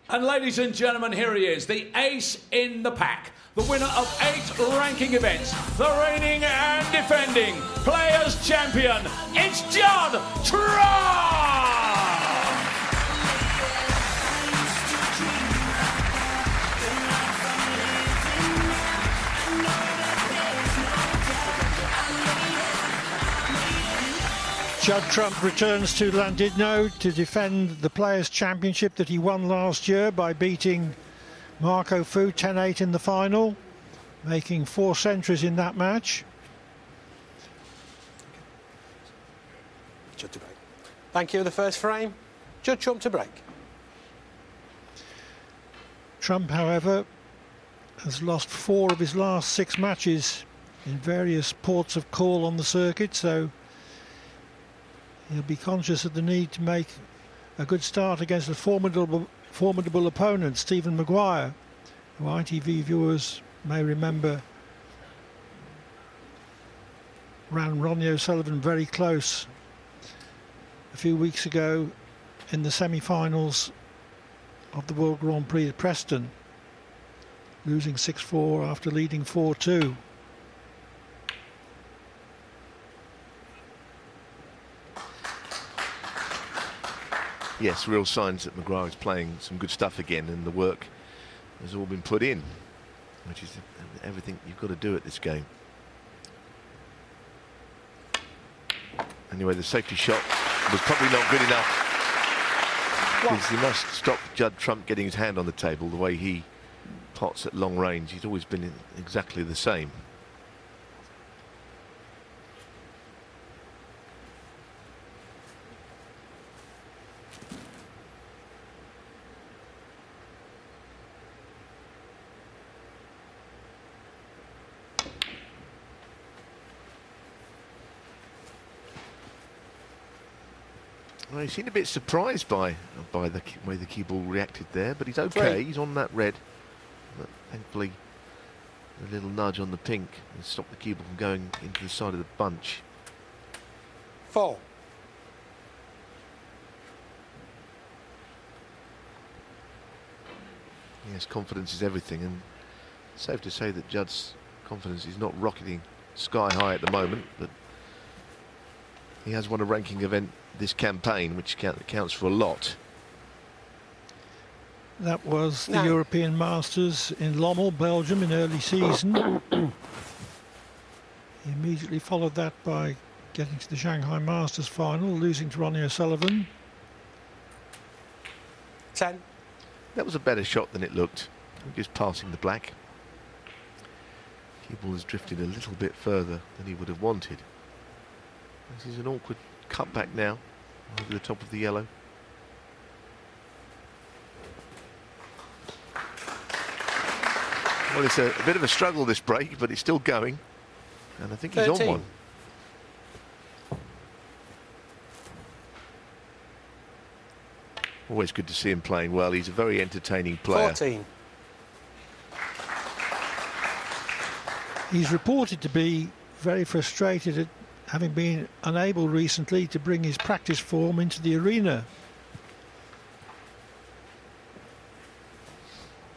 And ladies and gentlemen, here he is, the ace in the pack, the winner of 8 ranking events, the reigning and defending Players' Champion. It's Judd Trump! Judd Trump returns to Llandudno to defend the Players' Championship that he won last year by beating Marco Fu 10-8 in the final, making 4 centuries in that match. Judd to break. Thank you. The first frame, Judd Trump to break. Trump, however, has lost 4 of his last 6 matches in various ports of call on the circuit, so he'll be conscious of the need to make a good start against a formidable opponent, Stephen Maguire, who ITV viewers may remember ran Ronnie O'Sullivan very close a few weeks ago in the semi-finals of the World Grand Prix at Preston, losing 6-4 after leading 4-2. Yes, real signs that Maguire is playing some good stuff again, and the work has all been put in, which is everything you've got to do at this game. Anyway, the safety shot was probably not good enough, because he must stop Judd Trump getting his hand on the table. The way he pots at long range, he's always been exactly the same. Well, he seemed a bit surprised by the way the cue ball reacted there, but he's okay. He's on that red. But thankfully, a little nudge on the pink has stopped the cue ball from going into the side of the bunch. 4. Yes, confidence is everything, and it's safe to say that Judd's confidence is not rocketing sky high at the moment, but he has won a ranking event this campaign, which counts for a lot. That was the European Masters in Lommel, Belgium, in early season. He immediately followed that by getting to the Shanghai Masters final, losing to Ronnie O'Sullivan. 10. That was a better shot than it looked. Just passing the black. Cue ball has drifted a little bit further than he would have wanted. This is an awkward cutback now over the top of the yellow. Well, it's a bit of a struggle, this break, but it's still going, and I think 13. He's on one. Always good to see him playing well. He's a very entertaining player. 14. He's reported to be very frustrated at having been unable recently to bring his practice form into the arena.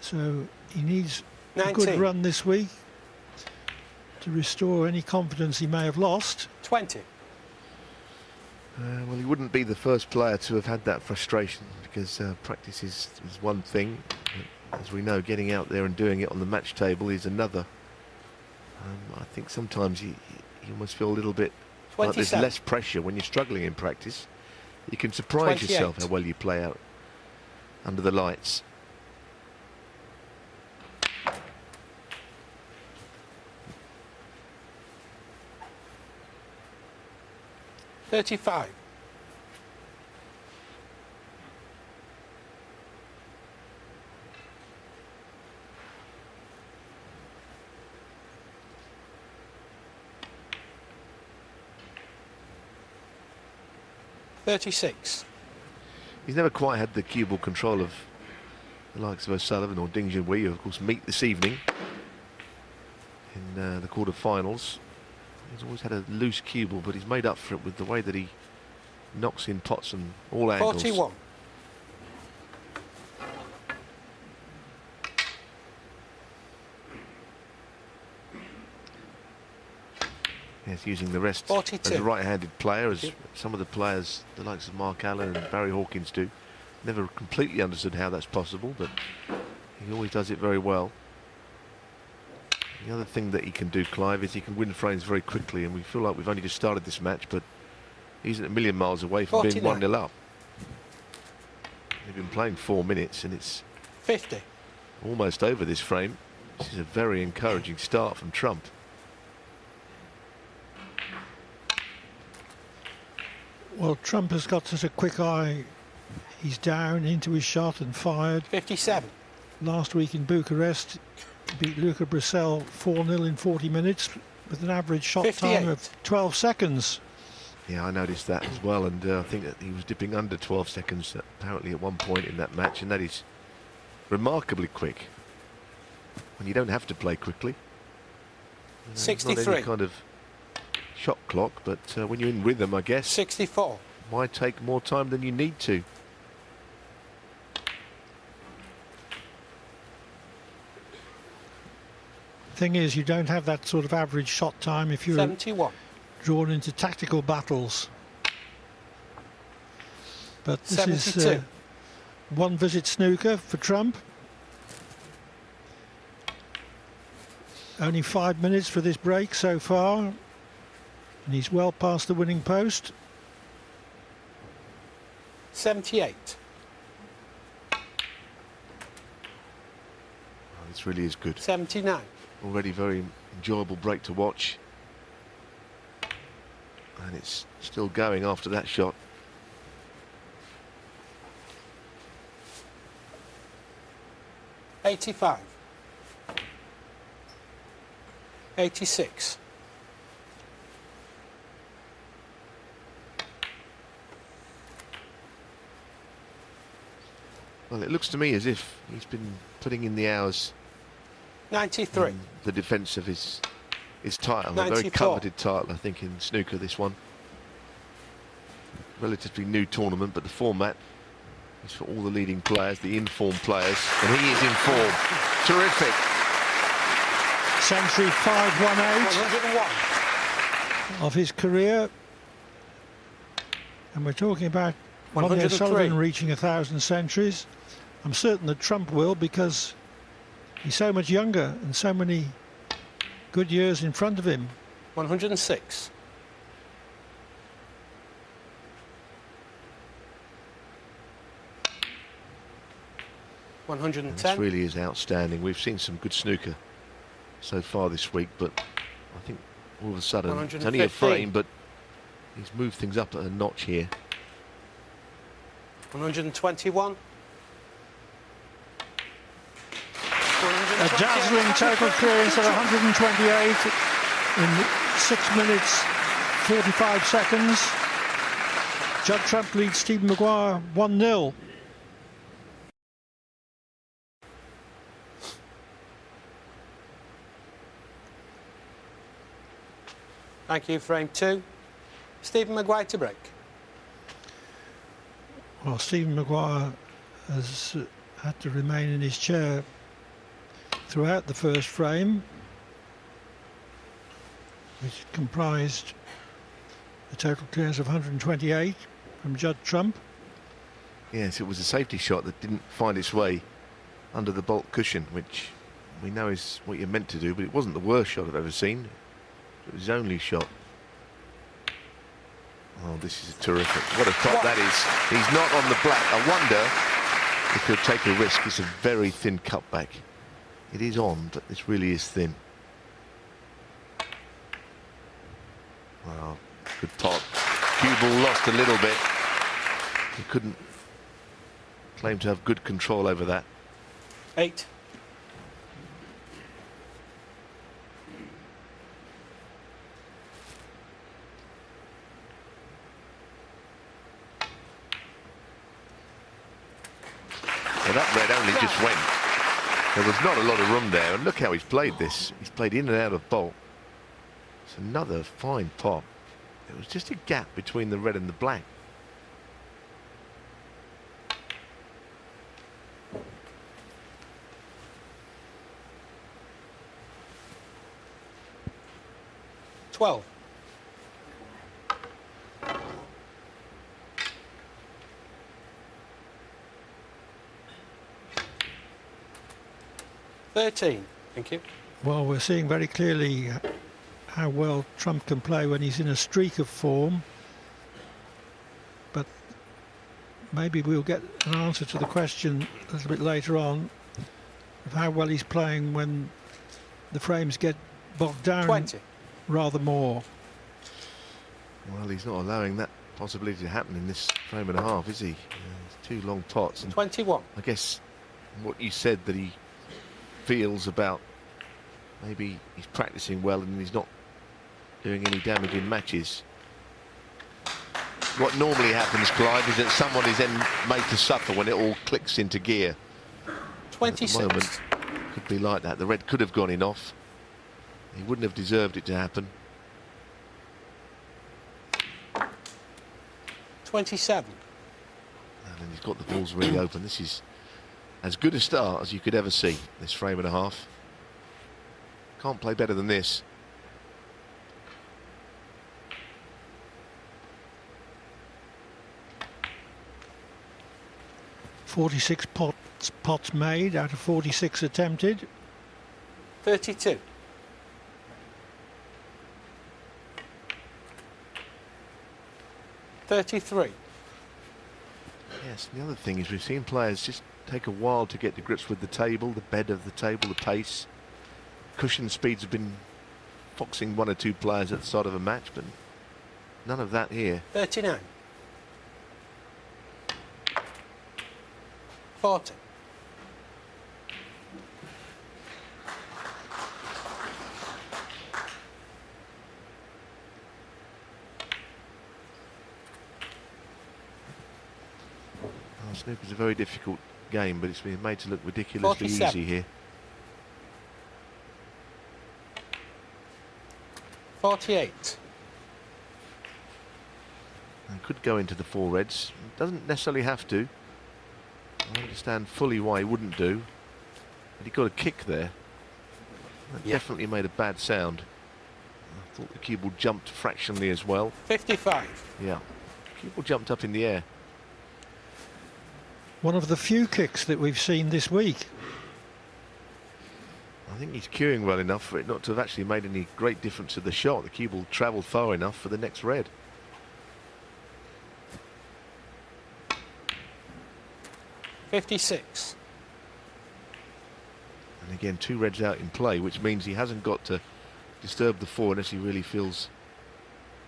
So he needs 19. a good run this week to restore any confidence he may have lost. 20. Well, he wouldn't be the first player to have had that frustration, because practice is one thing. But as we know, getting out there and doing it on the match table is another. I think sometimes you almost feel a little bit like there's less pressure when you're struggling in practice. You can surprise 28. yourself how well you play out under the lights. $35. $36. He's never quite had the cue ball control of the likes of O'Sullivan or Ding Junhui, who of course meet this evening in the quarter-finals. He's always had a loose cue ball, but he's made up for it with the way that he knocks in pots and all angles. 41. Yes, using the rest 42. as a right-handed player, as some of the players, the likes of Mark Allen and Barry Hawkins do. Never completely understood how that's possible, but he always does it very well. The other thing that he can do, Clive, is he can win frames very quickly, and we feel like we've only just started this match, but he's a million miles away from 49. being 1-0 up. They've been playing 4 minutes, and it's 50. almost over this frame. This is a very encouraging start from Trump. Well, Trump has got such a quick eye. He's down into his shot and fired. 57. Last week in Bucharest, he beat Luca Brissell 4-0 in 40 minutes with an average shot 58. time of 12 seconds. Yeah, I noticed that as well, and I think that he was dipping under 12 seconds apparently at one point in that match, and that is remarkably quick when you don't have to play quickly. You know, it's 63. not any kind of shot clock, but when you're in rhythm, I guess, 64. why take more time than you need to? Thing is, you don't have that sort of average shot time if you're 71. drawn into tactical battles. But this 72. is one visit snooker for Trump. Only 5 minutes for this break so far, and he's well past the winning post. 78. Oh, this really is good. 79. Already very enjoyable break to watch, and it's still going after that shot. $85. 86. Well, it looks to me as if he's been putting in the hours 93. in the defence of his title, a very 94. coveted title, I think, in snooker, this one. Relatively new tournament, but the format is for all the leading players, the informed players, and he is in form. Terrific. Century 518 101. of his career, and we're talking about Ronnie 103. O'Sullivan reaching 1,000 centuries. I'm certain that Trump will, because he's so much younger and so many good years in front of him. 106. This 110. really is outstanding. We've seen some good snooker so far this week, but I think all of a sudden it's only a 115. frame, but he's moved things up a notch here. 121. A dazzling total clearance of 128 in 6 minutes 45 seconds. Judd Trump leads Stephen Maguire 1-0. Thank you. Frame 2. Stephen Maguire to break. Well, Stephen Maguire has had to remain in his chair throughout the first frame, which comprised a total clearance of 128 from Judd Trump. Yes, it was a safety shot that didn't find its way under the bolt cushion, which we know is what you're meant to do, but it wasn't the worst shot I've ever seen. It was his only shot. Oh, this is terrific. What a top that is. He's not on the black. I wonder if he'll take a risk. It's a very thin cutback. It is on, but this really is thin. Wow, good pot. Cue ball lost a little bit. He couldn't claim to have good control over that. 8. Well, that red only just went. There was not a lot of room there, and look how he's played this. He's played in and out of bolt. It's another fine pop. There was just a gap between the red and the black. $12. 13. Thank you. Well, we're seeing very clearly how well Trump can play when he's in a streak of form. But maybe we'll get an answer to the question a little bit later on of how well he's playing when the frames get bogged down 20. rather more. Well, he's not allowing that possibility to happen in this frame and a half, is he? It's 2 long pots. And 21. I guess what you said that he feels about maybe he's practicing well and he's not doing any damage in matches. What normally happens, Clive, is that someone is then made to suffer when it all clicks into gear. 26. At the moment, could be like that. The red could have gone in off. He wouldn't have deserved it to happen. 27. And then he's got the balls really open. This is as good a start as you could ever see, this frame and a half. Can't play better than this. .46 pots made out of 46 attempted. 32. 33. Yes, the other thing is we've seen players just take a while to get to grips with the table, the bed of the table, the pace. Cushion speeds have been foxing 1 or 2 players at the start of a match, but none of that here. 39. 40. Snooker's a very difficult game, but it's been made to look ridiculously 47. easy here. 48. And could go into the 4 reds. Doesn't necessarily have to. I understand fully why he wouldn't do. But he got a kick there. That definitely made a bad sound. I thought the cue ball jumped fractionally as well. 55. Yeah. Cue ball jumped up in the air. One of the few kicks that we've seen this week. I think he's cueing well enough for it not to have actually made any great difference to the shot. The cue ball travelled far enough for the next red. .56. And again, 2 reds out in play, which means he hasn't got to disturb the 4 unless he really feels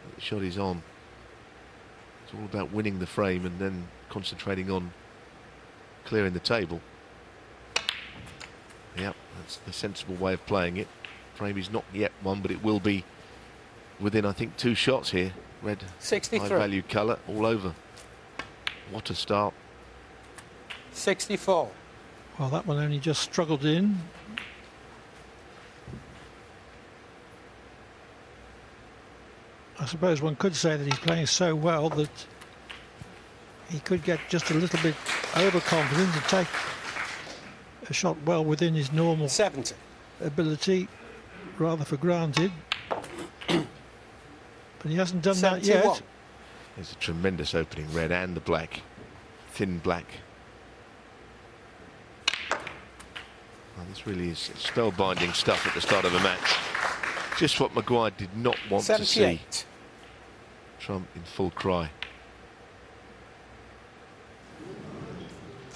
that the shot is on. It's all about winning the frame and then concentrating on clearing the table. Yep, that's the sensible way of playing it. Frame is not yet won, but it will be within, I think, 2 shots here. Red, 63. high value colour all over. What a start. 64. Well, that one only just struggled in. I suppose one could say that he's playing so well that he could get just a little bit overconfident and take a shot well within his normal 70. ability, rather for granted. But he hasn't done that 71. yet. There's a tremendous opening red and the black. Thin black. Well, this really is spellbinding stuff at the start of a match. Just what Maguire did not want 78. to see. Trump in full cry.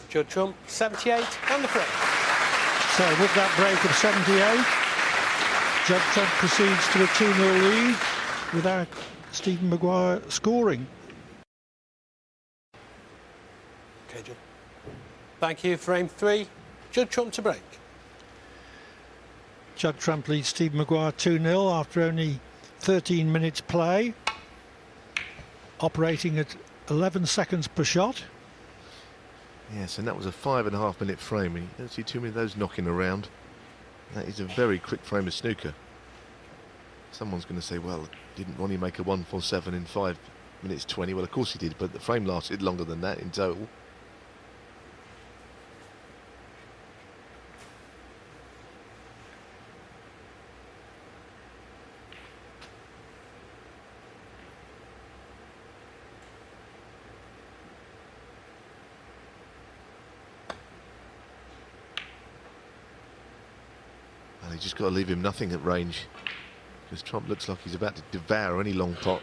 Judd Trump, 78 and the frame. So with that break of 78, Judd Trump proceeds to a 2-0 lead without Stephen Maguire scoring. Okay, Judd. Thank you. Frame 3. Judd Trump to break. Judd Trump leads Stephen Maguire 2-0 after only 13 minutes play, operating at 11 seconds per shot. Yes, and that was a 5.5 minute frame. You don't see too many of those knocking around. That is a very quick frame of snooker. Someone's going to say, well, didn't Ronnie make a 147 in 5 minutes 20? Well, of course he did, but the frame lasted longer than that in total. You just got to leave him nothing at range, because Trump looks like he's about to devour any long pot.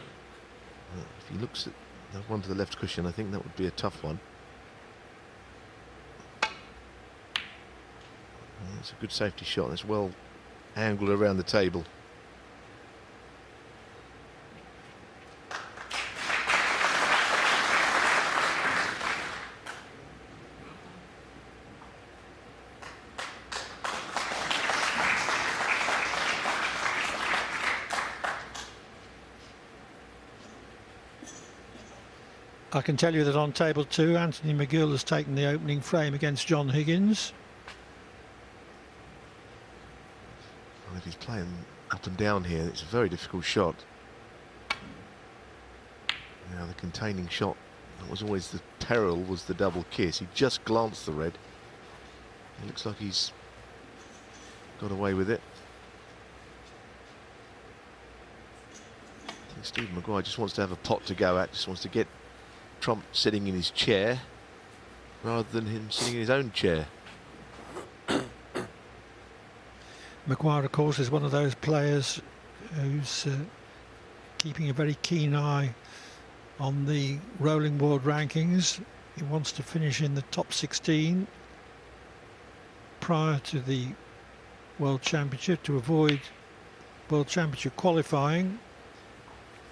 If he looks at the one to the left cushion, I think that would be a tough one. It's a good safety shot. It's well angled around the table. I can tell you that on table 2, Anthony McGill has taken the opening frame against John Higgins. Well, if he's playing up and down here, it's a very difficult shot. Now the containing shot, that was always the peril, was the double kiss. He just glanced the red. It looks like he's got away with it. I think Stephen Maguire just wants to have a pot to go at, just wants to get Trump sitting in his chair rather than him sitting in his own chair. Maguire, of course, is one of those players who's keeping a very keen eye on the rolling world rankings. He wants to finish in the top 16 prior to the World Championship to avoid World Championship qualifying.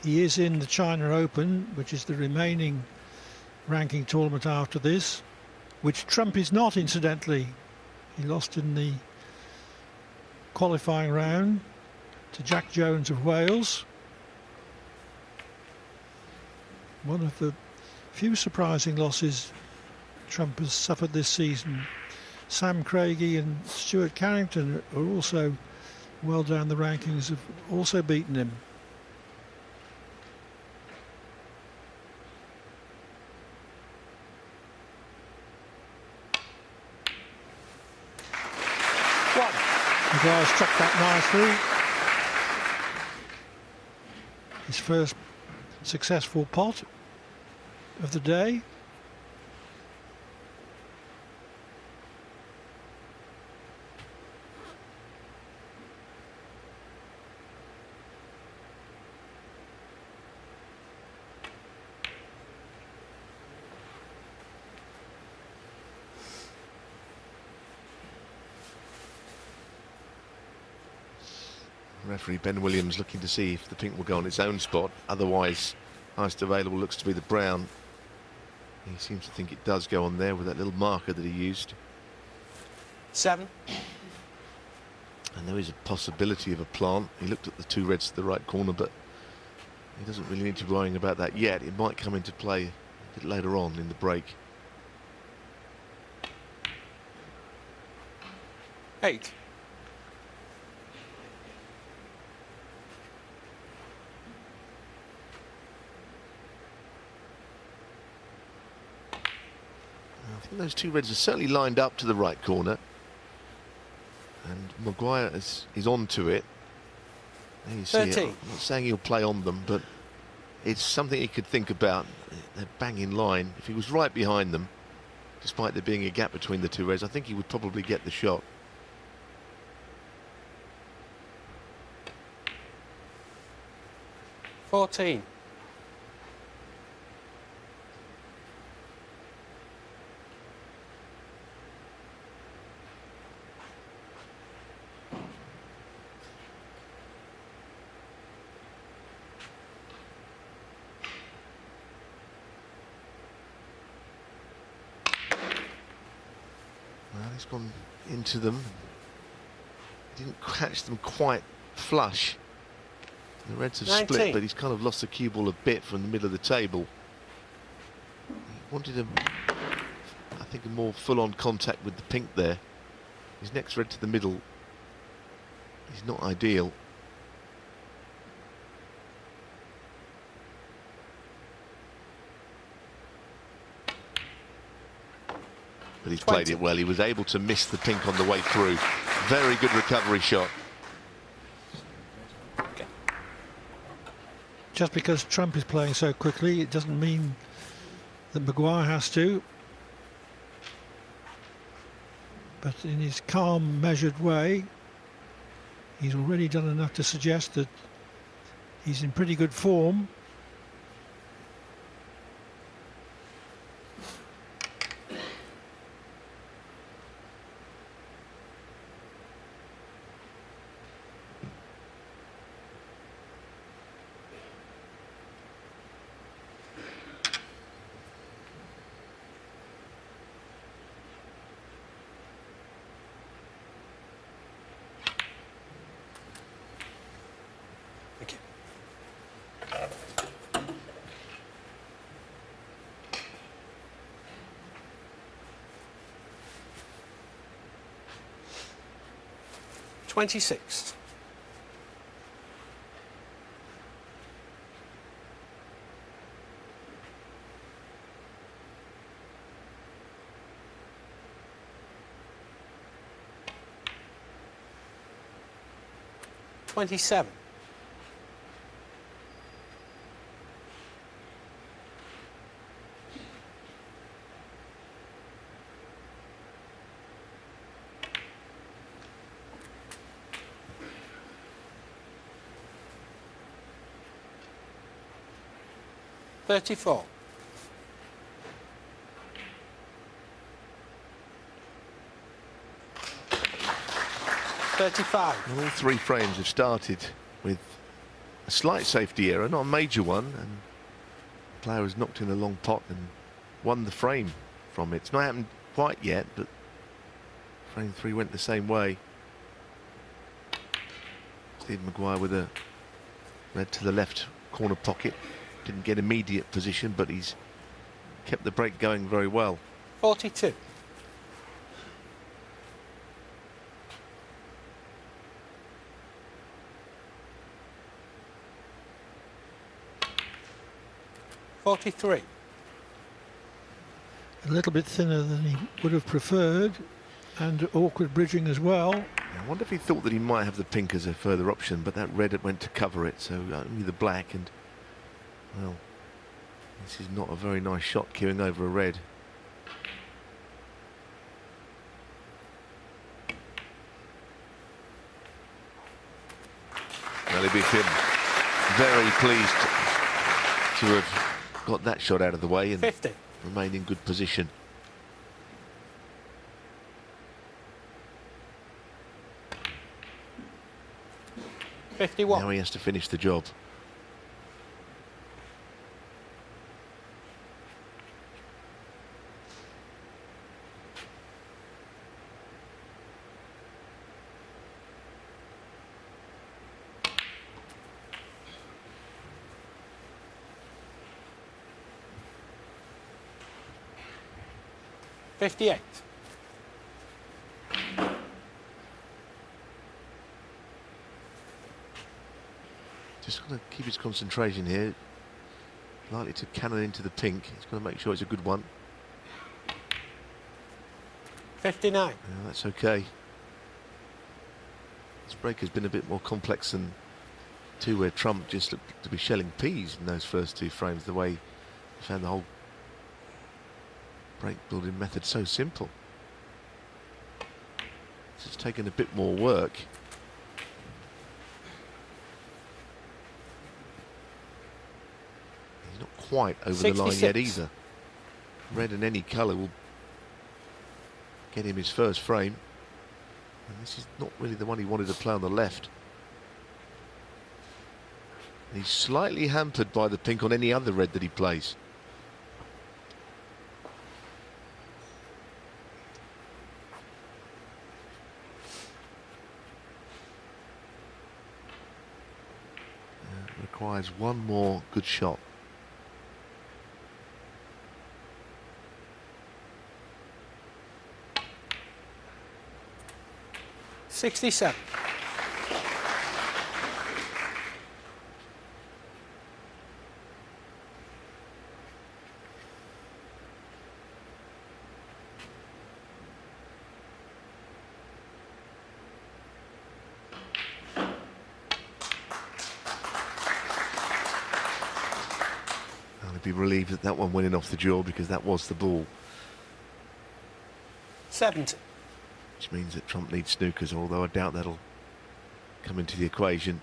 He is in the China Open, which is the remaining ranking tournament after this, which Trump is not, incidentally. He lost in the qualifying round to Jack Jones of Wales. One of the few surprising losses Trump has suffered this season. Sam Craigie and Stuart Carrington are also well down the rankings, have also beaten him. Maguire struck that nicely. His first successful pot of the day. Referee Ben Williams looking to see if the pink will go on its own spot. Otherwise, highest available looks to be the brown. He seems to think it does go on there with that little marker that he used. 7. And there is a possibility of a plant. He looked at the two reds to the right corner, but he doesn't really need to be worrying about that yet. It might come into play a bit later on in the break. 8. I think those two reds are certainly lined up to the right corner, and Maguire is on to it. There you see it. 13. I'm not saying he'll play on them, but it's something he could think about. They're bang in line. If he was right behind them, despite there being a gap between the two reds, I think he would probably get the shot. $14. Well, he's gone into them. Didn't catch them quite flush. The reds have 19. split, but he's kind of lost the cue ball a bit from the middle of the table. He wanted I think, a more full-on contact with the pink there. His next red to the middle is not ideal. But he's played it well. He was able to miss the pink on the way through. Very good recovery shot. Okay. Just because Trump is playing so quickly, it doesn't mean that Maguire has to. But in his calm, measured way, He's already done enough to suggest that he's in pretty good form. Thank you. $26. $27. $34. $35. All three frames have started with a slight safety error, not a major one, and the player has knocked in a long pot and won the frame from it. It's not happened quite yet, but frame 3 went the same way. Steve Maguire with a red to the left corner pocket. Didn't get immediate position, but he's kept the break going very well. 42. $43. A little bit thinner than he would have preferred, and awkward bridging as well. I wonder if he thought that he might have the pink as a further option, but that red went to cover it, so only the black, and well, this is not a very nice shot queuing over a red. Well, he'll be very pleased to have got that shot out of the way and 50. remain in good position. Now he has to finish the job. $58. Just going to keep his concentration here. Likely to cannon into the pink. He's going to make sure it's a good one. 59. Yeah, that's okay. This break has been a bit more complex than two, where Trump just looked to be shelling peas in those first two frames. The way he found the whole break building method so simple. This has taken a bit more work. He's not quite over 66. the line yet either. Red in any colour will get him his first frame. And this is not really the one he wanted to play on the left. And he's slightly hampered by the pink on any other red that he plays. Requires one more good shot. $67. Be relieved that that one went in off the jaw, because that was the ball. 70. Which means that Trump needs snookers, although I doubt that'll come into the equation.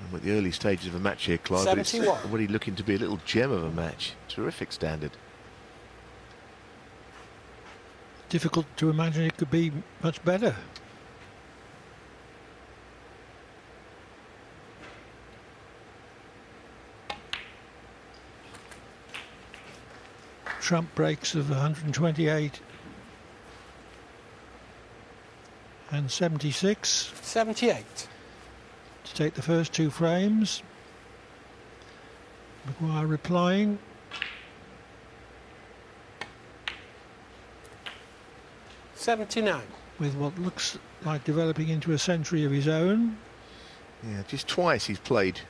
And with the early stages of a match here, Clive, but it's 71. already looking to be a little gem of a match. Terrific standard. Difficult to imagine it could be much better. Trump breaks of 128 and 76. 78. To take the first 2 frames. Maguire replying. $79. With what looks like developing into a century of his own. Yeah, just twice he's played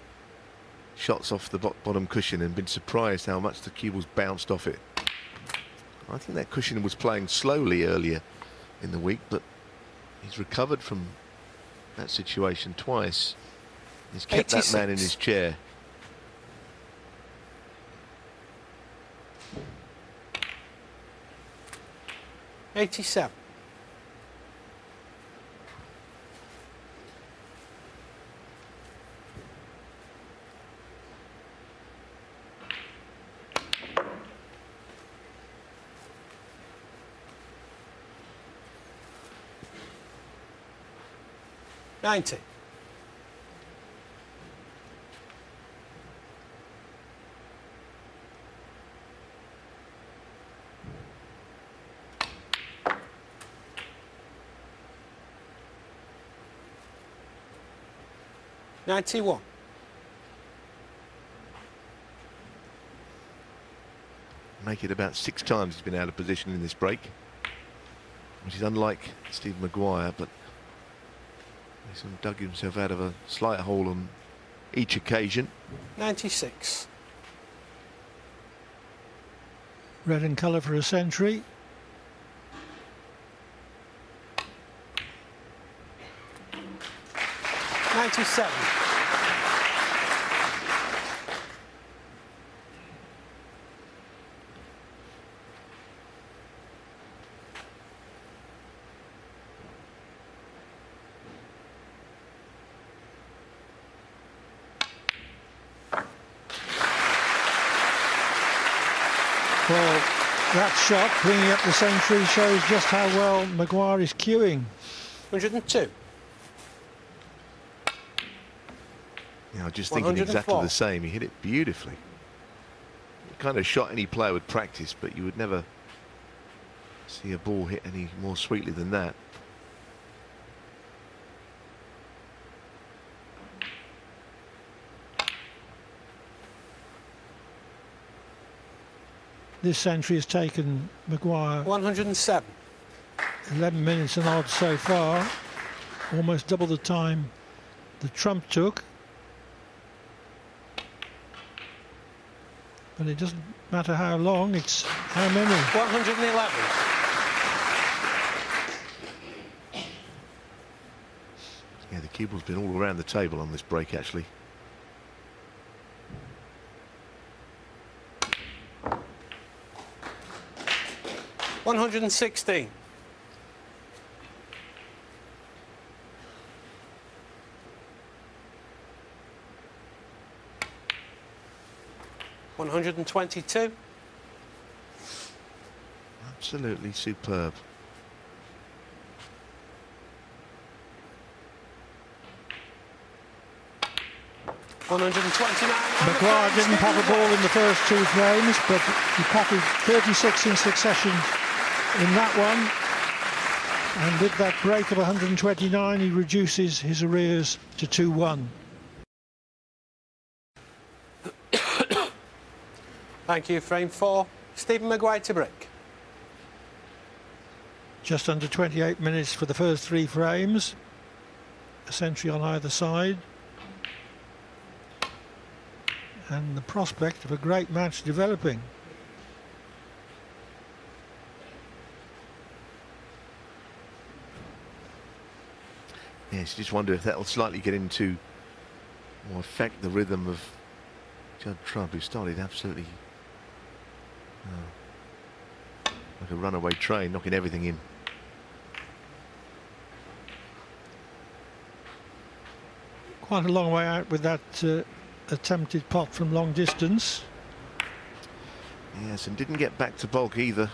shots off the bottom cushion and been surprised how much the cue was bounced off it. I think that cushion was playing slowly earlier in the week, but he's recovered from that situation twice. He's kept 86. that man in his chair. $87. $90. $91. Make it about 6 times he's been out of position in this break, which is unlike Steve Maguire, but he's sort of dug himself out of a slight hole on each occasion. 96. Red and colour for a century. $97. Well, that shot bringing up the century shows just how well Maguire is cueing. 102. Yeah, I was just thinking exactly 104. the same. He hit it beautifully. The kind of shot any player would practice, but you would never see a ball hit any more sweetly than that. This century has taken Maguire 107. 11 minutes and odd so far, almost double the time the Trump took. But it doesn't matter how long, it's how many. 111. Yeah, the cue ball's been all around the table on this break, actually. $116. $122. Absolutely superb. $129. Maguire didn't pop a ball in the first 2 frames, but he potted 36 in succession in that one. And with that break of 129, he reduces his arrears to 2-1. Thank you. Frame 4. Stephen Maguire to break. Just under 28 minutes for the first 3 frames. A century on either side. And the prospect of a great match developing. Yes, you just wonder if that'll slightly get into or affect the rhythm of Judd Trump, who started absolutely like a runaway train, knocking everything in. Quite a long way out with that attempted pot from long distance. Yes, and didn't get back to bulk either.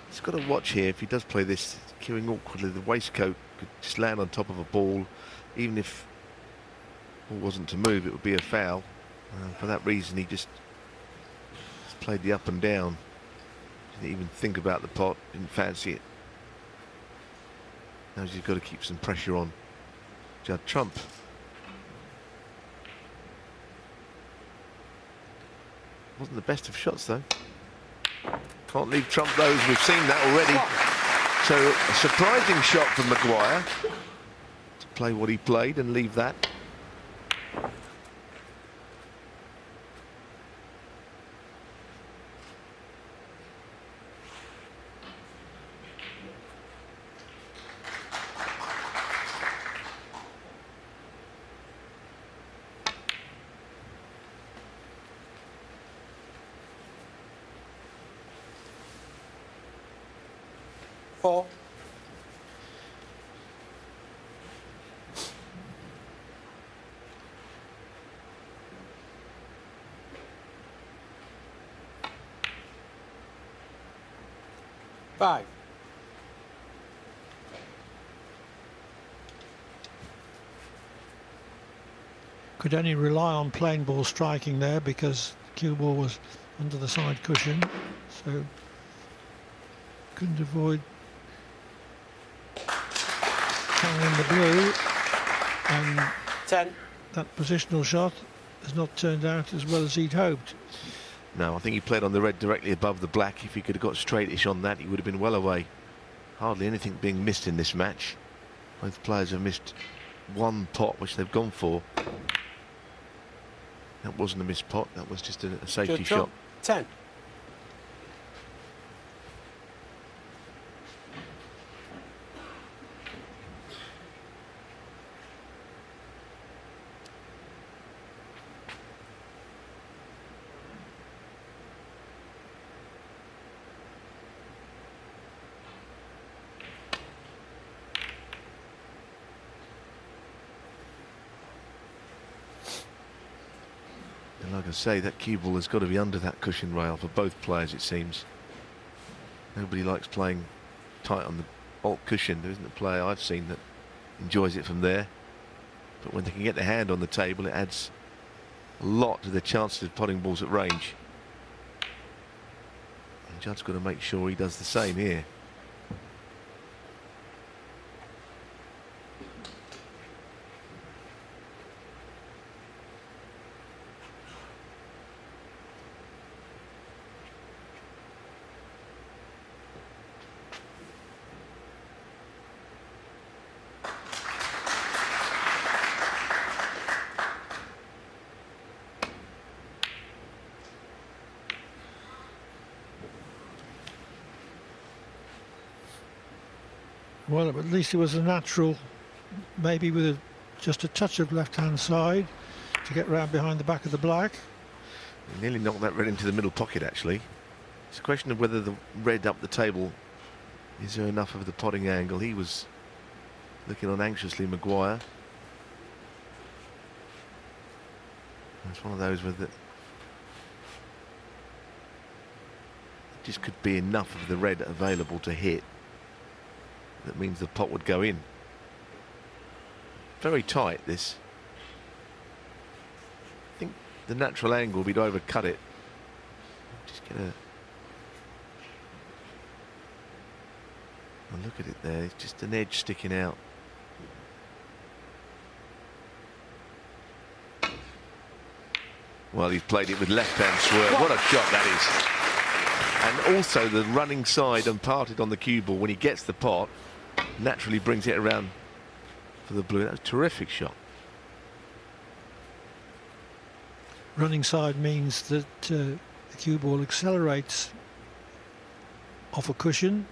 He's got to watch here. If he does play this queuing awkwardly, the waistcoat could just land on top of a ball. Even if the ball wasn't to move, it would be a foul. For that reason, he just played the up and down. Didn't even think about the pot, didn't fancy it. Now he's got to keep some pressure on Judd Trump. Wasn't the best of shots though. Can't leave Trump those, we've seen that already. So a surprising shot from Maguire to play what he played and leave that. Four. Five. Could only rely on plain ball striking there because the cue ball was under the side cushion, so couldn't avoid carrying the blue, and 10. that positional shot has not turned out as well as he'd hoped. No, I think he played on the red directly above the black. If he could have got straightish on that, he would have been well away. Hardly anything being missed in this match. Both players have missed one pot, which they've gone for. That wasn't a missed pot, that was just a safety shot. 10. And like I say, that cue ball has got to be under that cushion rail for both players, it seems. Nobody likes playing tight on the alt cushion. There isn't a player I've seen that enjoys it from there. But when they can get their hand on the table, it adds a lot to their chances of potting balls at range. And Judd's got to make sure he does the same here. Well, at least it was a natural, maybe with just a touch of left-hand side to get round behind the back of the black. He nearly knocked that red into the middle pocket, actually. It's a question of whether the red up the table, is there enough of the potting angle? He was looking on anxiously, Maguire. It's one of those where it just could be enough of the red available to hit. That means the pot would go in. Very tight, this. I think the natural angle would be to overcut it. Just get a look at it there. It's just an edge sticking out. Well, he's played it with left-hand swerve. What a shot that is. And also the running side and parted on the cue ball when he gets the pot, naturally brings it around for the blue. That was a terrific shot. Running side means that the cue ball accelerates off a cushion.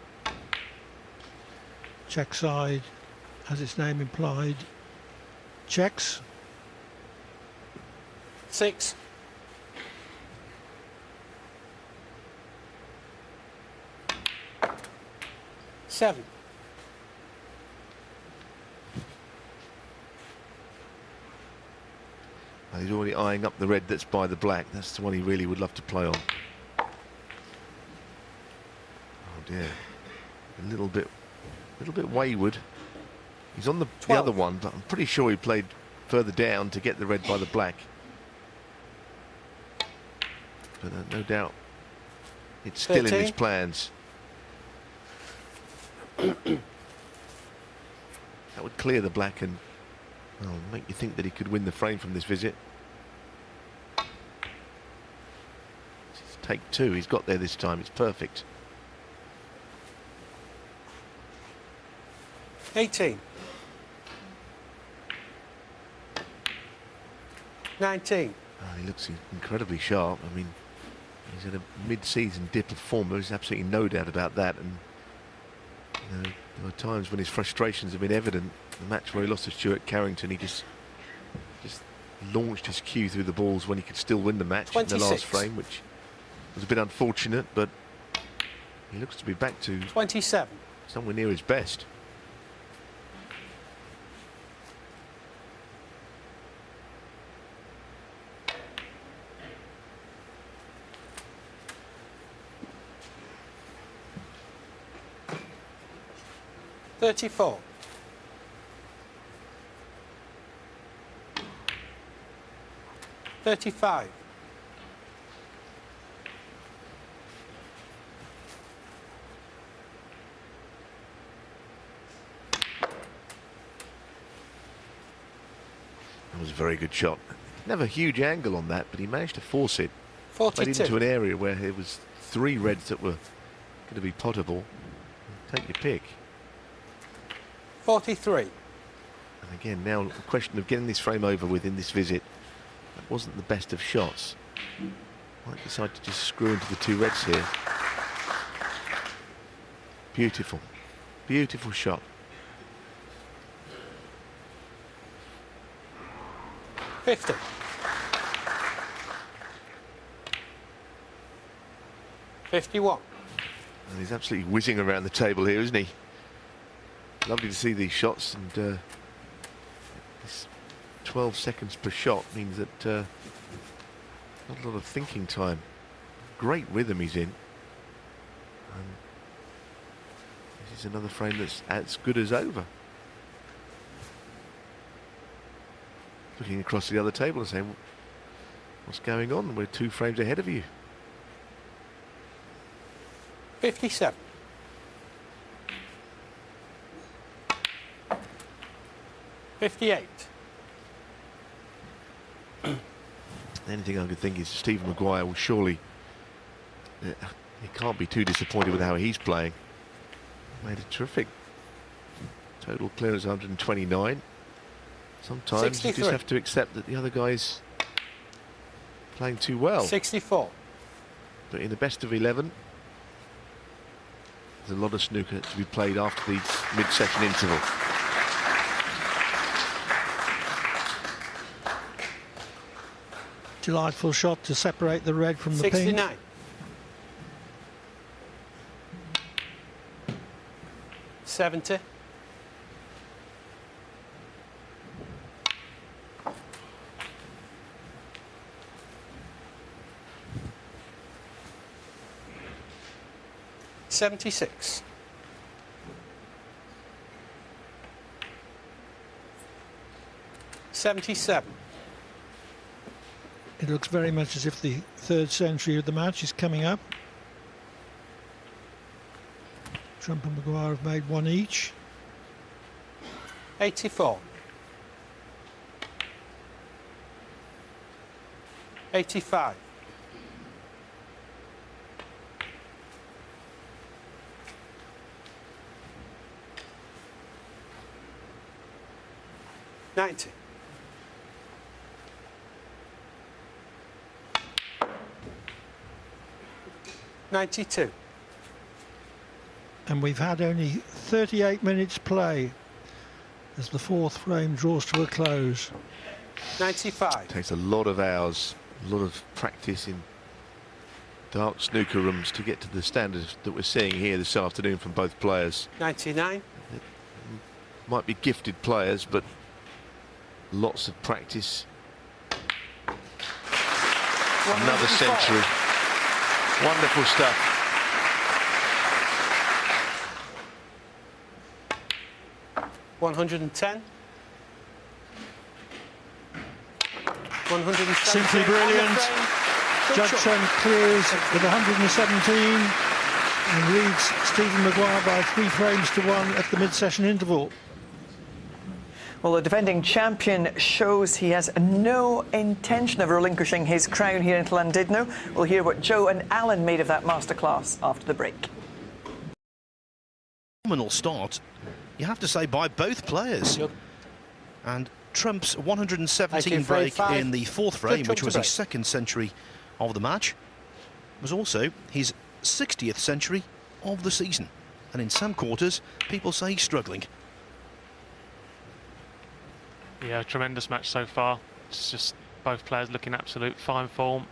Check side, as its name implied, checks. 6. 7. And he's already eyeing up the red that's by the black. That's the one he really would love to play on. Oh dear. A little bit wayward. He's on the other one, but I'm pretty sure he played further down to get the red by the black. But no doubt it's still 13. in his plans. That would clear the black and make you think that he could win the frame from this visit. It's take 2. He's got there this time. It's perfect. 18. 19. He looks incredibly sharp. I mean, he's at a mid-season dip of form. There's absolutely no doubt about that. And you know, there were times when his frustrations have been evident. The match where he lost to Stuart Carrington, he just launched his cue through the balls when he could still win the match 26. in the last frame, which was a bit unfortunate. But he looks to be back to 27. somewhere near his best. $34. 35. 'That was a very good shot. Never a huge angle on that, but he managed to force it. 42. Played into an area where there was 3 reds that were going to be potable. Take your pick. 43. And again, now a question of getting this frame over with in this visit. That wasn't the best of shots. Might decide to just screw into the 2 reds here. Beautiful. Beautiful shot. $50. 51. And he's absolutely whizzing around the table here, isn't he? Lovely to see these shots, and this 12 seconds per shot means that not a lot of thinking time. Great rhythm he's in. And this is another frame that's as good as over. Looking across the other table and saying, what's going on? We're 2 frames ahead of you. 57. 58. Anything I could think is Stephen Maguire will surely, he can't be too disappointed with how he's playing. Made a terrific total clearance, 129. Sometimes 63. you just have to accept that the other guy's playing too well. 64. But in the best of 11, there's a lot of snooker to be played after the mid-session interval. Delightful shot to separate the red from the pink. 69. 70. 76. 77. It looks very much as if the 3rd century of the match is coming up. Trump and Maguire have made 1 each. 84. 85. 90. 92. And we've had only 38 minutes play as the 4th frame draws to a close. 95. Takes a lot of hours, a lot of practice in dark snooker rooms to get to the standards that we're seeing here this afternoon from both players. 99. Might be gifted players, but lots of practice. Another century. Wonderful stuff. 110. 117. Simply brilliant. Judd Trent clears with 117 and leads Stephen Maguire by 3 frames to 1 at the mid-session interval. Well, the defending champion shows he has no intention of relinquishing his crown here in Llandudno. We'll hear what Joe and Alan made of that masterclass after the break. Phenomenal start, you have to say, by both players. Yep. And Trump's 117 Okay, break five. in the 4th frame, Trump which to was break. his 2nd century of the match, was also his 60th century of the season. And in some quarters, people say he's struggling. Yeah, tremendous match so far. It's just both players looking absolute fine form.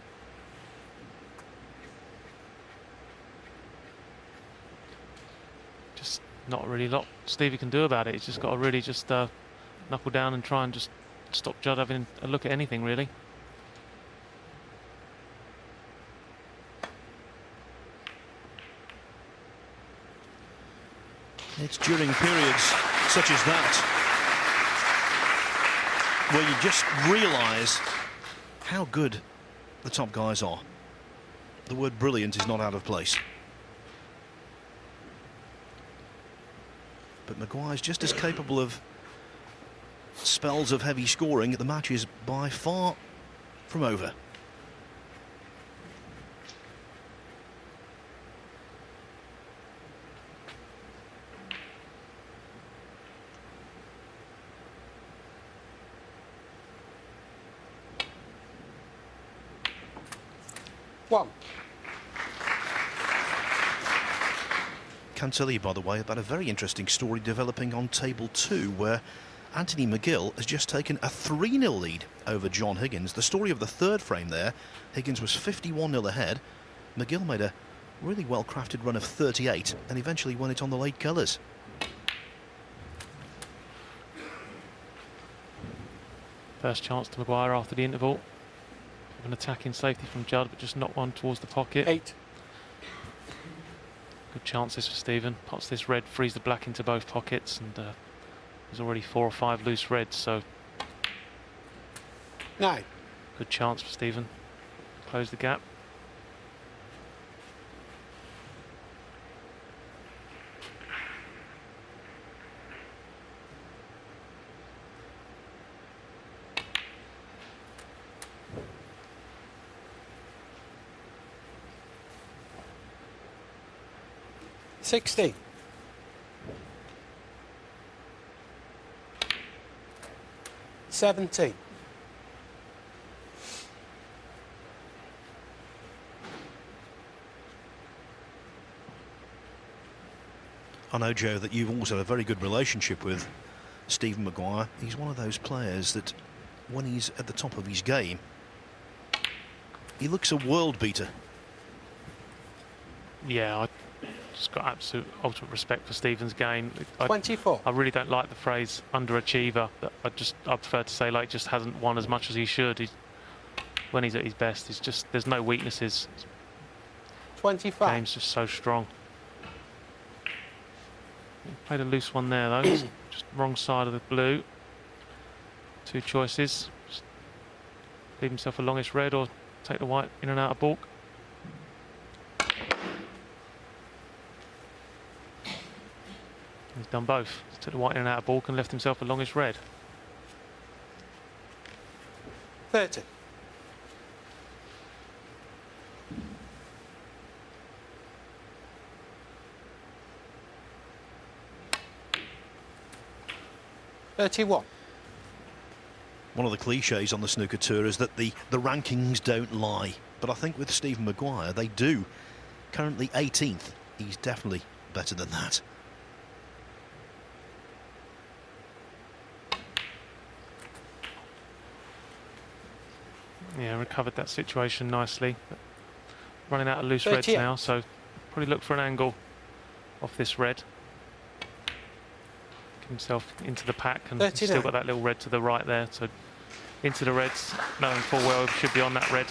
Just not really a lot Stevie can do about it. He's just got to really just knuckle down and try and just stop Judd having a look at anything, really. It's during periods such as that where you just realise how good the top guys are. The word brilliant is not out of place. But Maguire's just as capable of spells of heavy scoring. The match is by far from over. Can tell you, by the way, about a very interesting story developing on table 2, where Anthony McGill has just taken a 3-0 lead over John Higgins. The story of the 3rd frame there, Higgins was 51-0 ahead. McGill made a really well-crafted run of 38 and eventually won it on the late colours. First chance to Maguire after the interval. An attacking safety from Judd, but just not one towards the pocket. 8. Good chances for Stephen. Pots this red, frees the black into both pockets, and there's already 4 or 5 loose reds, so 9. good chance for Stephen. Close the gap. $60. 70. I know, Joe, that you've also had a very good relationship with Stephen Maguire. He's one of those players that, when he's at the top of his game, he looks a world beater. Yeah, I just got absolute ultimate respect for Stephen's game. 24. I really don't like the phrase underachiever. I prefer to say, like, just hasn't won as much as he should. When he's at his best, he's just, there's no weaknesses. 25. Game's just so strong. Played a loose one there though. Just wrong side of the blue. 2 choices. Just leave himself a longish red or take the white in and out of balk. He's done both. He's took the white in and out of balk and left himself a longish red. 30. $31. One of the cliches on the snooker tour is that the rankings don't lie. But I think with Stephen Maguire, they do. Currently 18th. He's definitely better than that. Yeah, recovered that situation nicely. But running out of loose reds 38. now, so probably look for an angle off this red. Get himself into the pack, and he's 39. still got that little red to the right there, so into the reds, knowing full well he should be on that red.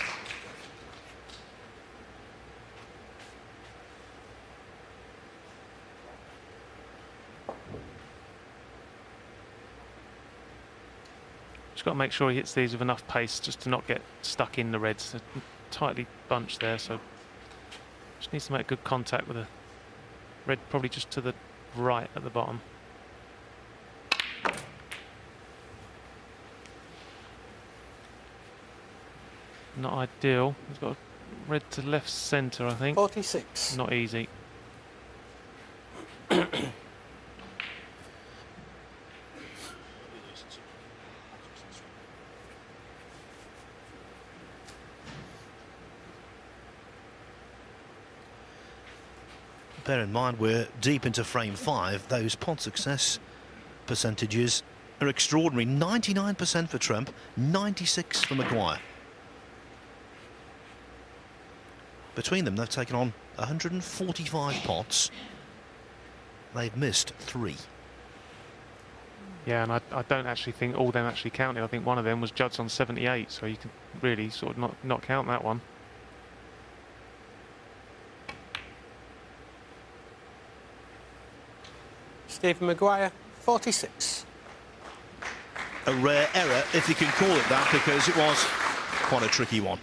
Just got to make sure he hits these with enough pace just to not get stuck in the reds. They're tightly bunched there, so just needs to make good contact with the red, probably just to the right at the bottom. Not ideal. He's got a red to left centre, I think. 46. Not easy. Bear in mind we're deep into frame 5. Those pot success percentages are extraordinary. 99% for Trump, 96 for Maguire. Between them, they've taken on 145 pots. They've missed 3. Yeah, and I don't actually think all them actually counted. I think one of them was Judd's on 78, so you can really sort of not count that one. Stephen Maguire, 46. A rare error, if you can call it that, because it was quite a tricky one.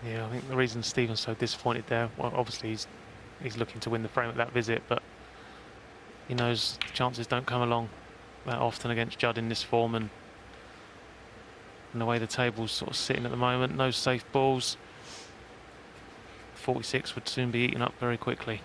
Yeah, I think the reason Stephen's so disappointed there, well, obviously he's looking to win the frame at that visit, but he knows the chances don't come along that often against Judd in this form, and the way the table's sort of sitting at the moment, no safe balls. 46 would soon be eaten up very quickly.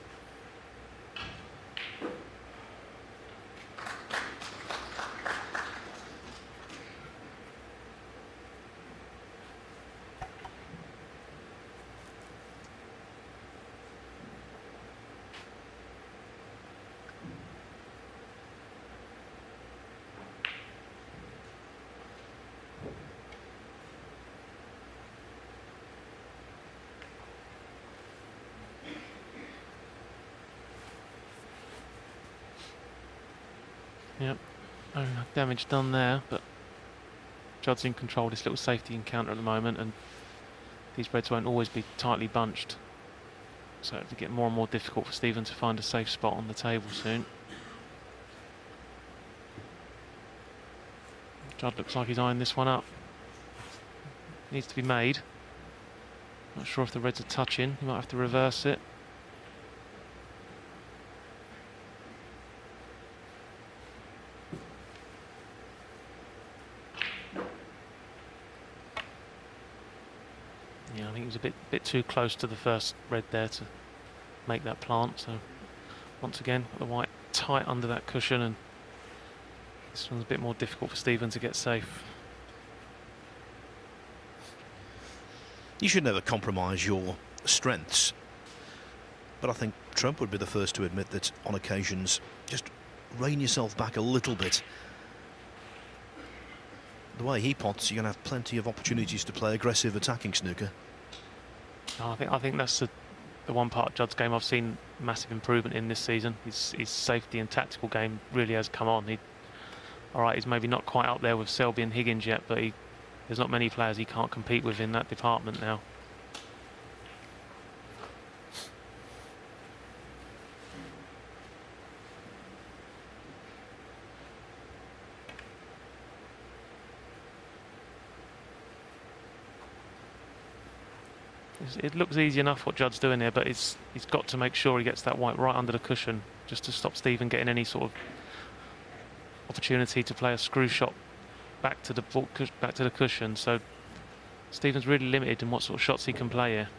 Yep, no damage done there, but Judd's in control of this little safety encounter at the moment, and these reds won't always be tightly bunched, so it'll get more and more difficult for Stephen to find a safe spot on the table soon. Judd looks like he's eyeing this one up. Needs to be made. Not sure if the reds are touching, he might have to reverse it. Yeah, I think he was a bit too close to the first red there to make that plant. So once again, got the white tight under that cushion, and this one's a bit more difficult for Stephen to get safe. You should never compromise your strengths, but I think Trump would be the first to admit that on occasions just rein yourself back a little bit. The way he pots, you're going to have plenty of opportunities to play aggressive attacking snooker. I think that's the one part of Judd's game I've seen massive improvement in this season. His safety and tactical game really has come on. Alright, he's maybe not quite up there with Selby and Higgins yet, but there's not many players he can't compete with in that department now. It looks easy enough what Judd's doing there, but he's got to make sure he gets that white right under the cushion, just to stop Stephen getting any sort of opportunity to play a screw shot back to the cushion. So Stephen's really limited in what sort of shots he can play here.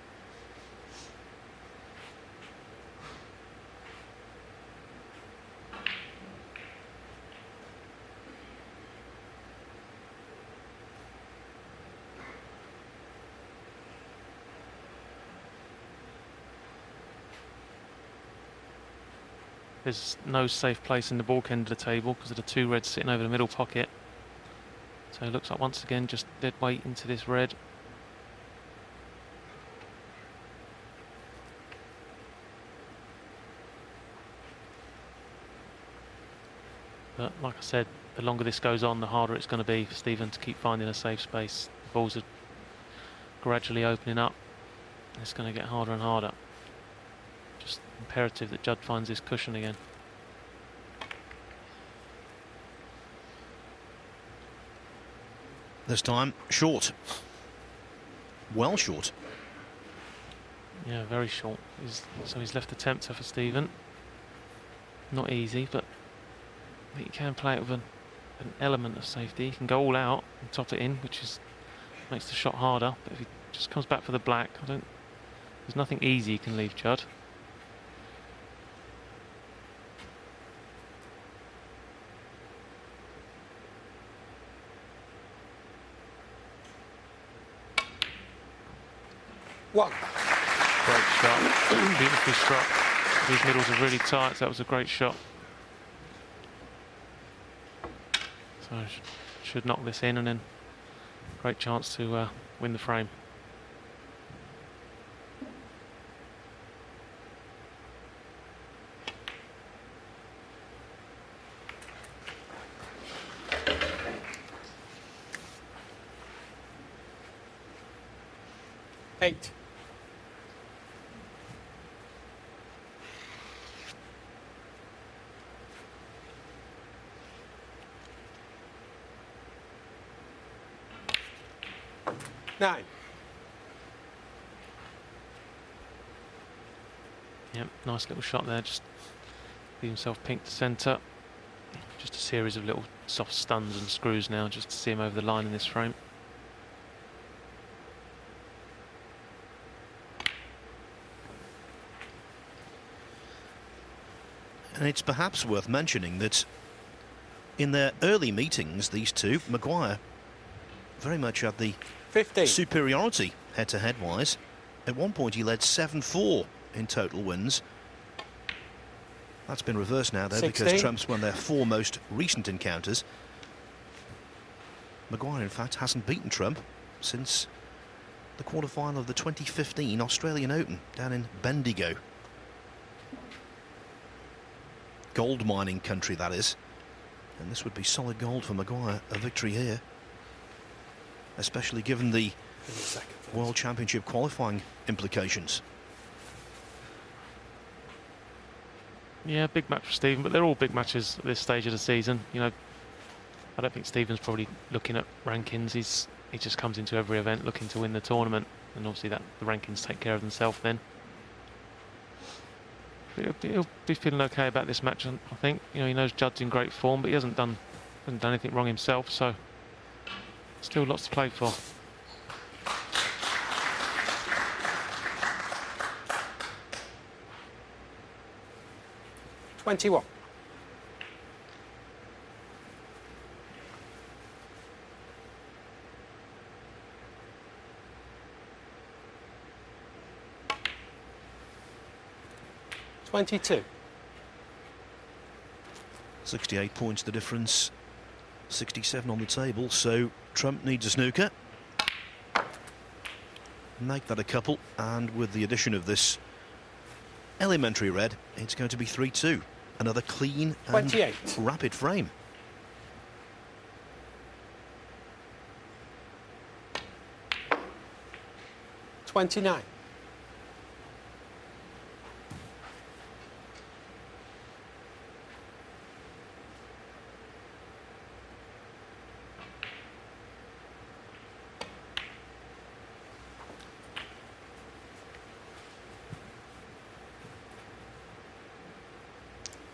There's no safe place in the baulk end of the table because of the 2 reds sitting over the middle pocket. So it looks like once again just dead weight into this red. But like I said, the longer this goes on, the harder it's going to be for Stephen to keep finding a safe space. The balls are gradually opening up. It's going to get harder and harder. Just imperative that Judd finds his cushion again. This time, short. Well short. Yeah, very short. So he's left the tempter for Stephen. Not easy, but I think he can play it with an element of safety. He can go all out and top it in, which makes the shot harder. But if he just comes back for the black, there's nothing easy he can leave Judd. One. Great shot. Beautifully struck. These middles are really tight, so that was a great shot. So should knock this in, and then great chance to win the frame. Eight. Nine. Yep, nice little shot there, just leave himself pink to centre. Just a series of little soft stuns and screws now, just to see him over the line in this frame. And it's perhaps worth mentioning that in their early meetings, these two, Maguire very much had the 15. superiority head-to-head wise. At one point he led 7-4 in total wins. That's been reversed now though, 16. because Trump's won their 4 most recent encounters. Maguire in fact hasn't beaten Trump since the quarter-final of the 2015 Australian Open down in Bendigo. Gold mining country, that is. And this would be solid gold for Maguire, a victory here. Especially given the World Championship qualifying implications. Yeah, big match for Stephen, but they're all big matches at this stage of the season. You know, I don't think Stephen's probably looking at rankings. He just comes into every event looking to win the tournament, and obviously the rankings take care of themselves then. He'll be feeling okay about this match, I think. You know, he knows Judd's in great form, but he hasn't done anything wrong himself, so still lots to play for. $21. $22. 68 points the difference, 67 on the table, so Trump needs a snooker. Make that a couple, and with the addition of this elementary red, it's going to be 3-2. Another clean and 28. rapid frame. $29.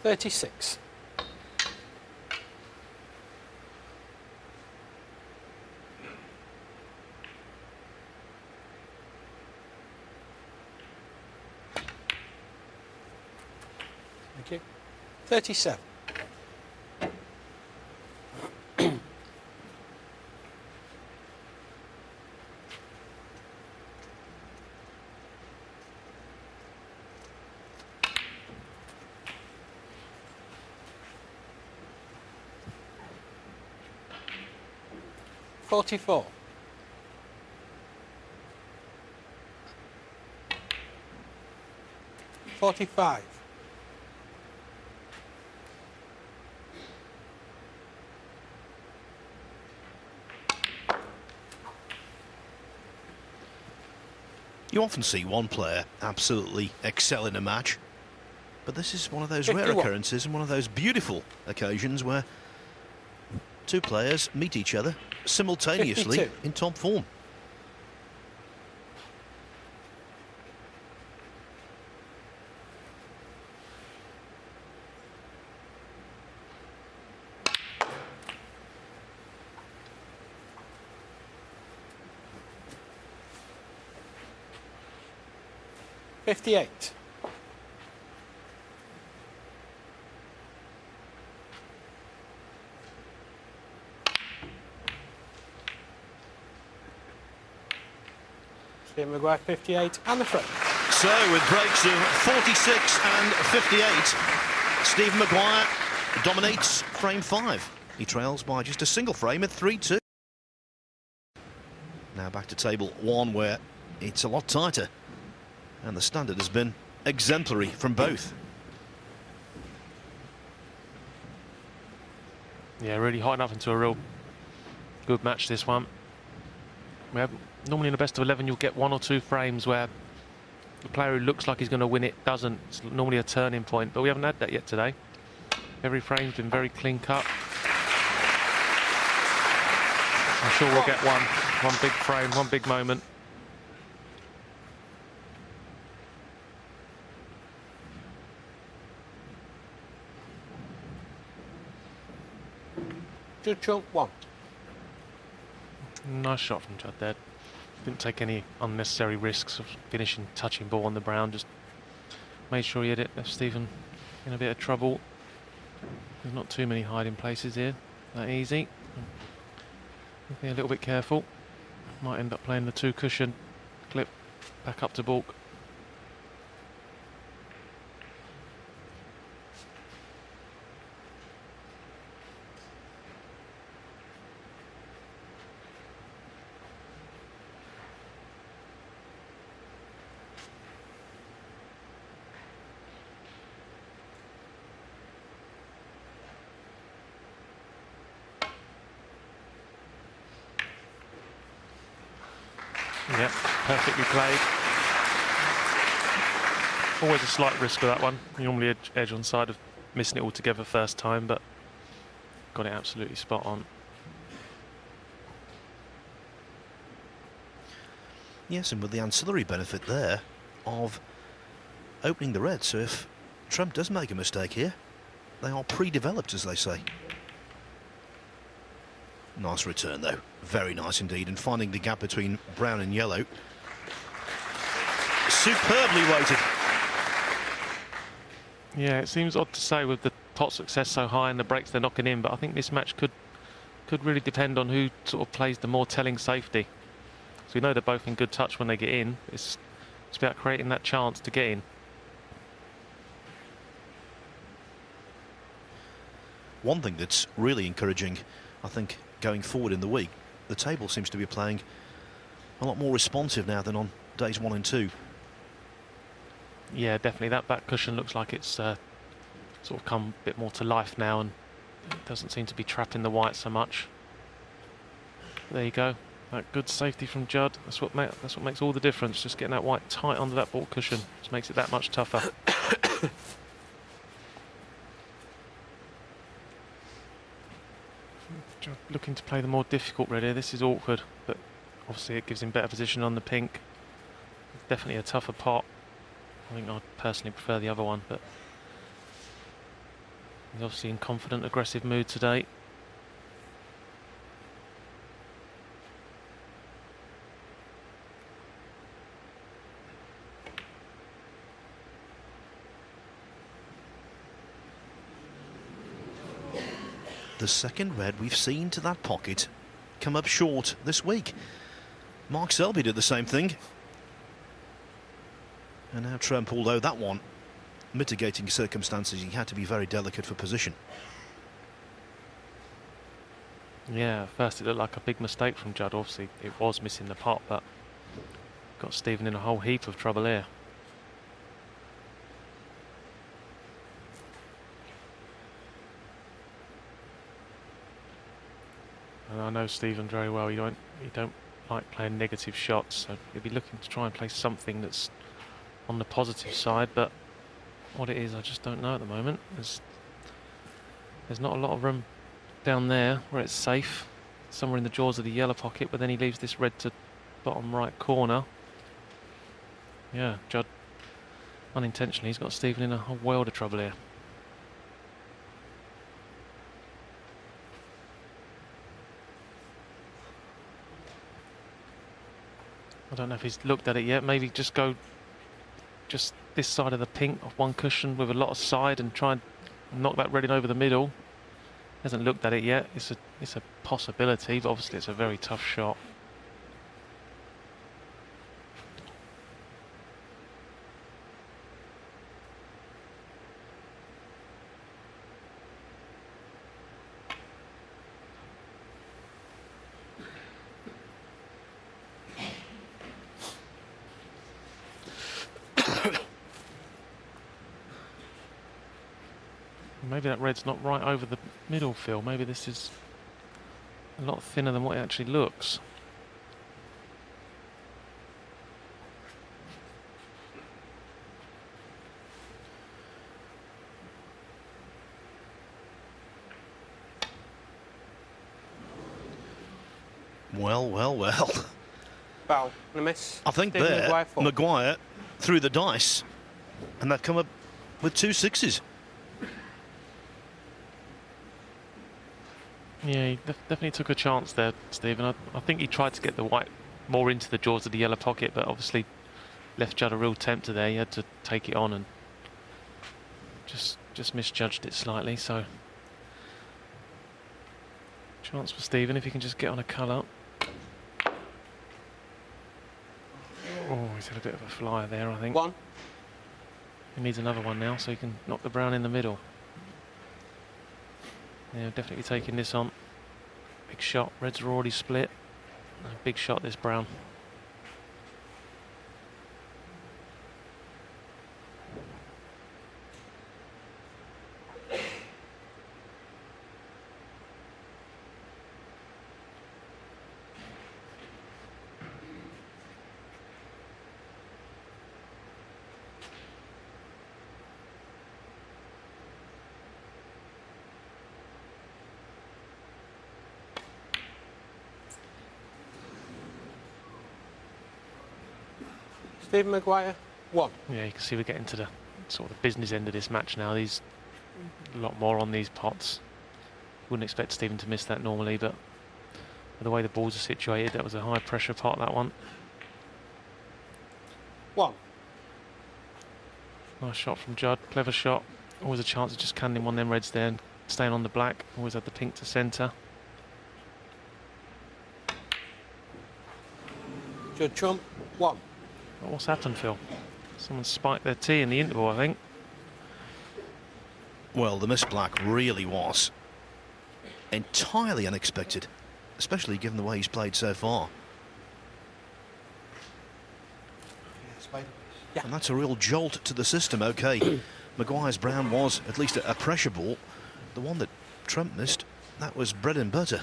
$36. Thank you. 37. $44. $45. You often see one player absolutely excel in a match, but this is one of those rare 51. occurrences and one of those beautiful occasions where two players meet each other simultaneously 52. in top form. $58. Stephen Maguire 58 and the front. So with breaks of 46 and 58, Stephen Maguire dominates frame 5. He trails by just a single frame at 3-2. Now back to table 1 where it's a lot tighter. And the standard has been exemplary from both. Yeah, really hot enough into a real good match, this one. We have, normally in the best of 11 you'll get 1 or 2 frames where the player who looks like he's going to win it doesn't. It's normally a turning point, but we haven't had that yet today. Every frame's been very clean cut. I'm sure we'll get one big frame, one big moment. Judge 1. Nice shot from Judd there. Didn't take any unnecessary risks of finishing touching ball on the brown. Just made sure he hit it. Left Stephen in a bit of trouble. There's not too many hiding places here. That easy. Be a little bit careful. Might end up playing the 2 cushion clip back up to balk. Yep, perfectly played. Always a slight risk with that one. You normally edge on side of missing it altogether first time, but got it absolutely spot on. Yes, and with the ancillary benefit there of opening the red. So if Trump does make a mistake here, they are pre-developed, as they say. Nice return, though. Very nice indeed. And finding the gap between brown and yellow. Superbly weighted. Yeah, it seems odd to say with the pot success so high and the breaks they're knocking in, but I think this match could really depend on who sort of plays the more telling safety. So we know they're both in good touch when they get in. It's about creating that chance to get in. One thing that's really encouraging, I think, going forward in the week, the table seems to be playing a lot more responsive now than on days 1 and 2. Yeah, definitely. That back cushion looks like it's sort of come a bit more to life now, and it doesn't seem to be trapping the white so much. There you go. That good safety from Judd. That's what makes all the difference. Just getting that white tight under that ball cushion just makes it that much tougher. Judd looking to play the more difficult red here. This is awkward, but obviously it gives him better position on the pink. Definitely a tougher pot. I think I'd personally prefer the other one, but he's obviously in confident, aggressive mood today. The second red we've seen to that pocket come up short this week. Mark Selby did the same thing. And now Trump, although that one, mitigating circumstances, he had to be very delicate for position. Yeah, at first it looked like a big mistake from Judd. Obviously it was missing the pot, but got Stephen in a whole heap of trouble here. And I know Stephen very well. He like playing negative shots, so he'll be looking to try and play something that's on the positive side, but what it is, I just don't know at the moment. There's not a lot of room down there where it's safe, somewhere in the jaws of the yellow pocket, but then he leaves this red to bottom right corner. Yeah, Judd, unintentionally, he's got Stephen in a whole world of trouble here. I don't know if he's looked at it yet. Maybe just go just this side of the pink off one cushion with a lot of side and try and knock that red in over the middle. Hasn't looked at it yet. It's a possibility, but obviously it's a very tough shot. Maybe that red's not right over the middle, Phil. Maybe this is a lot thinner than what it actually looks. Well, well, well. Foul and a miss. I think Stephen there, Maguire, Maguire threw the dice, and they've come up with 2 sixes. Yeah, he definitely took a chance there, Stephen. I think he tried to get the white more into the jaws of the yellow pocket, but obviously left Judd a real tempter there. He had to take it on and just misjudged it slightly. So chance for Stephen if he can just get on a colour. Oh, he's had a bit of a flyer there, I think. One. He needs another one now so he can knock the brown in the middle. Yeah, definitely taking this on. Big shot. Reds are already split. A big shot this brown. Stephen Maguire, 1. Yeah, you can see we're getting to the sort of business end of this match now. There's a lot more on these pots. Wouldn't expect Stephen to miss that normally, but with the way the balls are situated, that was a high pressure pot, that one. 1. Nice shot from Judd, clever shot. Always a chance of just canning one of them reds there and staying on the black. Always had the pink to centre. Judd trump, 1. But what's happened, Phil? Someone spiked their tee in the interval, I think. Well, the miss black really was entirely unexpected, especially given the way he's played so far. Yeah. And that's a real jolt to the system. OK, Maguire's brown was at least a pressure ball. The one that Trump missed, that was bread and butter.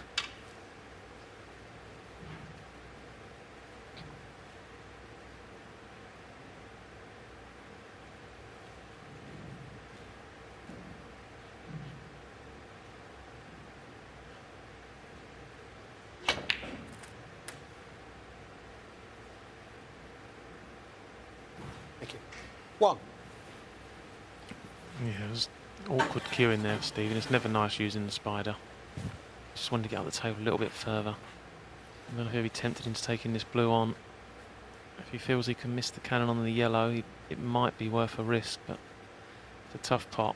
Thank you. 1. Yeah, it was awkward queuing there for Stephen. It's never nice using the spider. Just wanted to get up the table a little bit further. I'm going to be tempted into taking this blue on. If he feels he can miss the cannon on the yellow, it might be worth a risk, but it's a tough pot.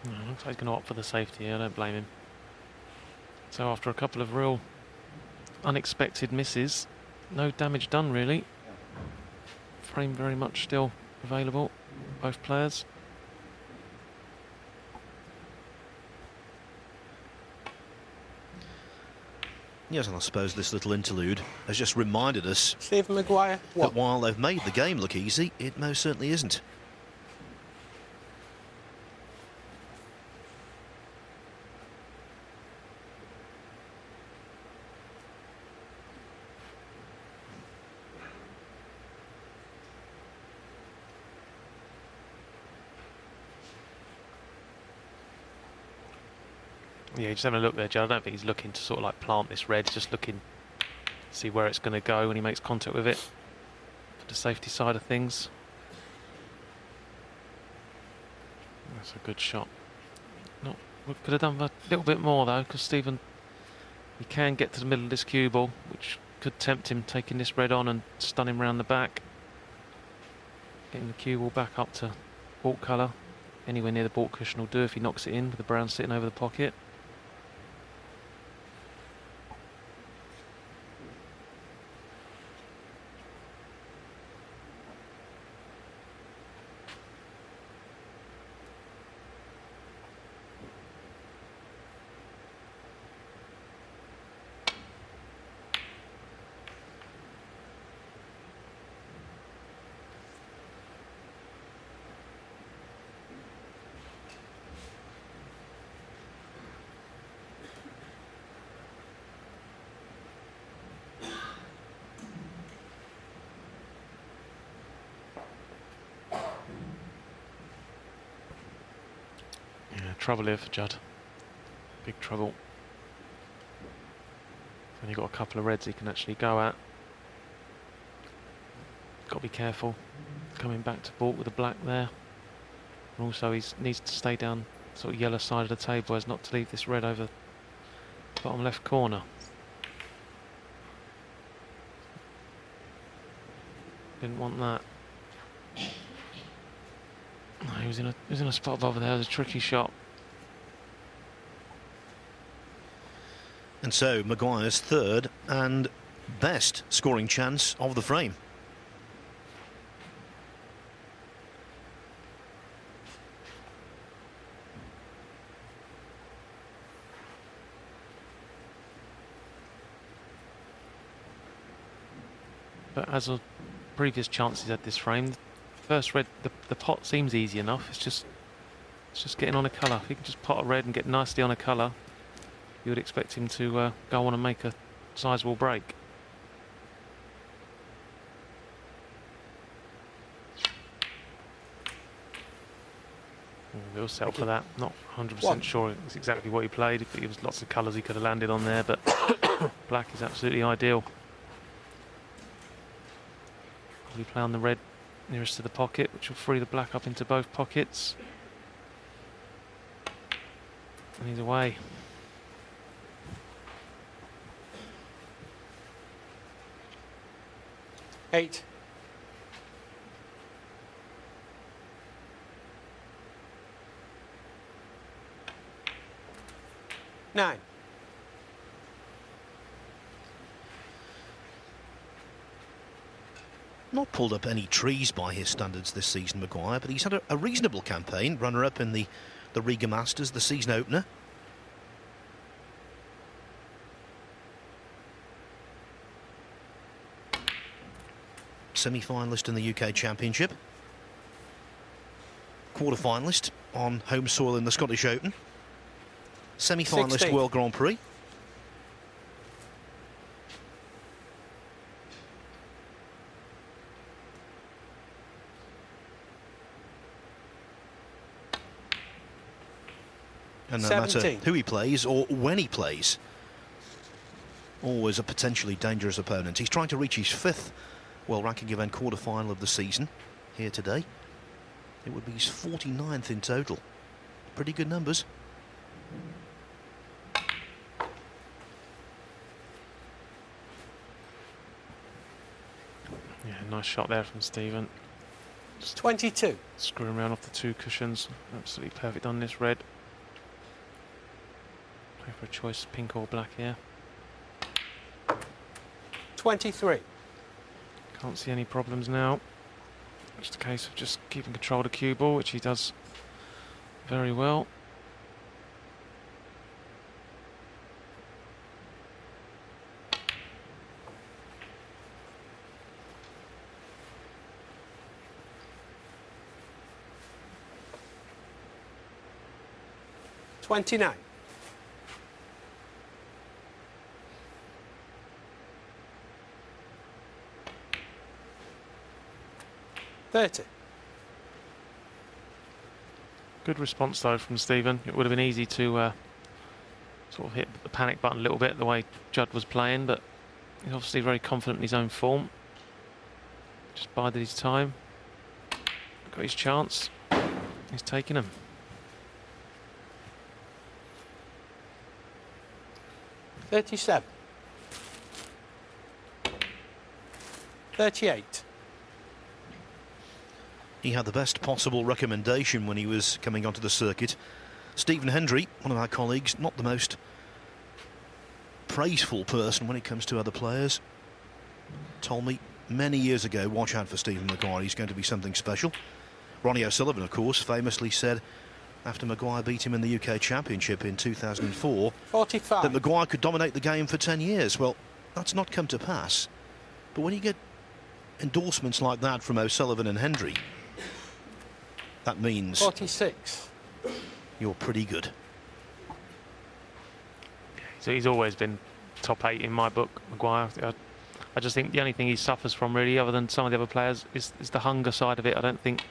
No, looks like he's going to opt for the safety here, I don't blame him. So after a couple of real unexpected misses, no damage done really. Frame very much still available, both players. Yes, and I suppose this little interlude has just reminded us Stephen Maguire, what? that while they've made the game look easy, it most certainly isn't. Yeah, just having a look there, Joe. I don't think he's looking to sort of like plant this red. He's just looking to see where it's going to go when he makes contact with it. For the safety side of things. That's a good shot. No, we could have done a little bit more though, because Stephen, he can get to the middle of this cue ball, which could tempt him taking this red on and stun him round the back. Getting the cue ball back up to baulk colour. Anywhere near the baulk cushion will do if he knocks it in with the brown sitting over the pocket. Trouble here for Judd. Big trouble. When you've got a couple of reds he can actually go at. Got to be careful. Coming back to baulk with the black there. And also he needs to stay down sort of yellow side of the table as not to leave this red over the bottom left corner. Didn't want that. No, he was in a spot above there. It was a tricky shot. And so Maguire's third and best scoring chance of the frame. But as of previous chances at this frame, first red, the pot seems easy enough. It's just getting on a colour. If he can just pot a red and get nicely on a colour, you would expect him to go on and make a sizable break. We'll settle for that. Not 100% sure it's exactly what he played. But it was lots of colours he could have landed on there, but black is absolutely ideal. Probably play on the red nearest to the pocket, which will free the black up into both pockets. And he's away. Eight. Nine. Not pulled up any trees by his standards this season, Maguire, but he's had a reasonable campaign. Runner-up in the Riga Masters, the season opener. Semi-finalist in the UK Championship. Quarter-finalist on home soil in the Scottish Open. Semi-finalist World Grand Prix. And no matter who he plays or when he plays, always a potentially dangerous opponent. He's trying to reach his fifth world-ranking event quarter-final of the season here today. It would be his 49th in total. Pretty good numbers. Yeah, nice shot there from Stephen. Just 22. Screwing around off the two cushions. Absolutely perfect on this red. Play for a choice, pink or black here. 23. Can't see any problems now. Just a case of just keeping control of the cue ball, which he does very well. 29. Good response though from Stephen. It would have been easy to sort of hit the panic button a little bit the way Judd was playing, but he's obviously very confident in his own form. Just bided his time. Got his chance. He's taking him. 37. 38. He had the best possible recommendation when he was coming onto the circuit. Stephen Hendry, one of our colleagues, not the most praiseful person when it comes to other players, told me many years ago, watch out for Stephen Maguire, he's going to be something special. Ronnie O'Sullivan, of course, famously said after Maguire beat him in the UK Championship in 2004 45. that Maguire could dominate the game for 10 years. Well, that's not come to pass. But when you get endorsements like that from O'Sullivan and Hendry, that means 46. You're pretty good. So he's always been top 8 in my book, Maguire. I just think the only thing he suffers from really, other than some of the other players, is the hunger side of it. I don't think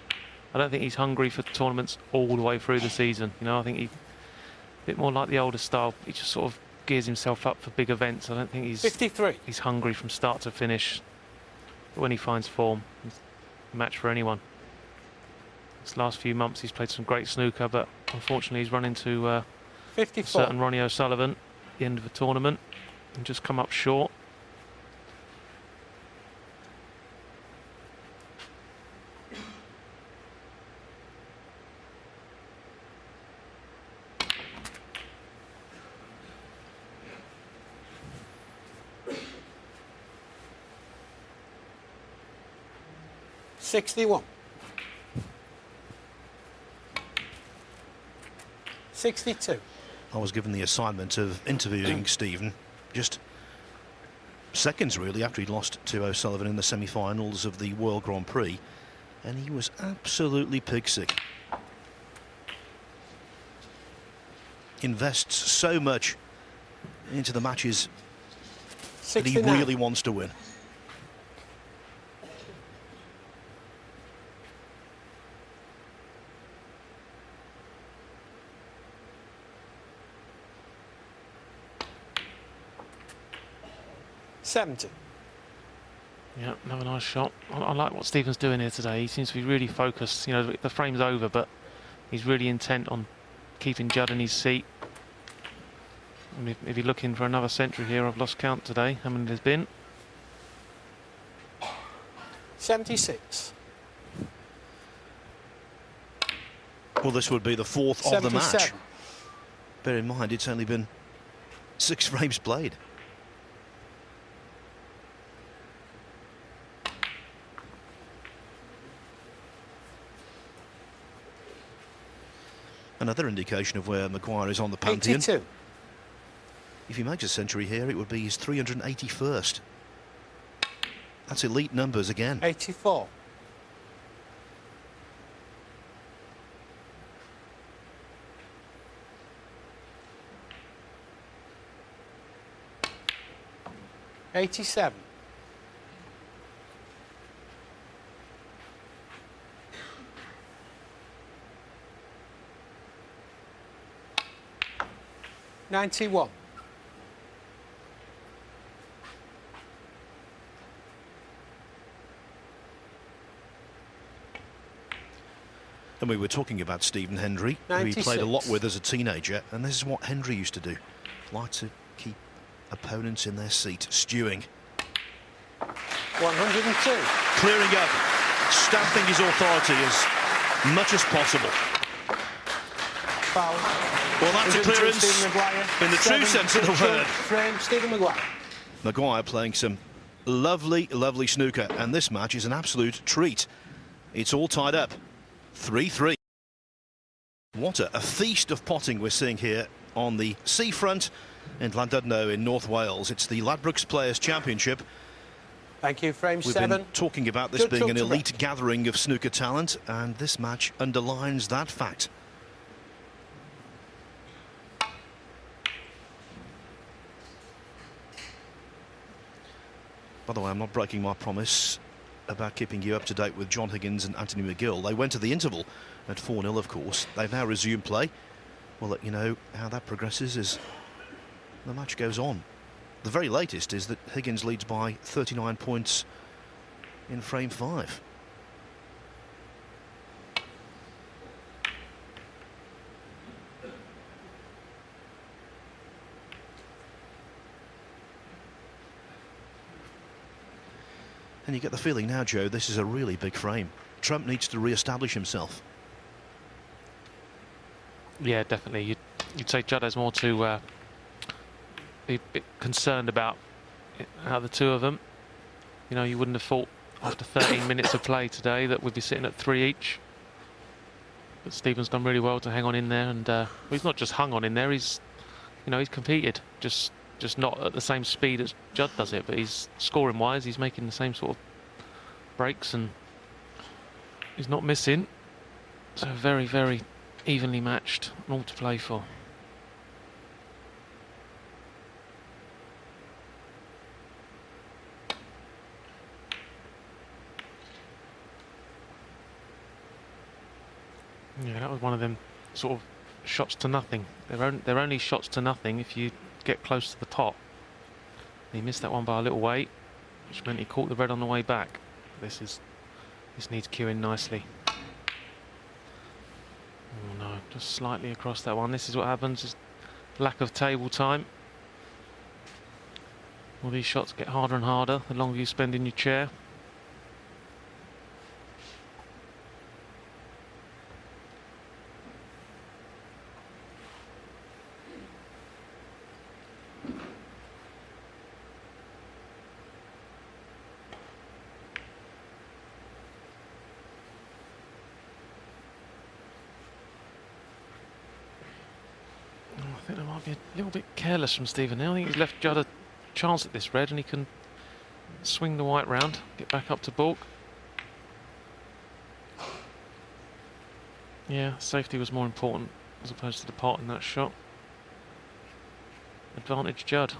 he's hungry for tournaments all the way through the season. You know, I think he's a bit more like the older style. He just sort of gears himself up for big events. I don't think he's 53. He's hungry from start to finish. But when he finds form, he's a match for anyone. This last few months he's played some great snooker, but unfortunately he's run into a 54. certain Ronnie O'Sullivan at the end of the tournament and just come up short. $61. 62. I was given the assignment of interviewing Stephen just seconds really after he'd lost to O'Sullivan in the semi-finals of the World Grand Prix, and he was absolutely pig-sick. Invests so much into the matches 69. that he really wants to win. $70. Yeah, another nice shot. I like what Stephen's doing here today. He seems to be really focused. You know, the frame's over, but he's really intent on keeping Judd in his seat. And if you're looking for another century here, I've lost count today. How many there's been? 76. Well, this would be the fourth of the match. 77. Bear in mind, it's only been 6 frames played. Another indication of where Maguire is on the pantheon. 82. If he makes a century here, it would be his 381st. That's elite numbers again. 84. $87. $91. And we were talking about Stephen Hendry, who he 96. played a lot with as a teenager, and this is what Hendry used to do. Like to keep opponents in their seat, stewing. 102. Clearing up, stamping his authority as much as possible. Foul. Well, that's a 102, clearance Stephen Maguire. in the true 7 sense of the word. Frame, Stephen Maguire. Maguire playing some lovely, lovely snooker, and this match is an absolute treat. It's all tied up, 3-3. What a feast of potting we're seeing here on the seafront in Llandudno in North Wales. It's the Ladbrokes Players Championship. Thank you, frame We've 7. been talking about this Good being an talk to elite gathering of snooker talent, and this match underlines that fact. By the way, I'm not breaking my promise about keeping you up to date with John Higgins and Anthony McGill. They went to the interval at 4-0, of course. They've now resumed play. We'll let you know how that progresses as the match goes on. The very latest is that Higgins leads by 39 points in frame 5. And you get the feeling now, Joe, this is a really big frame. Trump needs to re-establish himself. Yeah, definitely. You'd say Judd has more to be a bit concerned about out of the two of them. You know, you wouldn't have thought after 13 minutes of play today that we'd be sitting at 3 each. But Stephen's done really well to hang on in there, and well, he's not just hung on in there. He's, you know, he's competed, just not at the same speed as Judd does it. But he's scoring wise, he's making the same sort of breaks, and he's not missing. So very, very evenly matched, and all to play for. Yeah, that was one of them sort of shots to nothing. They're only shots to nothing if you get close to the top. He missed that one by a little way, which meant he caught the red on the way back. This needs cueing nicely. Oh no, just slightly across that one. This is what happens, is lack of table time. All these shots get harder and harder the longer you spend in your chair. I think that might be a little bit careless from Stephen now. I think he's left Judd a chance at this red, and he can swing the white round, get back up to baulk. Yeah, safety was more important as opposed to the pot in that shot. Advantage Judd.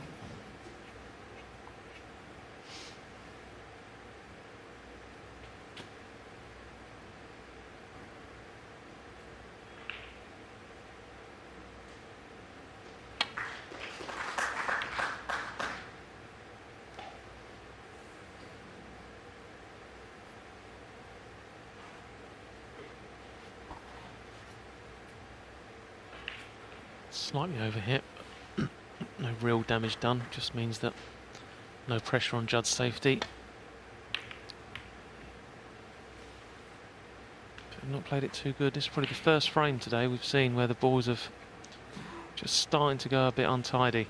Slightly overhit, no real damage done, just means that no pressure on Judd's safety. But not played it too good. This is probably the first frame today we've seen where the balls have just starting to go a bit untidy.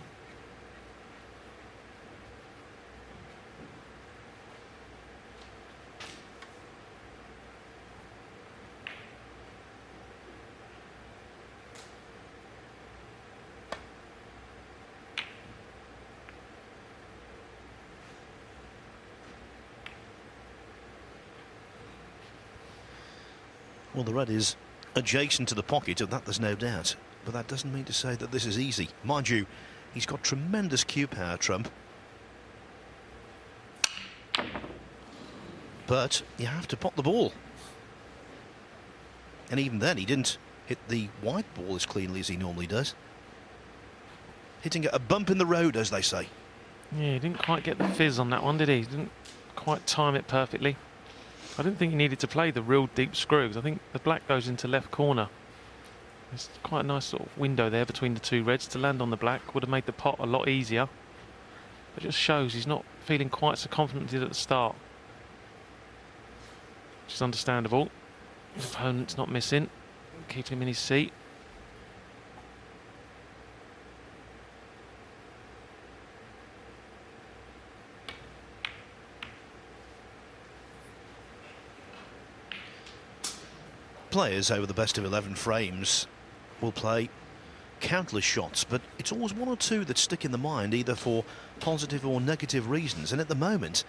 Well, the red is adjacent to the pocket, of that there's no doubt. But that doesn't mean to say that this is easy. Mind you, he's got tremendous cue power, Trump. But you have to pot the ball. And even then, he didn't hit the white ball as cleanly as he normally does. Hitting a bump in the road, as they say. Yeah, he didn't quite get the fizz on that one, did he? He didn't quite time it perfectly. I didn't think he needed to play the real deep screw, because I think the black goes into left corner. There's quite a nice sort of window there between the two reds to land on the black. Would have made the pot a lot easier. But it just shows he's not feeling quite so confident as he did at the start. Which is understandable. His opponent's not missing, keeping him in his seat. Players over the best of 11 frames will play countless shots, but it's always one or two that stick in the mind, either for positive or negative reasons. And at the moment,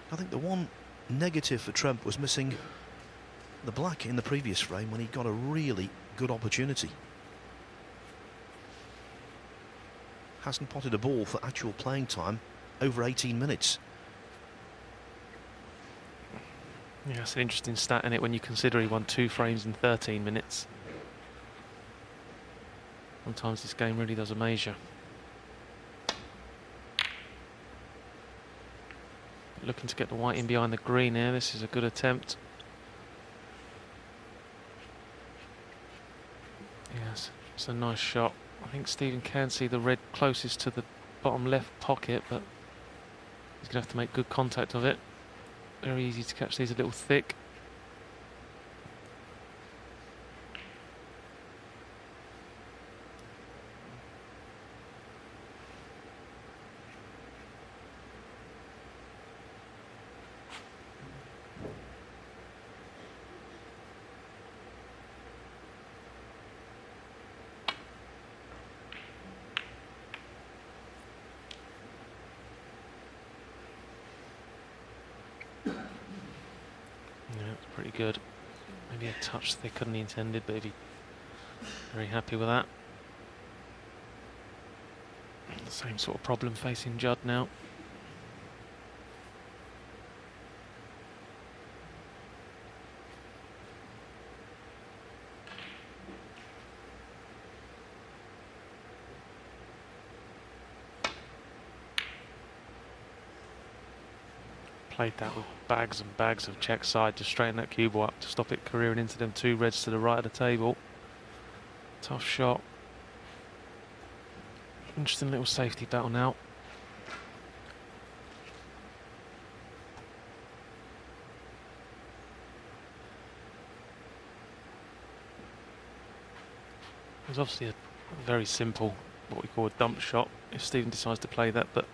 I think the one negative for Trump was missing the black in the previous frame when he got a really good opportunity. Hasn't potted a ball for actual playing time over 18 minutes. Yeah, it's an interesting stat in it when you consider he won 2 frames in 13 minutes. Sometimes this game really does amaze you. Looking to get the white in behind the green here. This is a good attempt. Yes, it's a nice shot. I think Stephen can see the red closest to the bottom left pocket, but he's going to have to make good contact of it. Very easy to catch these a little thick. Pretty good. Maybe a touch thicker than he intended, but he'd be very happy with that. The same sort of problem facing Judd now. Played that with bags and bags of check side to straighten that cue ball up to stop it careering into them 2 reds to the right of the table. Tough shot. Interesting little safety battle now. There's obviously a very simple, what we call a dump shot, if Stephen decides to play that, but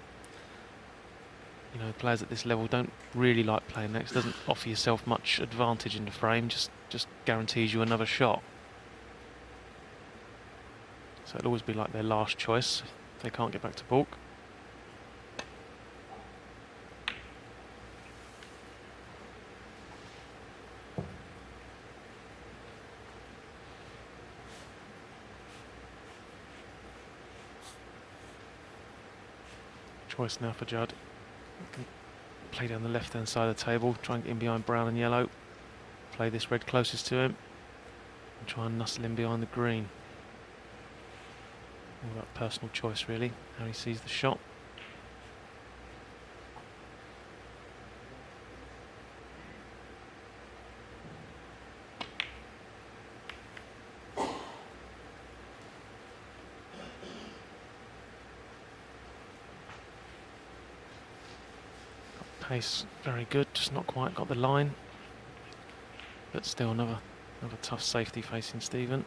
you know, players at this level don't really like playing that. It doesn't offer yourself much advantage in the frame, just guarantees you another shot. So it'll always be like their last choice if they can't get back to balk. Choice now for Judd. Play down the left hand side of the table, try and get in behind brown and yellow, play this red closest to him and try and nuzzle in behind the green. All about personal choice really, how he sees the shot. Pace very good, just not quite got the line, but still another tough safety facing Stephen.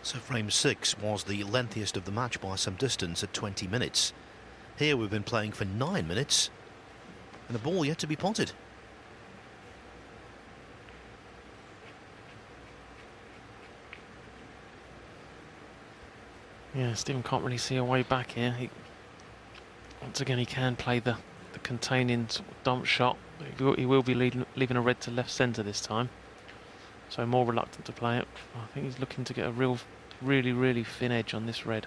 So frame 6 was the lengthiest of the match by some distance at 20 minutes. Here we've been playing for 9 minutes and the ball yet to be potted. Yeah, Stephen can't really see a way back here. Once again, he can play the containing sort of dump shot. But he will be leaving a red to left centre this time. So more reluctant to play it. I think he's looking to get a really thin edge on this red.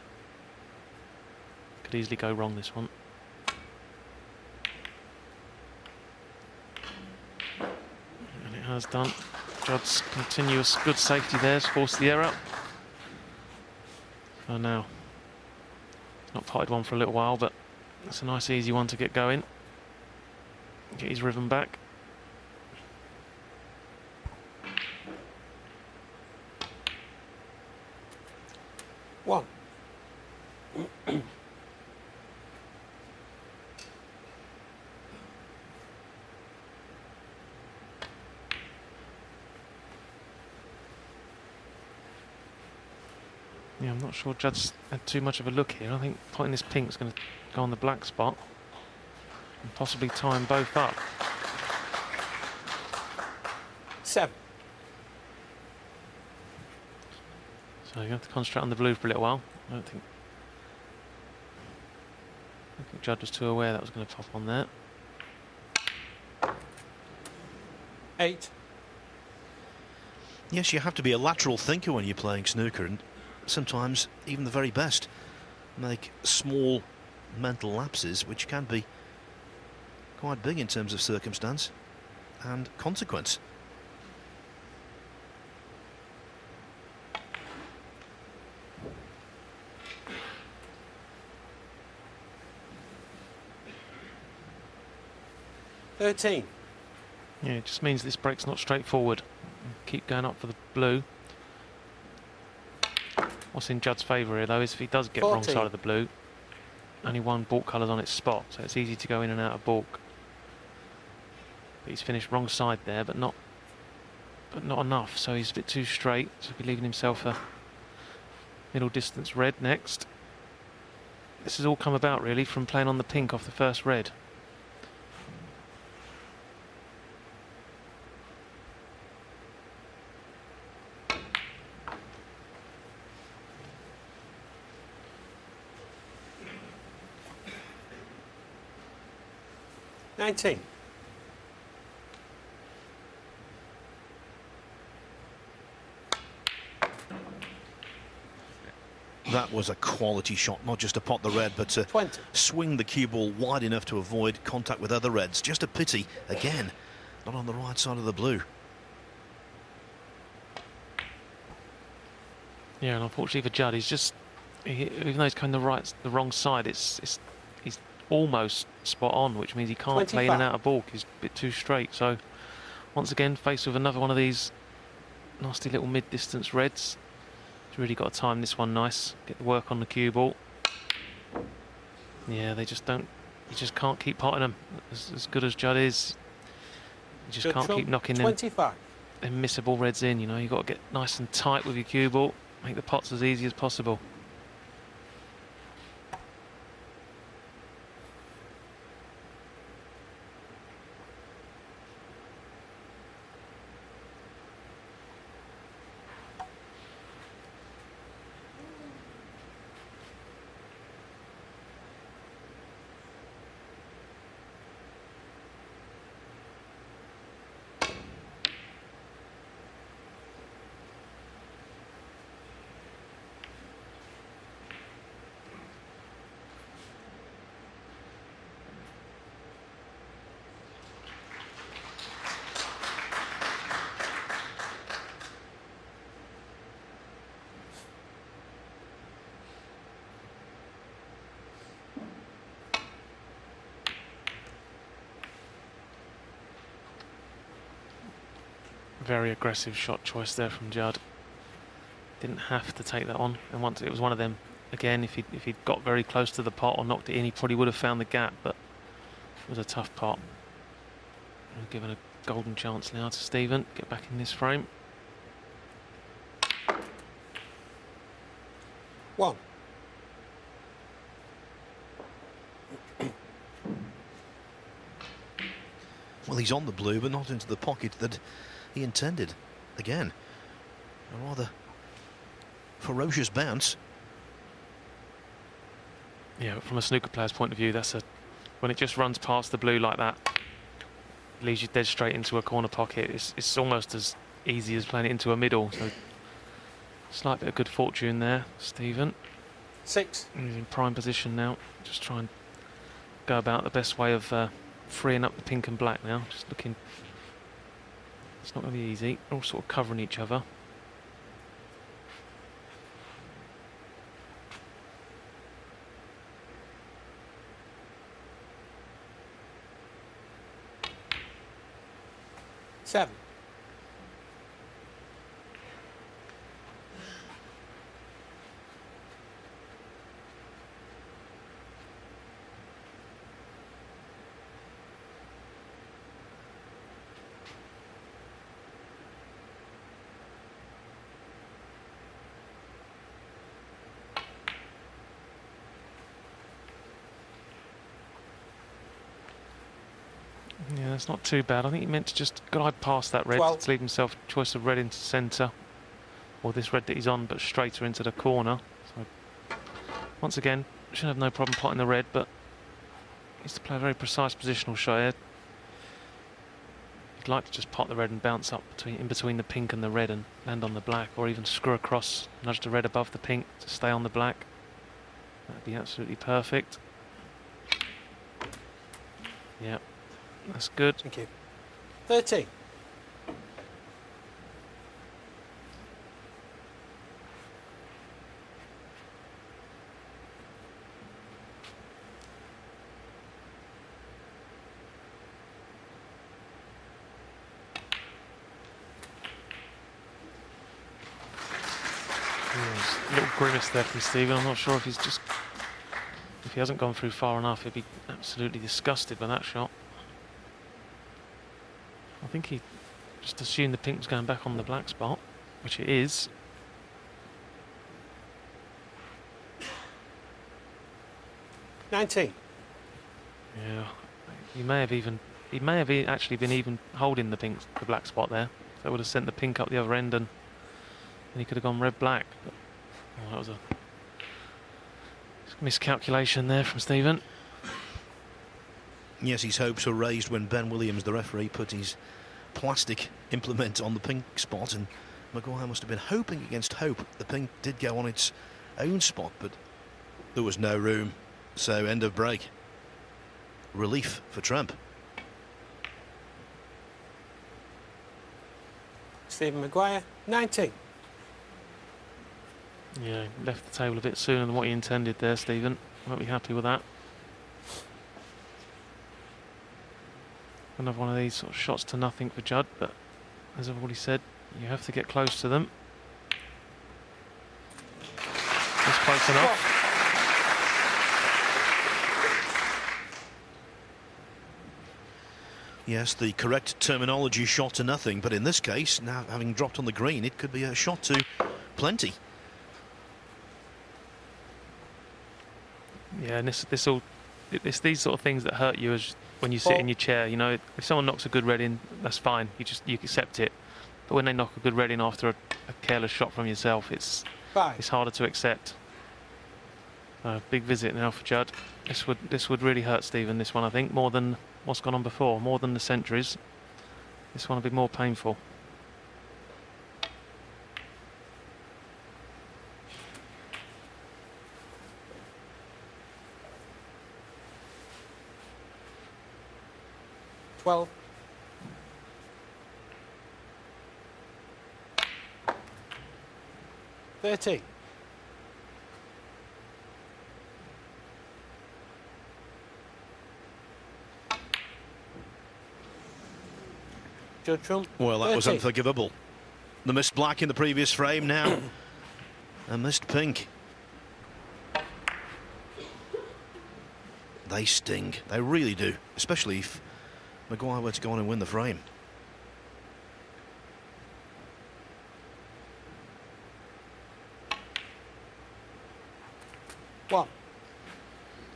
Could easily go wrong this one. And it has done. Judd's continuous good safety there has forced the error. So now, not potted one for a little while, but it's a nice easy one to get going. Get his rhythm back. One. Yeah, I'm not sure Judd's had too much of a look here. I think putting this pink's going to go on the black spot and possibly tie them both up. 7. So you have to concentrate on the blue for a little while. I don't think Judd was too aware that was going to pop on there. 8. Yes, you have to be a lateral thinker when you're playing snooker, and sometimes even the very best make small mental lapses, which can be quite big in terms of circumstance and consequence. Yeah, it just means this break's not straightforward. Keep going up for the blue. What's in Judd's favour here, though, is if he does get 14. wrong side of the blue, only one balk colour's on its spot, so it's easy to go in and out of balk. But he's finished wrong side there, but not enough, so he's a bit too straight, so he'll be leaving himself a middle distance red next. This has all come about, really, from playing on the pink off the first red. That was a quality shot, not just to pot the red, but to 20. swing the cue ball wide enough to avoid contact with other reds. Just a pity, again, not on the right side of the blue. Yeah, and unfortunately for Judd, he's just, even though he's kind of the wrong side, he's almost spot on, which means he can't play in and out of balk. He's a bit too straight. So once again, faced with another one of these nasty little mid-distance reds. He's really got to time this one nice. Get the work on the cue ball. Yeah, they just don't. You just can't keep potting them. As good as Judd is, you just can't keep knocking them missable reds in. You know, you've got to get nice and tight with your cue ball. Make the pots as easy as possible. Very aggressive shot choice there from Judd. Didn't have to take that on, and once it was one of them again. If he'd got very close to the pot or knocked it in, he probably would have found the gap. But it was a tough pot. We're given a golden chance now to Stephen. Get back in this frame. 1. Well, he's on the blue, but not into the pocket that he intended. Again, a rather ferocious bounce. Yeah, from a snooker player's point of view, when it just runs past the blue like that, leaves you dead straight into a corner pocket. It's almost as easy as playing it into a middle. So slight bit of good fortune there, Stephen. 6. He's in prime position now. Just try and go about the best way of freeing up the pink and black now. Just looking. It's not going to be easy. They're all sort of covering each other. Seven. Yeah, that's not too bad. I think he meant to just glide past that red 12. to leave himself choice of red into centre, or this red that he's on, but straighter into the corner. So once again, should have no problem potting the red, but needs to play a very precise positional shot here. You'd like to just pot the red and bounce up in between the pink and the red and land on the black, or even screw across, nudge the red above the pink to stay on the black. That'd be absolutely perfect. Yeah, that's good. Thank you. 13. A little grimace there from Stephen. I'm not sure if he's just, if he hasn't gone through far enough, he'd be absolutely disgusted by that shot. I think he just assumed the pink was going back on the black spot, which it is. $19. Yeah, he may have actually been even holding the black spot there. That would have sent the pink up the other end, and he could have gone red black. But, oh, that was a miscalculation there from Stephen. Yes, his hopes were raised when Ben Williams, the referee, put his plastic implement on the pink spot, and Maguire must have been hoping against hope. The pink did go on its own spot, but there was no room. So end of break. Relief for Trump. Stephen Maguire, 19. Yeah, he left the table a bit sooner than what he intended there, Stephen. Won't be happy with that. Another one of these sort of shots to nothing for Judd, but as I've already said, you have to get close to them. That's close enough. Yes, the correct terminology, shot to nothing, but in this case, now having dropped on the green, it could be a shot to plenty. Yeah, and it's these sort of things that hurt you as when you sit in your chair. You know, if someone knocks a good red in, that's fine. You accept it. But when they knock a good red in after a careless shot from yourself, it's harder to accept. Big visit now for Judd. This would really hurt Stephen. This one, I think, more than what's gone on before, more than the centuries. This one will be more painful. $12. $13. Well, that was unforgivable. The missed black in the previous frame, now a missed pink. They sting. They really do, especially if Maguire were to go on and win the frame. One.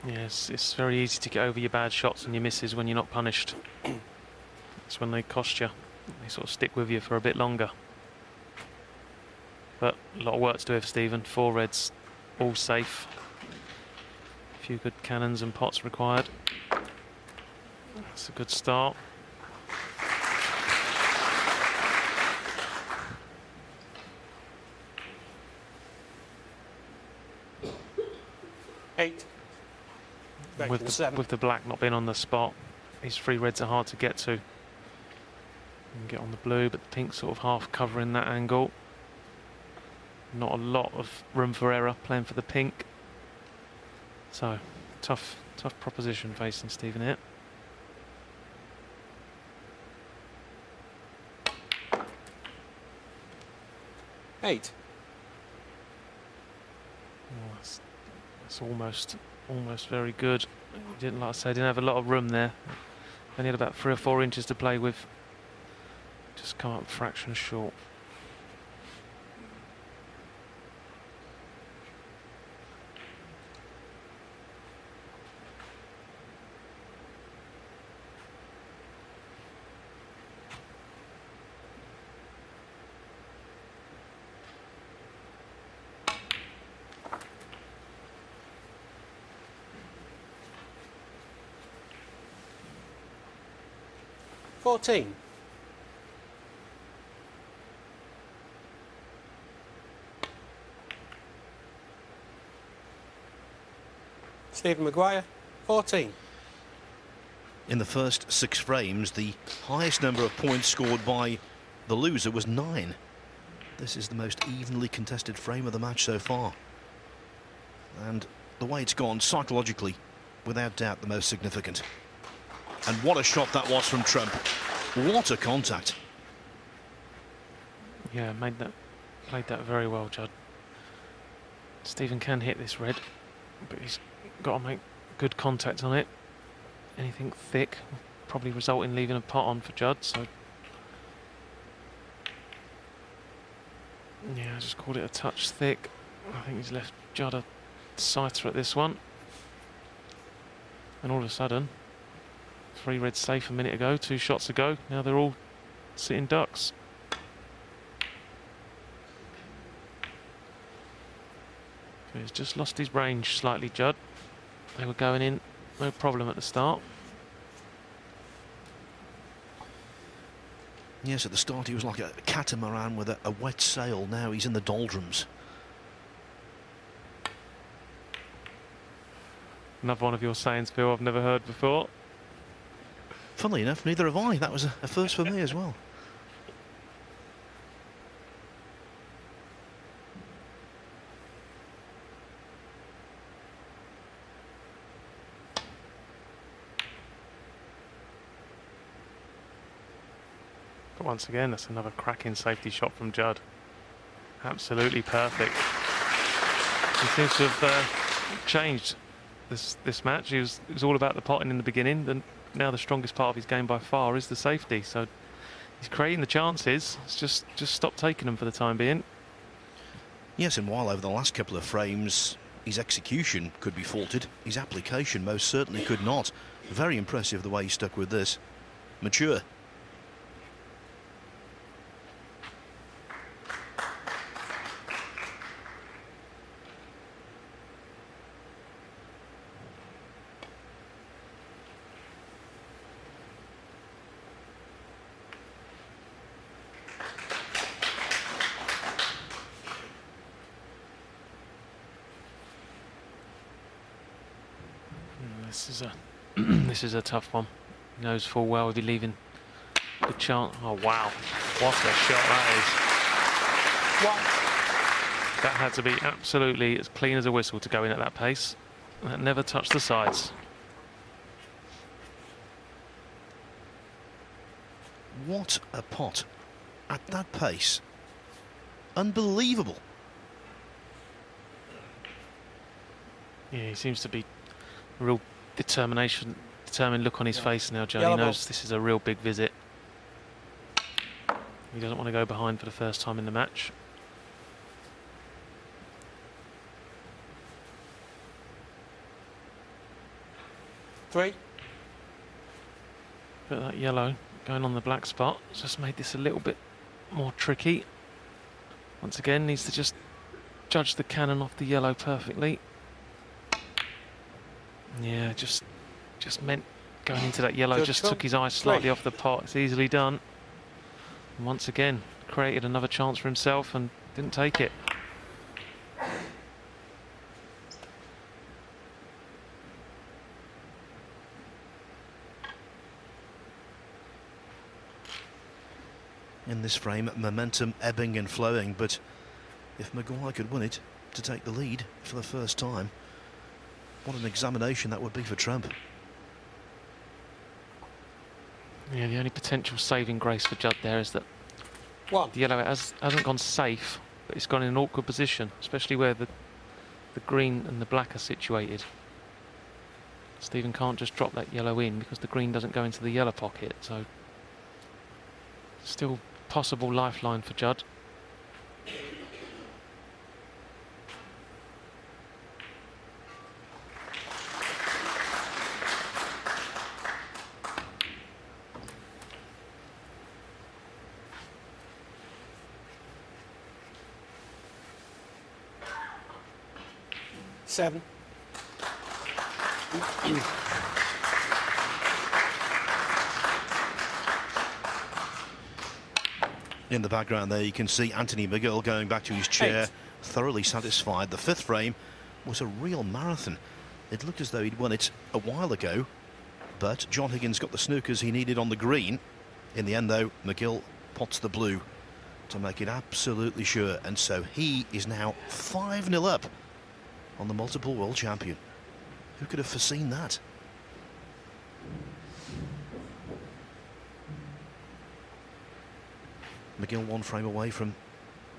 Yes, it's very easy to get over your bad shots and your misses when you're not punished. That's when they cost you. They sort of stick with you for a bit longer. But a lot of work to do for Stephen. 4 reds, all safe. A few good cannons and pots required. That's a good start. $8. With the black not being on the spot, these 3 reds are hard to get to. You can get on the blue, but the pink sort of half covering that angle. Not a lot of room for error playing for the pink. So tough proposition facing Stephen here. $8. Oh, that's almost very good. He didn't, like I say, didn't have a lot of room there. Only had about 3 or 4 inches to play with. Just come up fractions short. 14. Stephen Maguire, 14. In the first 6 frames, the highest number of points scored by the loser was 9. This is the most evenly contested frame of the match so far. And the way it's gone, psychologically, without doubt, the most significant. And what a shot that was from Trump. What a contact. Yeah, played that very well, Judd. Stephen can hit this red, but he's got to make good contact on it. Anything thick will probably result in leaving a pot on for Judd, so yeah, I just called it a touch thick. I think he's left Judd a sighter at this one. And all of a sudden, 3 reds safe a minute ago, 2 shots ago, now they're all sitting ducks. He's just lost his range slightly, Judd. They were going in, no problem at the start. Yes, at the start he was like a catamaran with a wet sail. Now he's in the doldrums. Another one of your sayings, Phil, I've never heard before. Funnily enough, neither have I. That was a first for me as well. But once again, that's another cracking safety shot from Judd. Absolutely perfect. He seems to have changed this match. It was all about the potting in the beginning, and now the strongest part of his game by far is the safety. So he's creating the chances. It's just stop taking them for the time being. Yes, and while over the last couple of frames his execution could be faulted, his application most certainly could not. Very impressive the way he stuck with this. Mature. This is a tough one. He knows full well he'll be leaving a chance. Oh wow, what a shot that is! That had to be absolutely as clean as a whistle to go in at that pace. That never touched the sides. What a pot at that pace! Unbelievable. Yeah, he seems to be a real determined look on his face now, Joe. He Yellow knows ball. this is a real big visit. He doesn't want to go behind for the first time in the match. Three. But that yellow going on the black spot just made this a little bit more tricky. Once again, needs to just judge the cannon off the yellow perfectly. Yeah, just meant going into that yellow, Good just shot. took his eyes slightly Three. off the pot. It's easily done. And once again, created another chance for himself and didn't take it. In this frame, momentum ebbing and flowing, but if Maguire could win it to take the lead for the first time, what an examination that would be for Trump. Yeah, the only potential saving grace for Judd there is that One. the yellow hasn't gone safe, but it's gone in an awkward position, especially where the green and the black are situated. Stephen can't just drop that yellow in because the green doesn't go into the yellow pocket, so still possible lifeline for Judd. Seven. In the background there, you can see Anthony McGill going back to his chair, 8. thoroughly satisfied. The 5th frame was a real marathon. It looked as though he'd won it a while ago, but John Higgins got the snookers he needed on the green. In the end, though, McGill pots the blue to make it absolutely sure, and so he is now 5-0 up on the multiple world champion. Who could have foreseen that? McGill 1 frame away from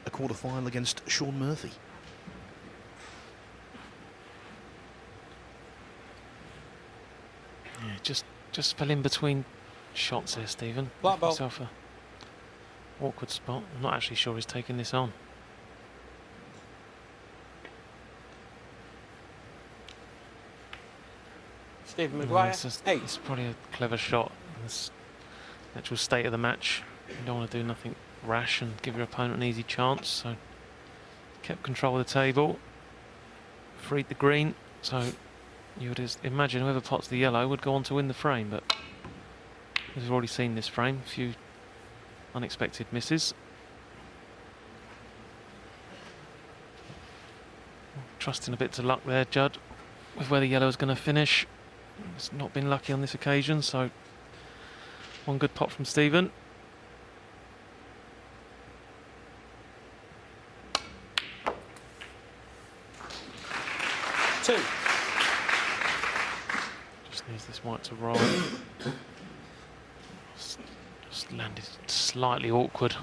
a quarter-final against Sean Murphy. Yeah, just fell in between shots there, Stephen. Black ball. Himself a awkward spot. I'm not actually sure he's taking this on. Stephen No, Maguire, it's 8. It's probably a clever shot. It's the actual state of the match. You don't want to do nothing rash and give your opponent an easy chance. So kept control of the table, freed the green. So you would imagine whoever pots the yellow would go on to win the frame, but we've already seen this frame. A few unexpected misses. Trusting a bit to luck there, Judd, with where the yellow is going to finish. It's not been lucky on this occasion, so one good pot from Stephen. Two. Just needs this white to roll. Just landed slightly awkward,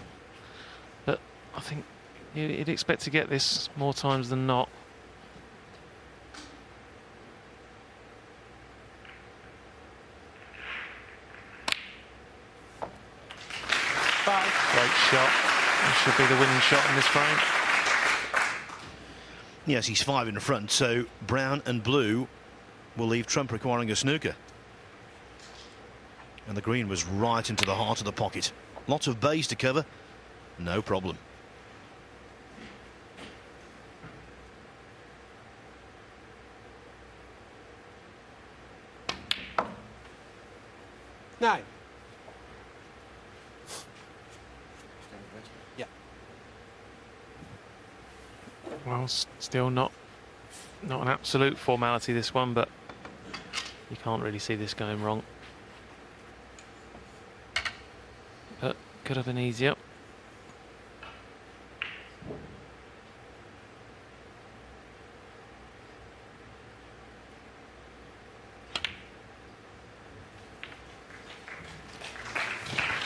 but I think you'd expect to get this more times than not. Great shot. This should be the winning shot in this frame. Yes, he's 5 in front, so brown and blue will leave trump requiring a snooker. And the green was right into the heart of the pocket. Lots of bays to cover, no problem. Nine. Yeah. Well, still not an absolute formality, this one, but you can't really see this going wrong. But could have been easier.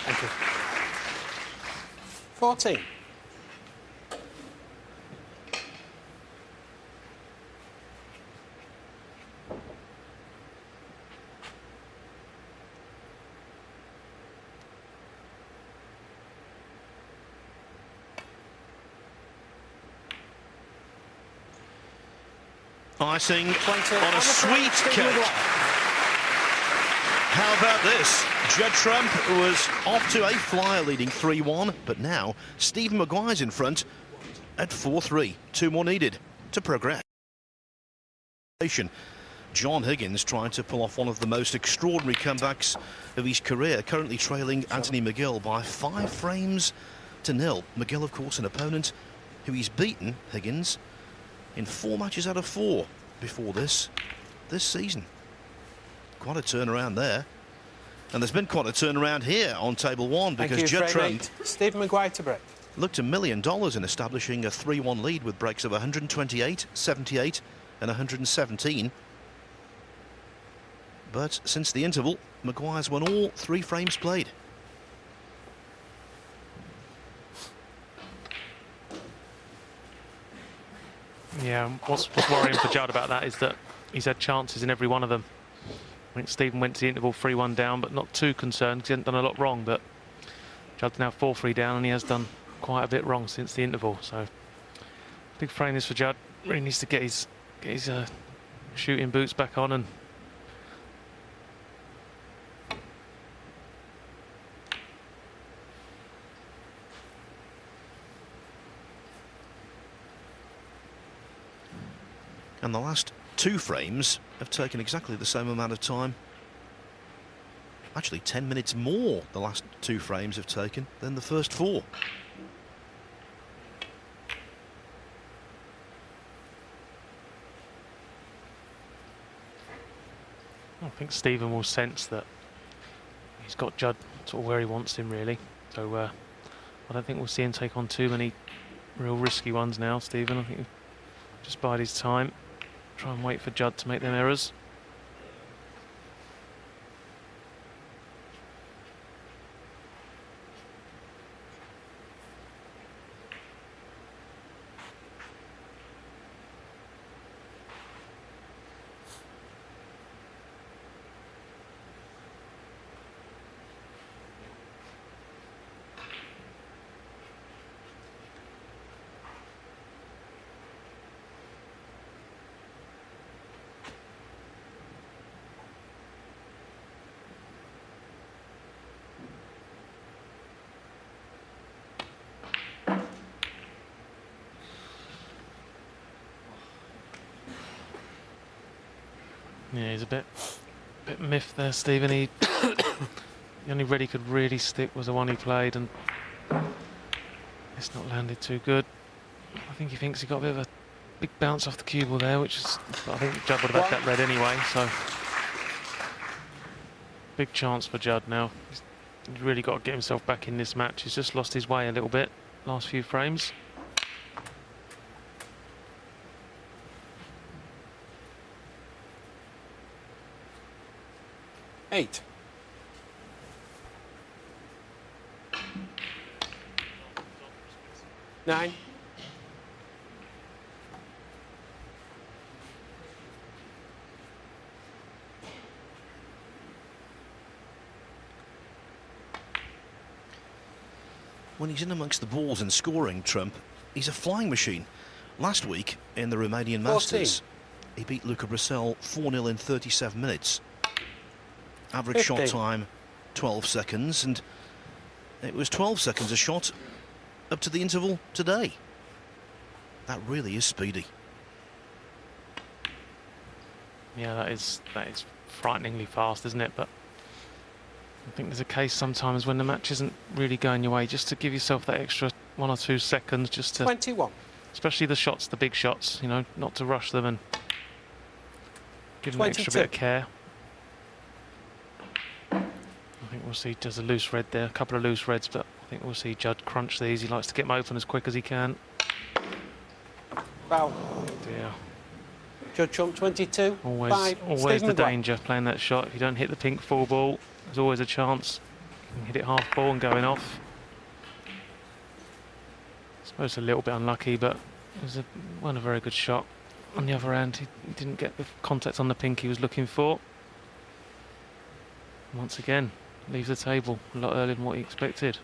Thank you. 14. Icing 20 on a sweet cake. How about this? Judd Trump was off to a flyer leading 3-1, but now Stephen Maguire's in front at 4-3. 2 more needed to progress. John Higgins trying to pull off one of the most extraordinary comebacks of his career, currently trailing Anthony McGill by 5 frames to 0. McGill, of course, an opponent who he's beaten, Higgins, in 4 matches out of 4 before this season. Quite a turnaround there. And there's been quite a turnaround here on table 1 because Judd Trump Stephen Maguire to break. looked $1 million in establishing a 3-1 lead with breaks of 128, 78 and 117. But since the interval, Maguire's won all 3 frames played. Yeah, what's worrying for Judd about that is that he's had chances in every one of them. I think Stephen went to the interval 3-1 down, but not too concerned because he hasn't done a lot wrong. But Judd's now 4-3 down, and he has done quite a bit wrong since the interval. So big frame this for Judd. Really needs to get his shooting boots back on and. And the last 2 frames have taken exactly the same amount of time Actually, 10 minutes more the last 2 frames have taken than the first 4. I think Stephen will sense that he's got Judd sort of where he wants him, really. So I don't think we'll see him take on too many real risky ones now, Stephen. I think he'll just bide his time, try and wait for Judd to make them errors. Yeah, he's a bit miffed there, Stephen. The only red he could really stick was the one he played, and it's not landed too good. I think he thinks he got a bit of a big bounce off the cue ball there, which is, I think Judd would have had that red anyway, so big chance for Judd now. He's really got to get himself back in this match. He's just lost his way a little bit last few frames. Eight. Nine. When he's in amongst the balls and scoring, Trump, he's a flying machine. Last week, in the Romanian Masters, he beat Luca Brissell 4-0 in 37 minutes. Average 50. shot time, 12 seconds, and it was 12 seconds a shot up to the interval today. That really is speedy. Yeah, that is frighteningly fast, isn't it? But I think there's a case sometimes when the match isn't really going your way, just to give yourself that extra 1 or 2 seconds, just to, 21. especially the shots, the big shots, you know, not to rush them and give them an extra bit of care. I think we'll see there's a loose red there, a couple of loose reds, but I think we'll see Judd crunch these. He likes to get them open as quick as he can. Foul. Dear. Judd Trump 22. Always 5. the Stephen Maguire. danger playing that shot. If you don't hit the pink 4 ball, there's always a chance you can hit it half ball and going off. I suppose it's a little bit unlucky, but it wasn't a very good shot. On the other hand, he didn't get the contact on the pink he was looking for. Once again, leaves the table a lot earlier than what he expected.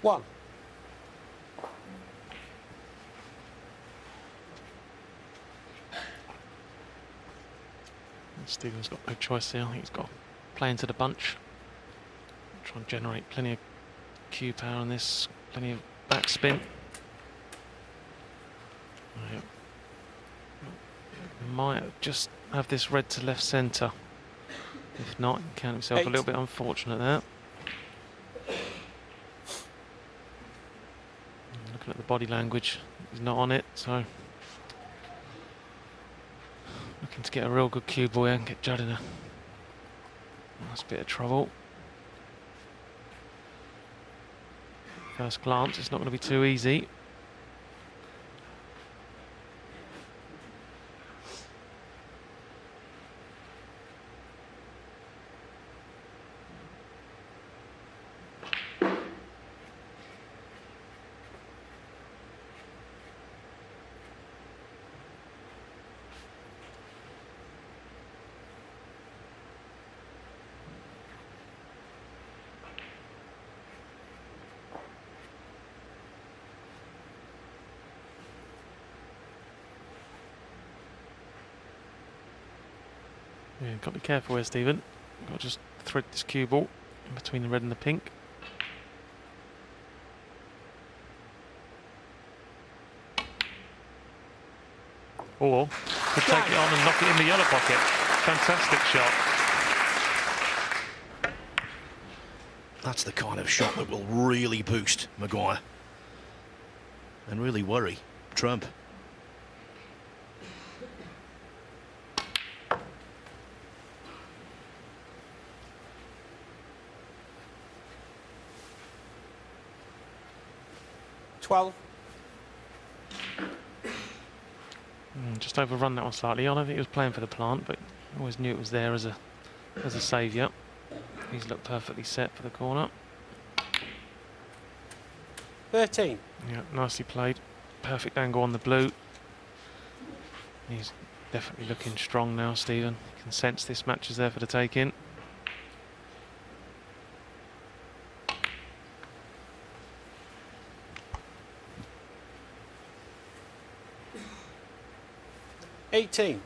One. Stephen's got no choice here. I think he's got to play into the bunch. Try and generate plenty of cue power on this, plenty of backspin. Might just have this red to left centre. If not, he count himself 8. a little bit unfortunate there. Looking at the body language, he's not on it, so looking to get a real good cue ball and get Judd in a nice bit of trouble. First glance, it's not going to be too easy. Yeah, got to be careful here, Stephen. Got to just thread this cue ball in between the red and the pink. Or could take it on and knock it in the yellow pocket. Fantastic shot. That's the kind of shot that will really boost Maguire and really worry Trump. Just overrun that one slightly. I don't think he was playing for the plant, but always knew it was there as a saviour. He's looked perfectly set for the corner. 13. Yeah, nicely played. Perfect angle on the blue. He's definitely looking strong now, Stephen. You can sense this match is there for the taking. $18.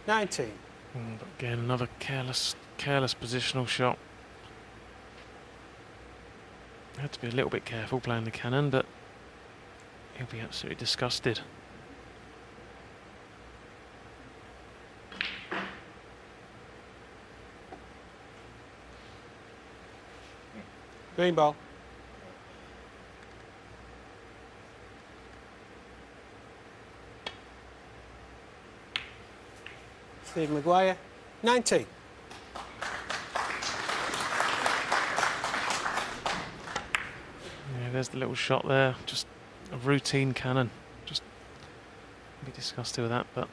$19. But again, another careless positional shot. Had to be a little bit careful playing the cannon, but he'll be absolutely disgusted. Green ball. Steve Maguire, 19. Yeah, there's the little shot there. Just a routine cannon. Just be disgusted with that, but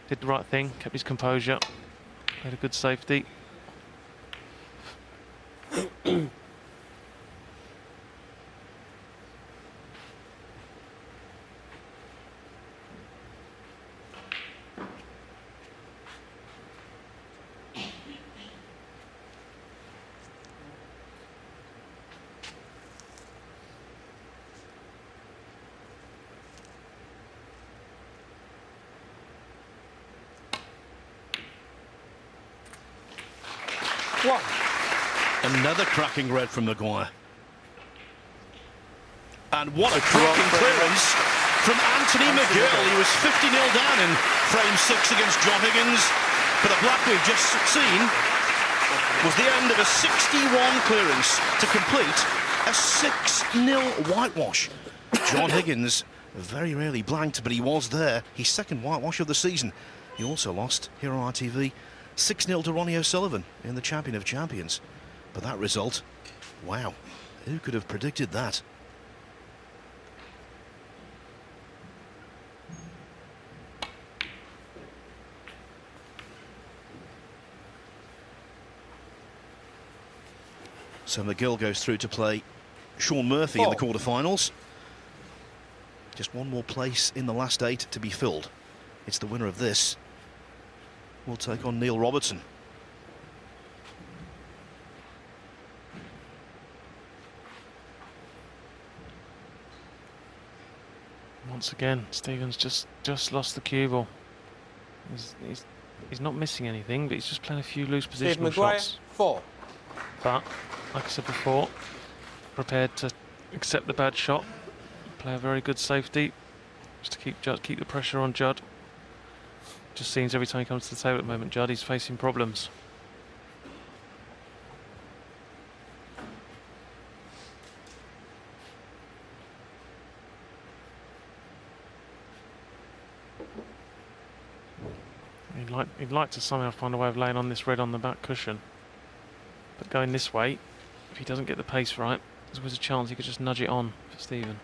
did the right thing. Kept his composure. Had a good safety. Another cracking red from Maguire. And what a cracking clearance from Anthony McGill. He was 50-0 down in frame 6 against John Higgins. But the black we've just seen was the end of a 61 clearance to complete a 6-0 whitewash. John Higgins very rarely blanked, but he was there. His second whitewash of the season. He also lost here on RTV 6-0 to Ronnie O'Sullivan in the Champion of Champions. But that result, wow, who could have predicted that? So McGill goes through to play Sean Murphy in the quarterfinals. Just one more place in the last 8 to be filled. It's the winner of this. We'll take on Neil Robertson. Once again, Stevens just lost the cue ball. He's not missing anything, but he's just playing a few loose positional shots. 4. But, like I said before, prepared to accept the bad shot, play a very good safety, just to keep the pressure on Judd. Just seems every time he comes to the table at the moment, Judd, he's facing problems. He'd like to somehow find a way of laying on this red on the back cushion. But going this way, if he doesn't get the pace right, there's always a chance he could just nudge it on for Stephen.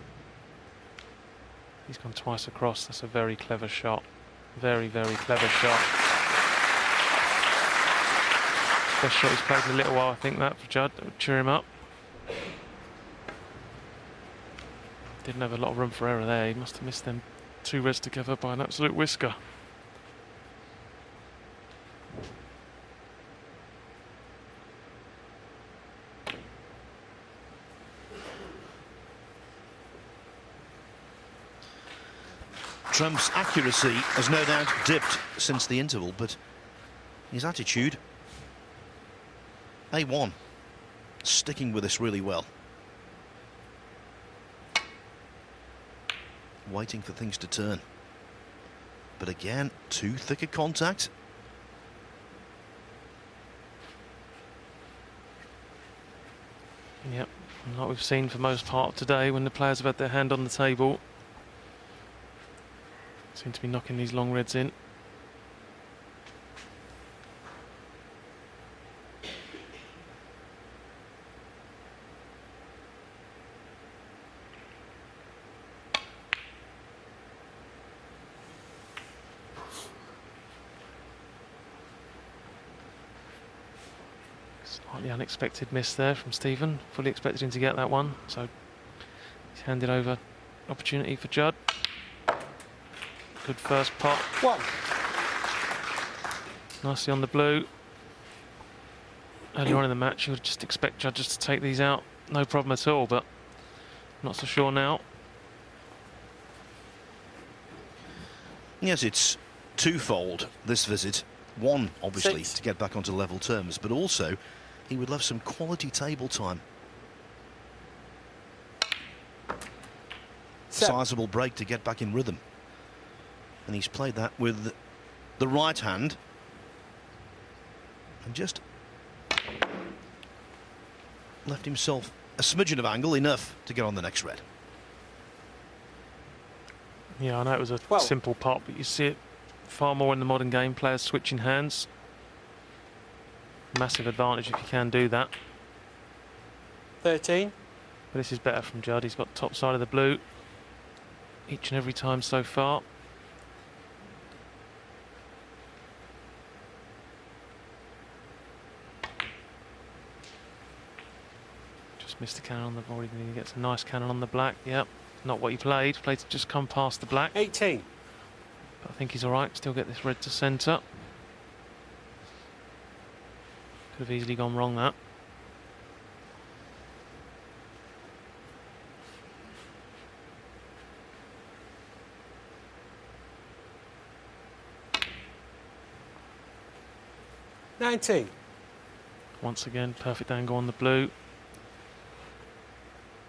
He's gone twice across. That's a very clever shot. Very, very clever shot. Best shot he's played in a little while, I think, that for Judd. That would cheer him up. Didn't have a lot of room for error there. He must have missed them 2 reds together by an absolute whisker. Trump's accuracy has no doubt dipped since the interval, but his attitude, A1, sticking with this really well. Waiting for things to turn. But again, too thick a contact. Yep, and like we've seen for most part of today, when the players have had their hand on the table, seem to be knocking these long reds in. Slightly unexpected miss there from Stephen. Fully expected him to get that one, so he's handed over opportunity for Judd. Good first pot. One. Nicely on the blue. Earlier on in the match, you would just expect judges to take these out, no problem at all, but not so sure now. Yes, it's twofold, this visit. One, obviously, 6. to get back onto level terms, but also he would love some quality table time. 7. Sizable break to get back in rhythm. And he's played that with the right hand. And just left himself a smidgen of angle, enough to get on the next red. Yeah, I know it was a 12. simple pot, but you see it far more in the modern game, players switching hands. Massive advantage if you can do that. 13. But this is better from Judd. He's got top side of the blue each and every time so far. Just missed the cannon on the board. He gets a nice cannon on the black. Yep, not what he played. Played to just come past the black. 18. But I think he's all right. Still get this red to centre. Could have easily gone wrong, that. Once again, perfect angle on the blue.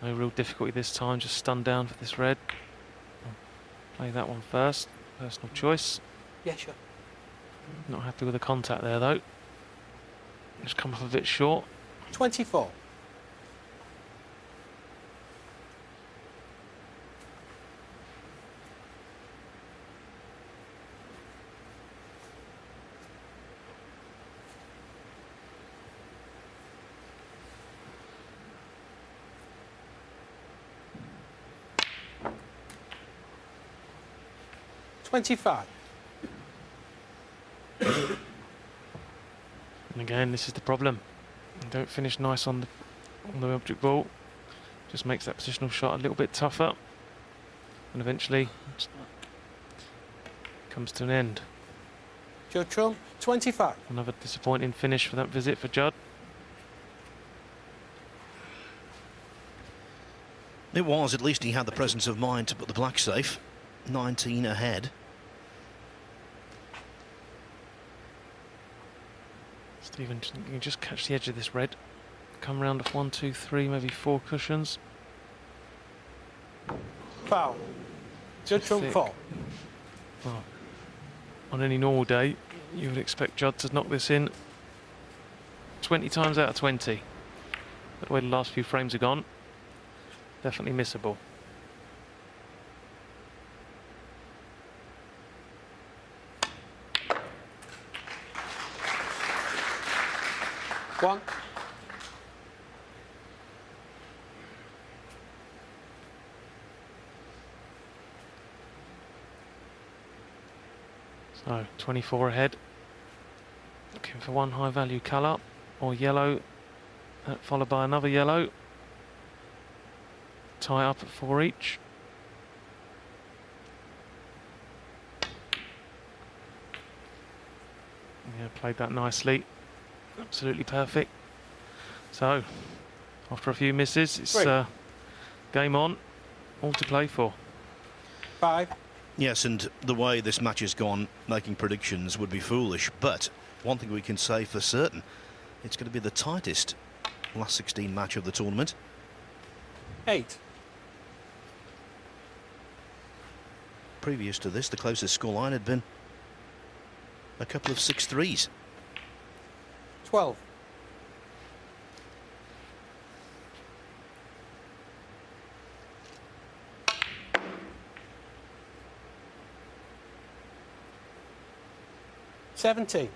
No real difficulty this time, just stunned down for this red. Play that one first, personal choice. Yeah, sure. Not happy with the contact there though. Just come up a bit short. 24. $25. And again, this is the problem. You don't finish nice on the object ball. Just makes that positional shot a little bit tougher. And eventually it comes to an end. Joe Trump, 25. Another disappointing finish for that visit for Judd. It was, at least he had the presence of mind to put the black safe. 19 ahead. Stephen, you can just catch the edge of this red. Come round off 1, 2, 3, maybe 4 cushions. Foul. Joe Trump, Thick. 4. Well, on any normal day, you would expect Judd to knock this in 20 times out of 20. But the way the last few frames have gone, definitely missable. One. So 24 ahead. Looking for one high value colour or yellow, followed by another yellow. Tie up at 4 each. Yeah, played that nicely. Absolutely perfect. So, after a few misses, it's game on. All to play for. 5. Yes, and the way this match has gone, making predictions would be foolish. But one thing we can say for certain, it's going to be the tightest last 16 match of the tournament. 8. Previous to this, the closest scoreline had been a couple of 6-3s. 12. $17.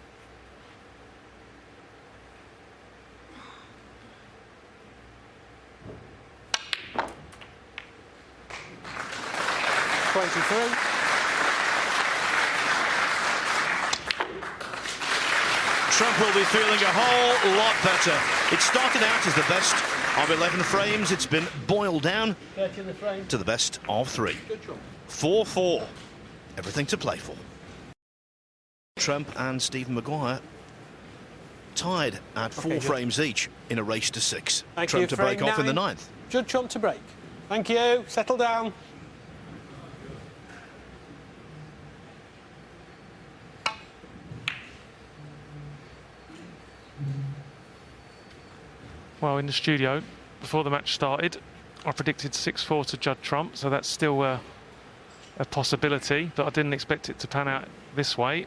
Trump will be feeling a whole lot better. It started out as the best of 11 frames. It's been boiled down to the best of 3. 4-4. Everything to play for. Trump and Stephen Maguire tied at 4 frames each in a race to 6. Thank Trump you. to break off in the 9th. Judge Trump to break. Thank you. Settle down. Well, in the studio, before the match started, I predicted 6-4 to Judd Trump, so that's still a possibility, but I didn't expect it to pan out this way.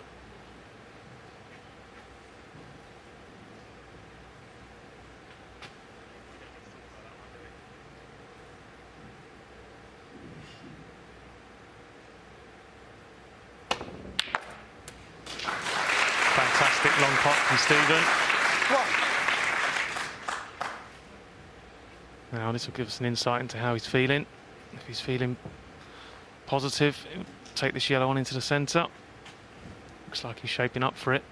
Fantastic long pot from Stephen. Now this will give us an insight into how he's feeling. If he's feeling positive, he'll take this yellow on into the centre. Looks like he's shaping up for it.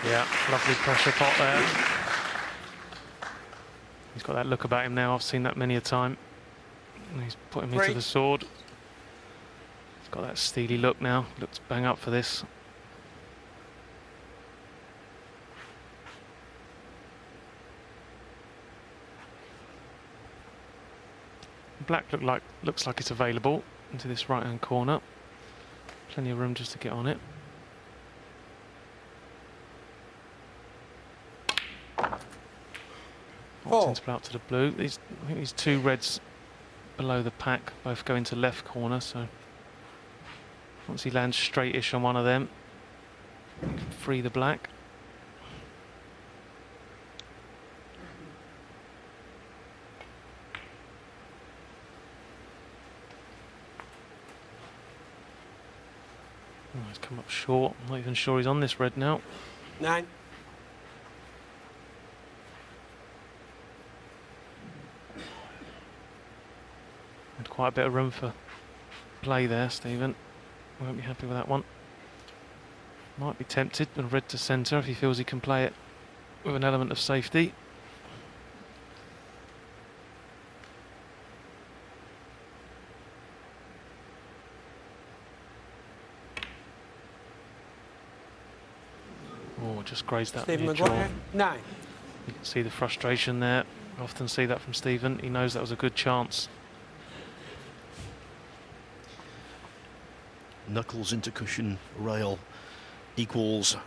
Yeah, lovely pressure pot there. He's got that look about him now. I've seen that many a time. And he's put him into the sword. He's got that steely look now. Looks bang up for this. Black looks like it's available into this right-hand corner. Plenty of room just to get on it. Sensible out to the blue. I think these 2 reds below the pack both go into left corner, so once he lands straight-ish on one of them, he can free the black. Oh, he's come up short. I'm not even sure he's on this red now. 9. Had quite a bit of room for play there, Stephen. Won't be happy with that one. Might be tempted, but red to centre if he feels he can play it with an element of safety. Oh, just grazed that Stephen near jaw. Maguire. 9. You can see the frustration there. I often see that from Stephen. He knows that was a good chance. Knuckles into cushion rail equals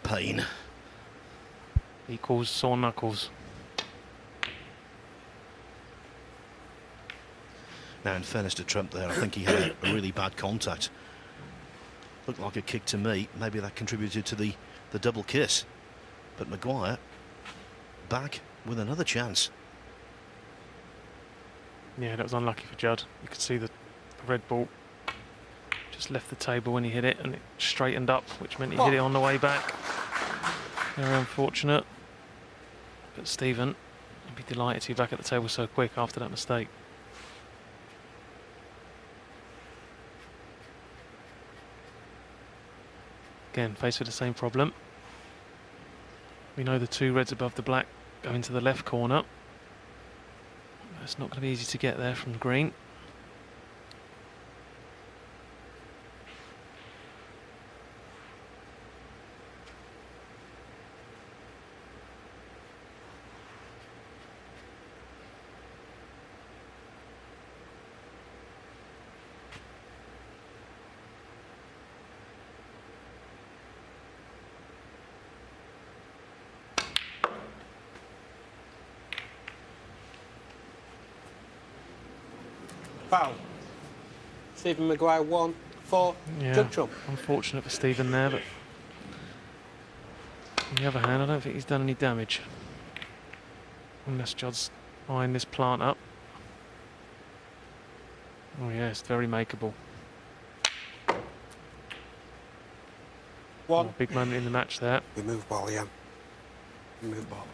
pain. Equals sore knuckles. Now, in fairness to Trump there, I think he had a really bad contact. Looked like a kick to me. Maybe that contributed to the double kiss. But Maguire back with another chance. Yeah, that was unlucky for Judd. You could see the red ball just left the table when he hit it, and it straightened up, which meant he hit it on the way back. Very unfortunate. But Stephen would be delighted to be back at the table so quick after that mistake. Again, faced with the same problem. We know the 2 reds above the black go into the left corner. It's not going to be easy to get there from the green. foul. Stephen Maguire 1 for jug trump. Unfortunate for Stephen there, but on the other hand, I don't think he's done any damage. Unless Judd's eyeing this plant up. Oh yeah, it's very makeable. One. Oh, big moment in the match there. We move ball, yeah. We move ball.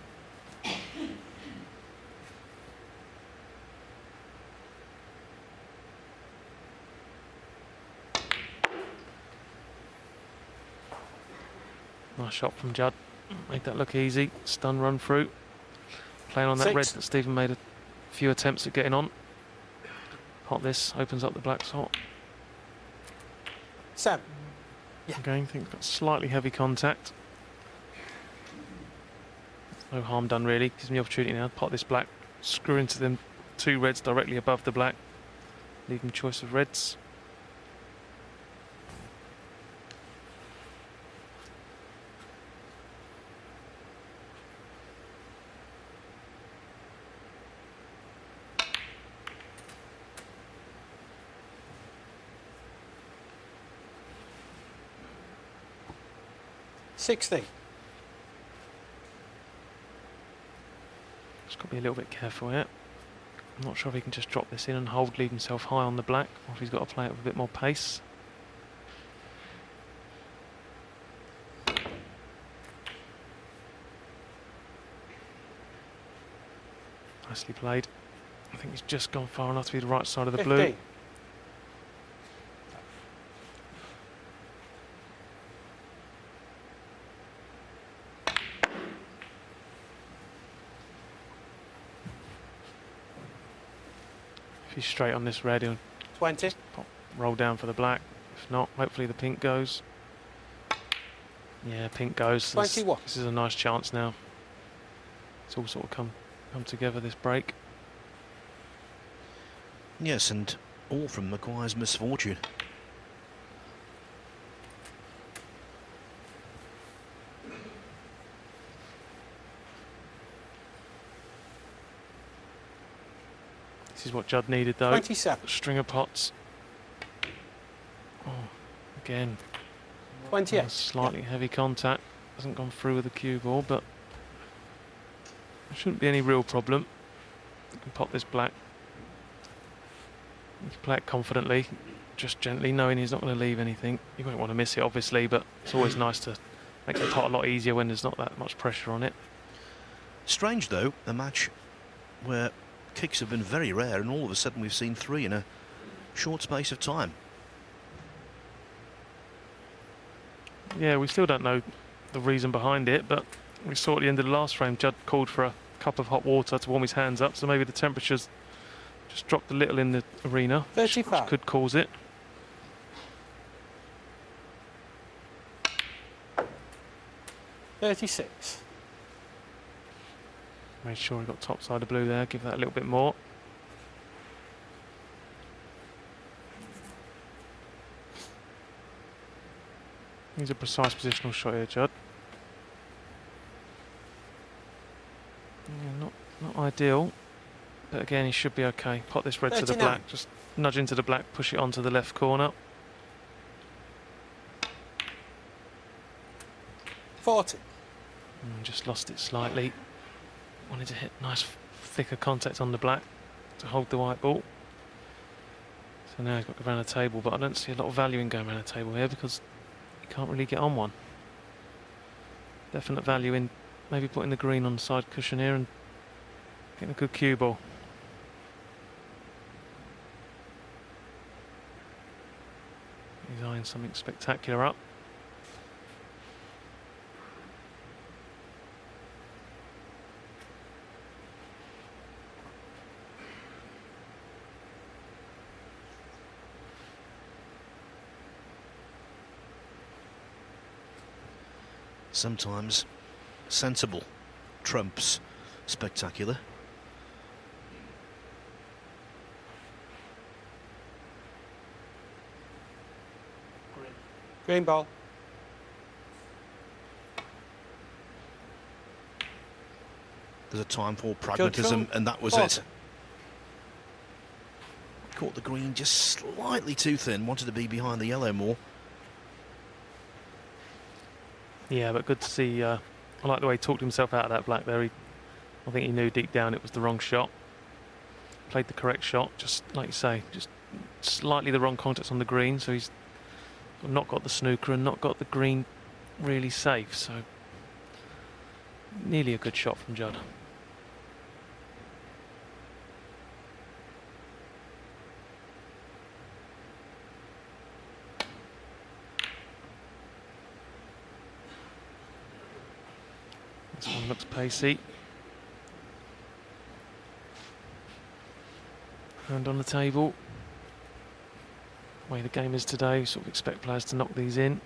Nice shot from Judd. Made that look easy. Stun run through. Playing on that 6. red that Stephen made a few attempts at getting on. Pot this, opens up the black slot. 7. Yeah. Again, think got slightly heavy contact. No harm done really. Gives me the opportunity now to pot this black, screw into them 2 reds directly above the black. Leave him choice of reds. $60. Just got to be a little bit careful here. I'm not sure if he can just drop this in and hold, leave himself high on the black, or if he's got to play it with a bit more pace. Nicely played. I think he's just gone far enough to be the right side of the 50. blue. If he's straight on this red, he'll 20. roll down for the black. If not, hopefully the pink goes. Yeah, pink goes. 21. This is a nice chance now. It's all sort of come together, this break. Yes, and all from Maguire's misfortune. This is what Judd needed though. 27. String of pots. Oh, again. 28. Slightly heavy contact. Hasn't gone through with the cue ball, but there shouldn't be any real problem. You can pop this black. You can play it confidently, just gently, knowing he's not going to leave anything. You won't want to miss it, obviously, but it's always nice to make the pot a lot easier when there's not that much pressure on it. Strange, though, a match where kicks have been very rare, and all of a sudden we've seen 3 in a short space of time. Yeah, we still don't know the reason behind it, but we saw at the end of the last frame, Judd called for a cup of hot water to warm his hands up, so maybe the temperature's just dropped a little in the arena, which could cause it. $36. Made sure he got top side of blue there, give that a little bit more. He's a precise positional shot here, Judd. Yeah, not ideal, but again he should be okay. Pot this red 39. to the black, just nudge into the black, push it onto the left corner. 40. Just lost it slightly. Wanted to hit nice thicker contact on the black to hold the white ball. So now he's got to go around the table, but I don't see a lot of value in going around the table here because you can't really get on one. Definite value in maybe putting the green on the side cushion here and getting a good cue ball. He's eyeing something spectacular up. Sometimes sensible trumps spectacular. Green ball. There's a time for pragmatism, and that was it. caught the green just slightly too thin, wanted to be behind the yellow more. Yeah, but good to see. I like the way he talked himself out of that black there. I think he knew deep down it was the wrong shot. Played the correct shot, just like you say, just slightly the wrong contact on the green, so he's not got the snooker and not got the green really safe, so nearly a good shot from Judd. This one looks pacey. Hand on the table. The way the game is today, sort of expect players to knock these in.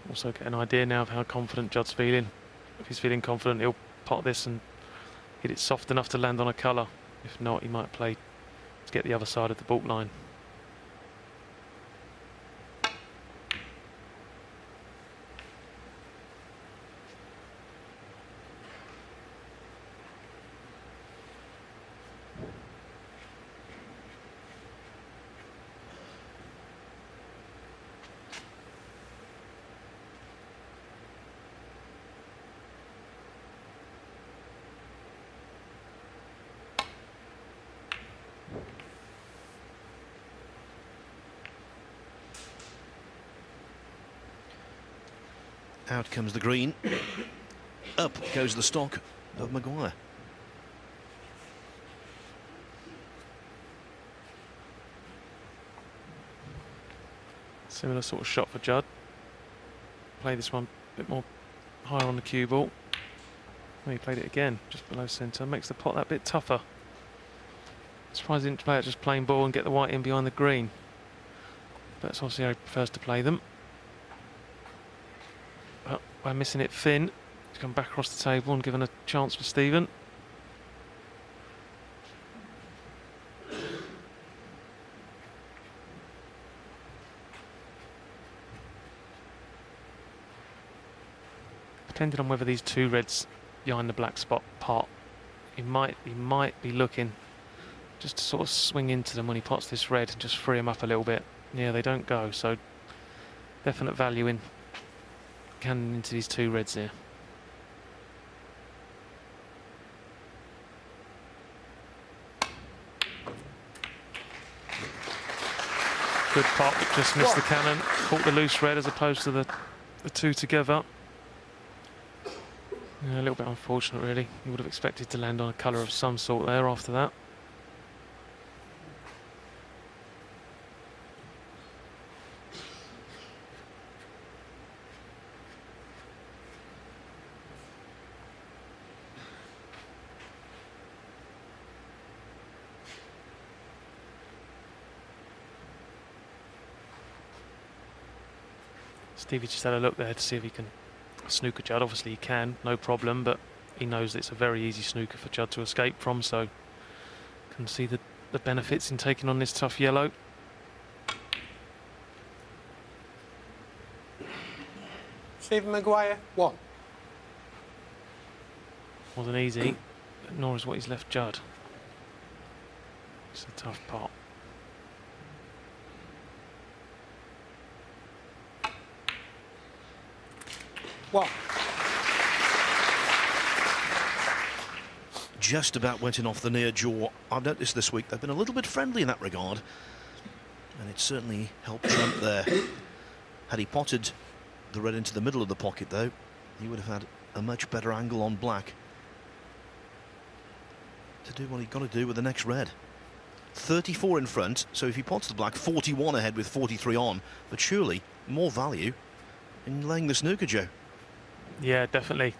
Also get an idea now of how confident Judd's feeling. If he's feeling confident, he'll pot this and hit it soft enough to land on a colour. If not, he might play to get the other side of the baulk line. Out comes the green. Up goes the stock of Maguire. Similar sort of shot for Judd. Play this one a bit more higher on the cue ball. Oh, he played it again, just below centre. Makes the pot that bit tougher. Surprised he didn't play it just plain ball and get the white in behind the green. But that's obviously how he prefers to play them. But by missing it thin, he's come back across the table and given a chance for Stephen. Depending on whether these two reds behind the black spot pot, he might be looking just to sort of swing into them when he pots this red and just free them up a little bit. Yeah, they don't go, so definite value in cannon into these two reds here. Good pop, just missed the cannon, caught the loose red as opposed to the two together. Yeah, a little bit unfortunate really. You would have expected to land on a colour of some sort there after that. Stevie just had a look there to see if he can snooker Judd. Obviously he can, no problem, but he knows that it's a very easy snooker for Judd to escape from, so can see the benefits in taking on this tough yellow. Stephen Maguire, 1. Wasn't easy, nor is what he's left Judd. It's a tough pot. What? Just about went in off the near jaw. I've noticed this week they've been a little bit friendly in that regard, and it certainly helped Trump there. Had he potted the red into the middle of the pocket though, he would have had a much better angle on black to do what he's got to do with the next red. 34 in front, so if he pots the black, 41 ahead with 43 on, but surely more value in laying the snooker, Joe. Yeah, definitely.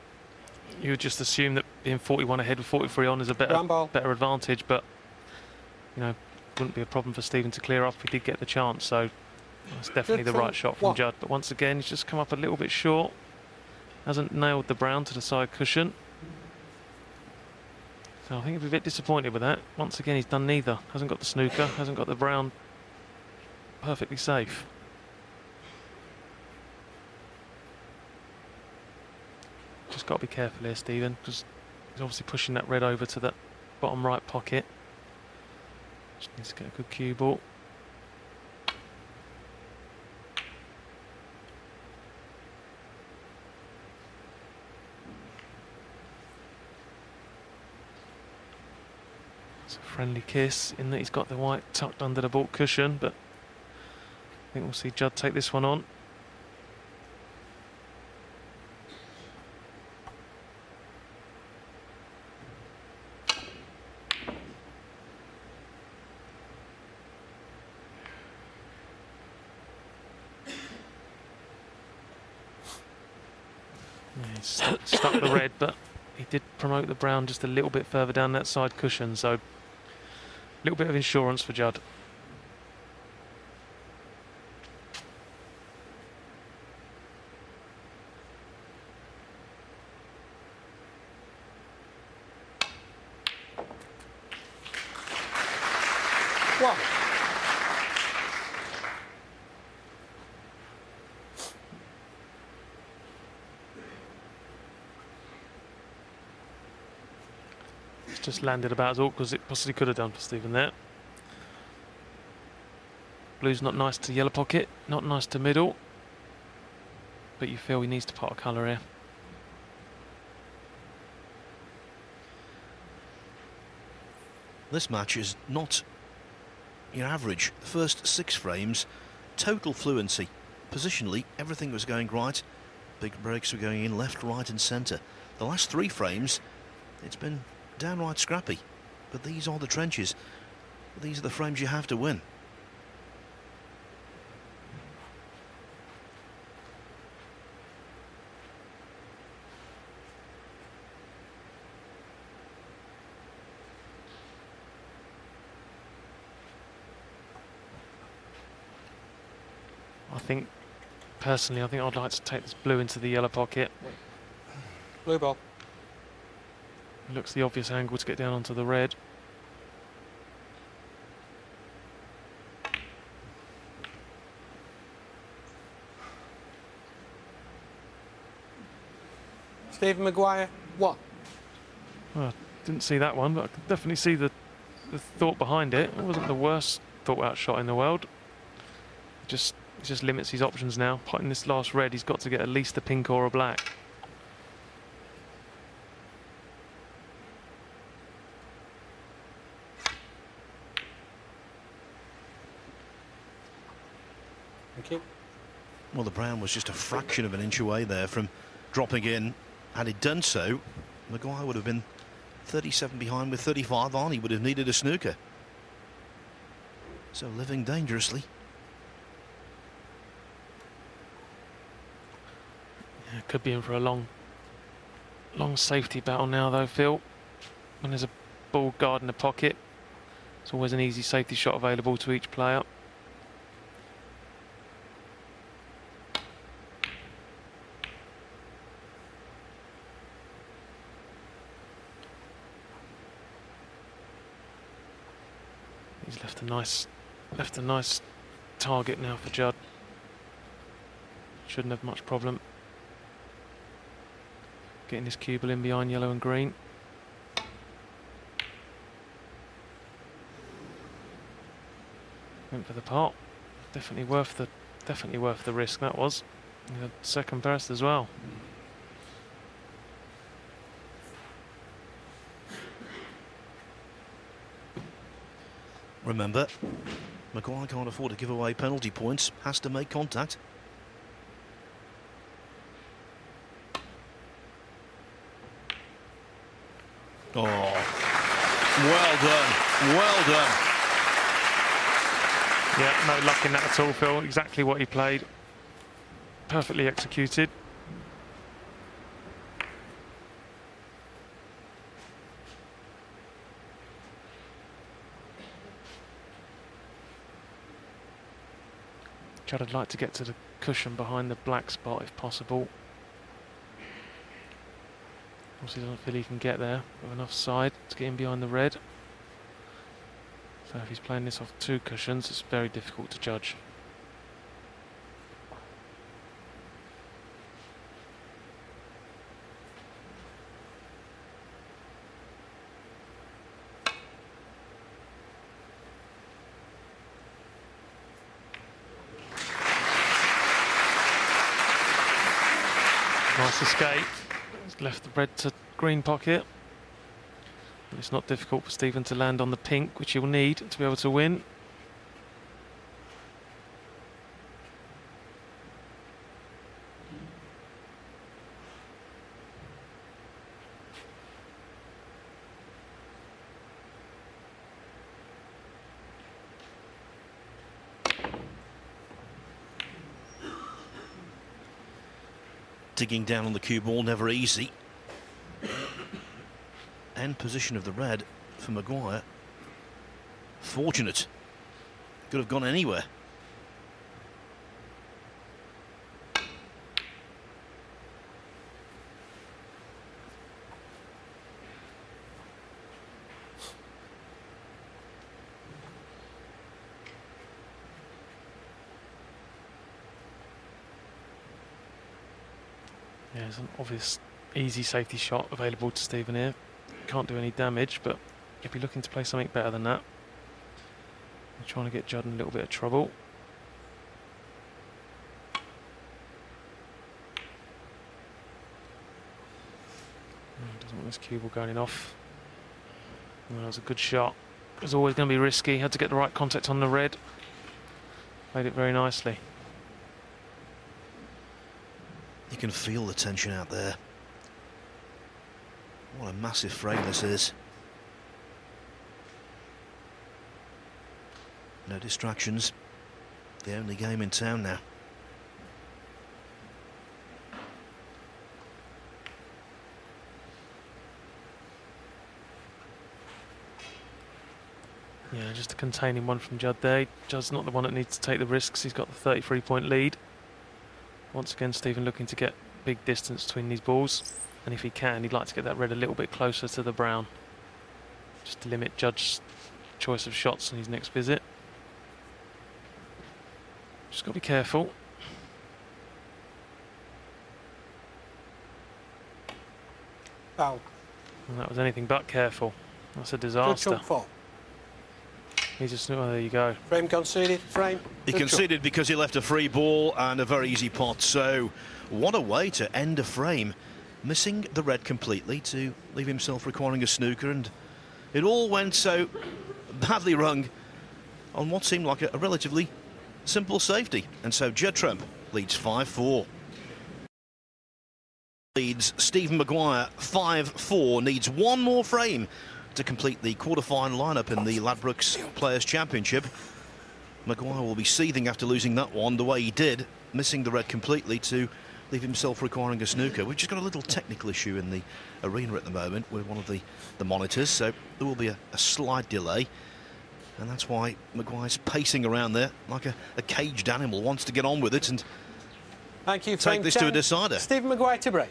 You would just assume that being 41 ahead with 43 on is a better advantage, but you know, wouldn't be a problem for Stephen to clear off if he did get the chance. So that's definitely the right shot from Judd. But once again, he's just come up a little bit short. Hasn't nailed the brown to the side cushion. So I think he'd be a bit disappointed with that. Once again, he's done neither. Hasn't got the snooker, hasn't got the brown perfectly safe. Just got to be careful here, Stephen, because he's obviously pushing that red over to the bottom right pocket. Just needs to get a good cue ball. It's a friendly kiss in that he's got the white tucked under the baulk cushion, but I think we'll see Judd take this one on. He's stuck the red, but he did promote the brown just a little bit further down that side cushion, so a little bit of insurance for Judd. One. Just landed about as awkward as it possibly could have done for Stephen there. Blue's not nice to yellow pocket, not nice to middle, but you feel he needs to pot a colour here. This match is not your average. The first 6 frames, total fluency. Positionally, everything was going right. Big breaks were going in left, right and centre. The last 3 frames, it's been downright scrappy, but these are the trenches. These are the frames you have to win. Personally, I think I'd like to take this blue into the yellow pocket. Blue ball. Looks the obvious angle to get down onto the red. Stephen Maguire, 1. Well, didn't see that one, but I could definitely see the thought behind it. It wasn't the worst thought out shot in the world. It just limits his options now. Potting this last red, he's got to get at least a pink or a black. Thank you. Well, the brown was just a fraction of an inch away there from dropping in. Had he done so, Maguire would have been 37 behind with 35 on. He would have needed a snooker. So living dangerously. Yeah, could be in for a long safety battle now, though, Phil. When there's a ball guard in the pocket, it's always an easy safety shot available to each player. He's left a nice target now for Judd. Shouldn't have much problem getting this cue ball in behind yellow and green. Went for the pot. Definitely worth the risk. That was. He had second best as well. Remember, Maguire can't afford to give away penalty points, has to make contact. Oh, well done, well done. Yeah, no luck in that at all, Phil. Exactly what he played. Perfectly executed. Judd would like to get to the cushion behind the black spot if possible. Obviously doesn't feel he can get there with enough side to get in behind the red. So if he's playing this off 2 cushions, it's very difficult to judge. Nice escape. He's left the red to green pocket. But it's not difficult for Stephen to land on the pink, which he'll need to be able to win. Digging down on the cue ball, never easy. End position of the red for Maguire. Fortunate. Could have gone anywhere. Yeah, there's an obvious easy safety shot available to Stephen here. Can't do any damage, but he'll be looking to play something better than that. He's trying to get Judd in a little bit of trouble. Doesn't want this cue ball going off. Well, that was a good shot. It was always going to be risky. Had to get the right contact on the red. Played it very nicely. You can feel the tension out there. What a massive frame this is. No distractions. The only game in town now. Yeah, just a containing one from Judd there. Judd's not the one that needs to take the risks. He's got the 33-point lead. Once again, Stephen looking to get big distance between these balls. And if he can, he'd like to get that red a little bit closer to the brown. Just to limit Judd's choice of shots on his next visit. Just got to be careful. Foul. And that was anything but careful. That's a Good disaster. jump fall. He just, oh, there you go. Frame conceded. Frame. He Good conceded because he left a free ball and a very easy pot. So what a way to end a frame. Missing the red completely to leave himself requiring a snooker, and it all went so badly rung on what seemed like a relatively simple safety. And so Judd Trump leads 5-4. Leads Stephen Maguire 5-4, needs one more frame to complete the quarter-final lineup in the Ladbrokes Players' Championship. Maguire will be seething after losing that one the way he did, missing the red completely to leave himself requiring a snooker. We've just got a little technical issue in the arena at the moment with one of the monitors, so there will be a slight delay, and that's why Maguire's pacing around there like a caged animal, wants to get on with it and Thank you. take Frame this 10. to a decider. Stephen Maguire to break.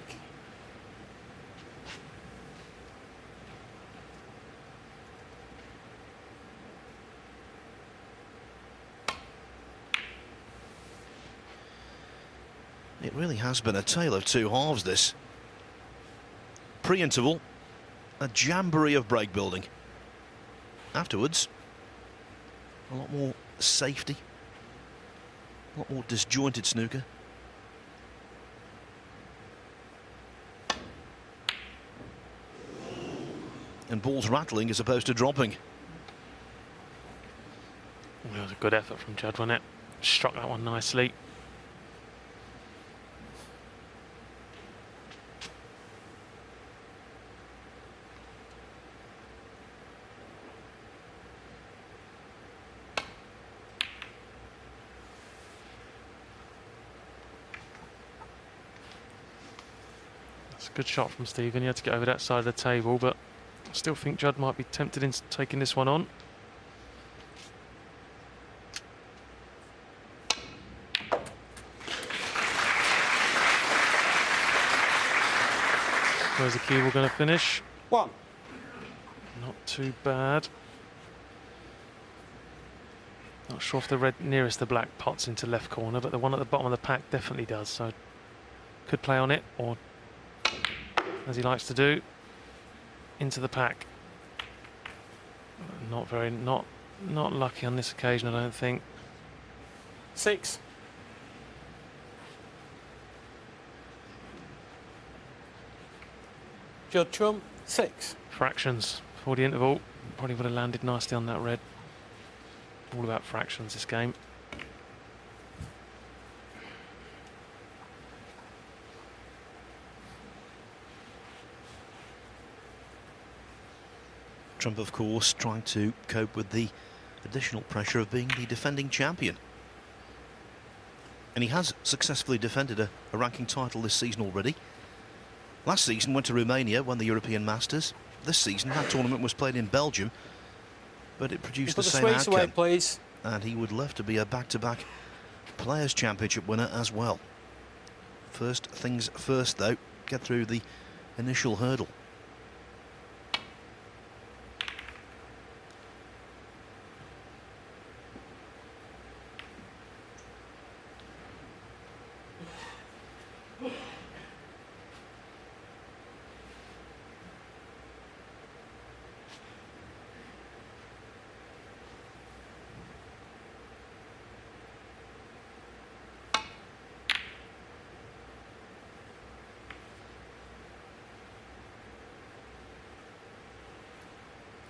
It really has been a tale of two halves, this. Pre-interval, a jamboree of break building. Afterwards, a lot more safety, a lot more disjointed snooker. And balls rattling as opposed to dropping. It was a good effort from Judd, wasn't it? Struck that one nicely. That's a good shot from Stephen. He had to get over that side of the table, but I still think Judd might be tempted into taking this one on. Where's the cue ball going to finish? 1. Not too bad. Not sure if the red nearest the black pots into left corner, but the one at the bottom of the pack definitely does, so could play on it, or as he likes to do, into the pack. Not lucky on this occasion, I don't think. 6. Judd Trump, 6. Fractions for the interval. Probably would have landed nicely on that red. All about fractions this game. Trump, of course, trying to cope with the additional pressure of being the defending champion. And he has successfully defended a ranking title this season already. Last season went to Romania, won the European Masters. This season that tournament was played in Belgium, but it produced the same outcome. Away, please. And he would love to be a back-to-back Players' Championship winner as well. First things first, though, get through the initial hurdle.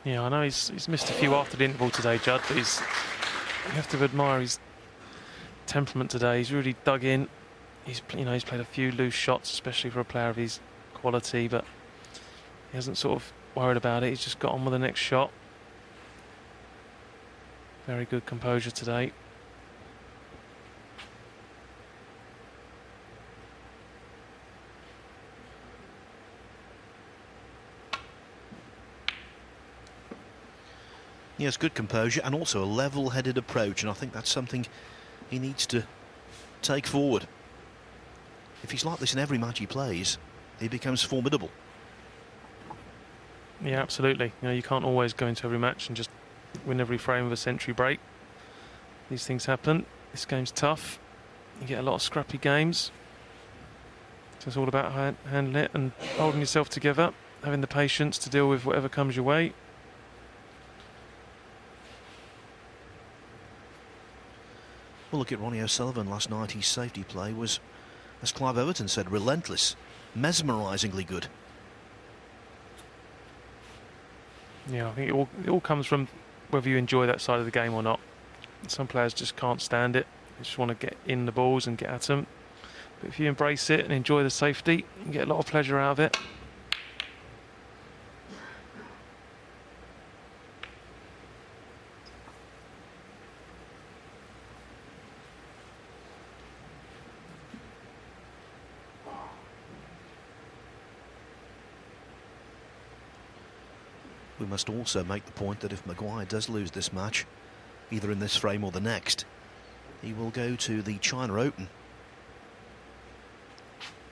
Yeah, I know he's missed a few after the interval today, Judd, but you have to admire his temperament today. He's really dug in. He's played a few loose shots, especially for a player of his quality, but he hasn't sort of worried about it. He's just got on with the next shot. Very good composure today. Yes, good composure and also a level-headed approach, and I think that's something he needs to take forward. If he's like this in every match he plays, he becomes formidable. Yeah, absolutely. You can't always go into every match and just win every frame of a century break. These things happen. This game's tough. You get a lot of scrappy games. So it's all about handling it and holding yourself together, having the patience to deal with whatever comes your way. Well, look at Ronnie O'Sullivan last night. His safety play was, as Clive Overton said, relentless, mesmerisingly good. Yeah, I think it all comes from whether you enjoy that side of the game or not. Some players just can't stand it. They just want to get in the balls and get at them. But if you embrace it and enjoy the safety, you get a lot of pleasure out of it. We must also make the point that if Maguire does lose this match, either in this frame or the next, he will go to the China Open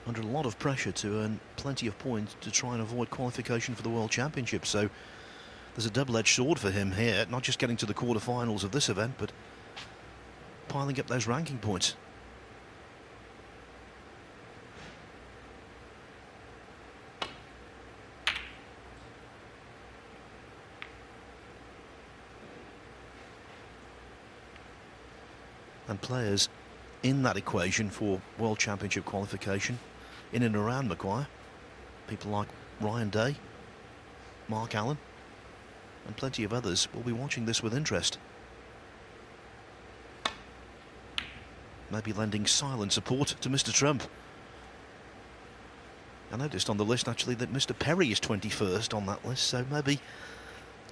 under a lot of pressure to earn plenty of points to try and avoid qualification for the World Championship. So there's a double-edged sword for him here, not just getting to the quarterfinals of this event, but piling up those ranking points. And players in that equation for World Championship qualification, in and around Maguire, people like Ryan Day, Mark Allen, and plenty of others will be watching this with interest. Maybe lending silent support to Mr. Trump. I noticed on the list actually that Mr. Perry is 21st on that list, so maybe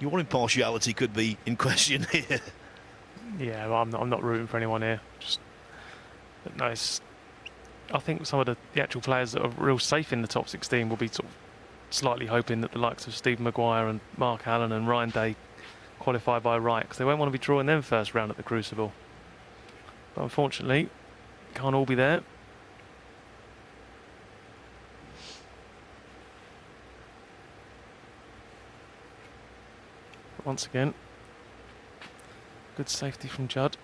your impartiality could be in question here. Yeah, well, I'm not rooting for anyone here. But no, I think some of the actual players that are real safe in the top 16 will be sort of slightly hoping that the likes of Stephen Maguire and Mark Allen and Ryan Day qualify by right, because they won't want to be drawing them first round at the Crucible. But unfortunately, can't all be there. But once again, good safety from Judd.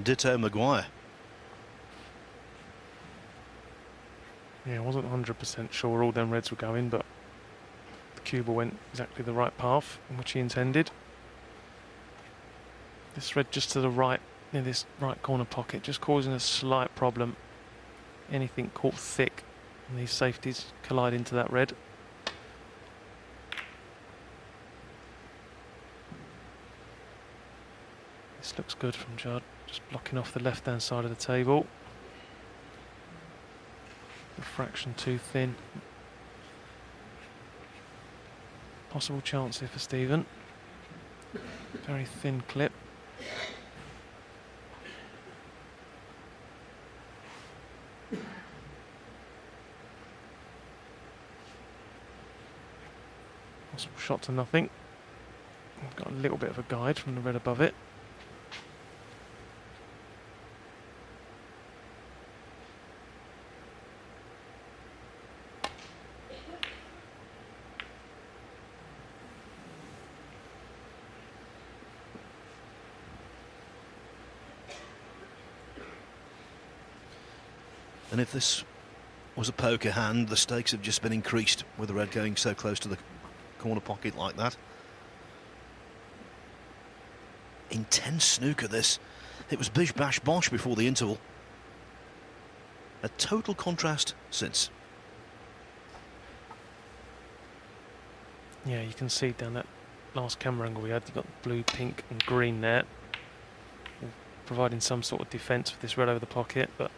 Ditto Maguire. Yeah, I wasn't 100% sure where all them reds were going, but the cue ball went exactly the right path in which he intended. This red just to the right, near this right corner pocket, just causing a slight problem. Anything caught thick and these safeties collide into that red. This looks good from Judd, just blocking off the left-hand side of the table. A fraction too thin. Possible chance here for Stephen. Very thin clip. Possible shot to nothing. Got a little bit of a guide from the red above it. And if this was a poker hand, the stakes have just been increased with the red going so close to the corner pocket like that. Intense snooker this. It was bish bash bosh before the interval. A total contrast since. Yeah, you can see down that last camera angle we had, you've got blue, pink and green there, providing some sort of defence for this red over the pocket, but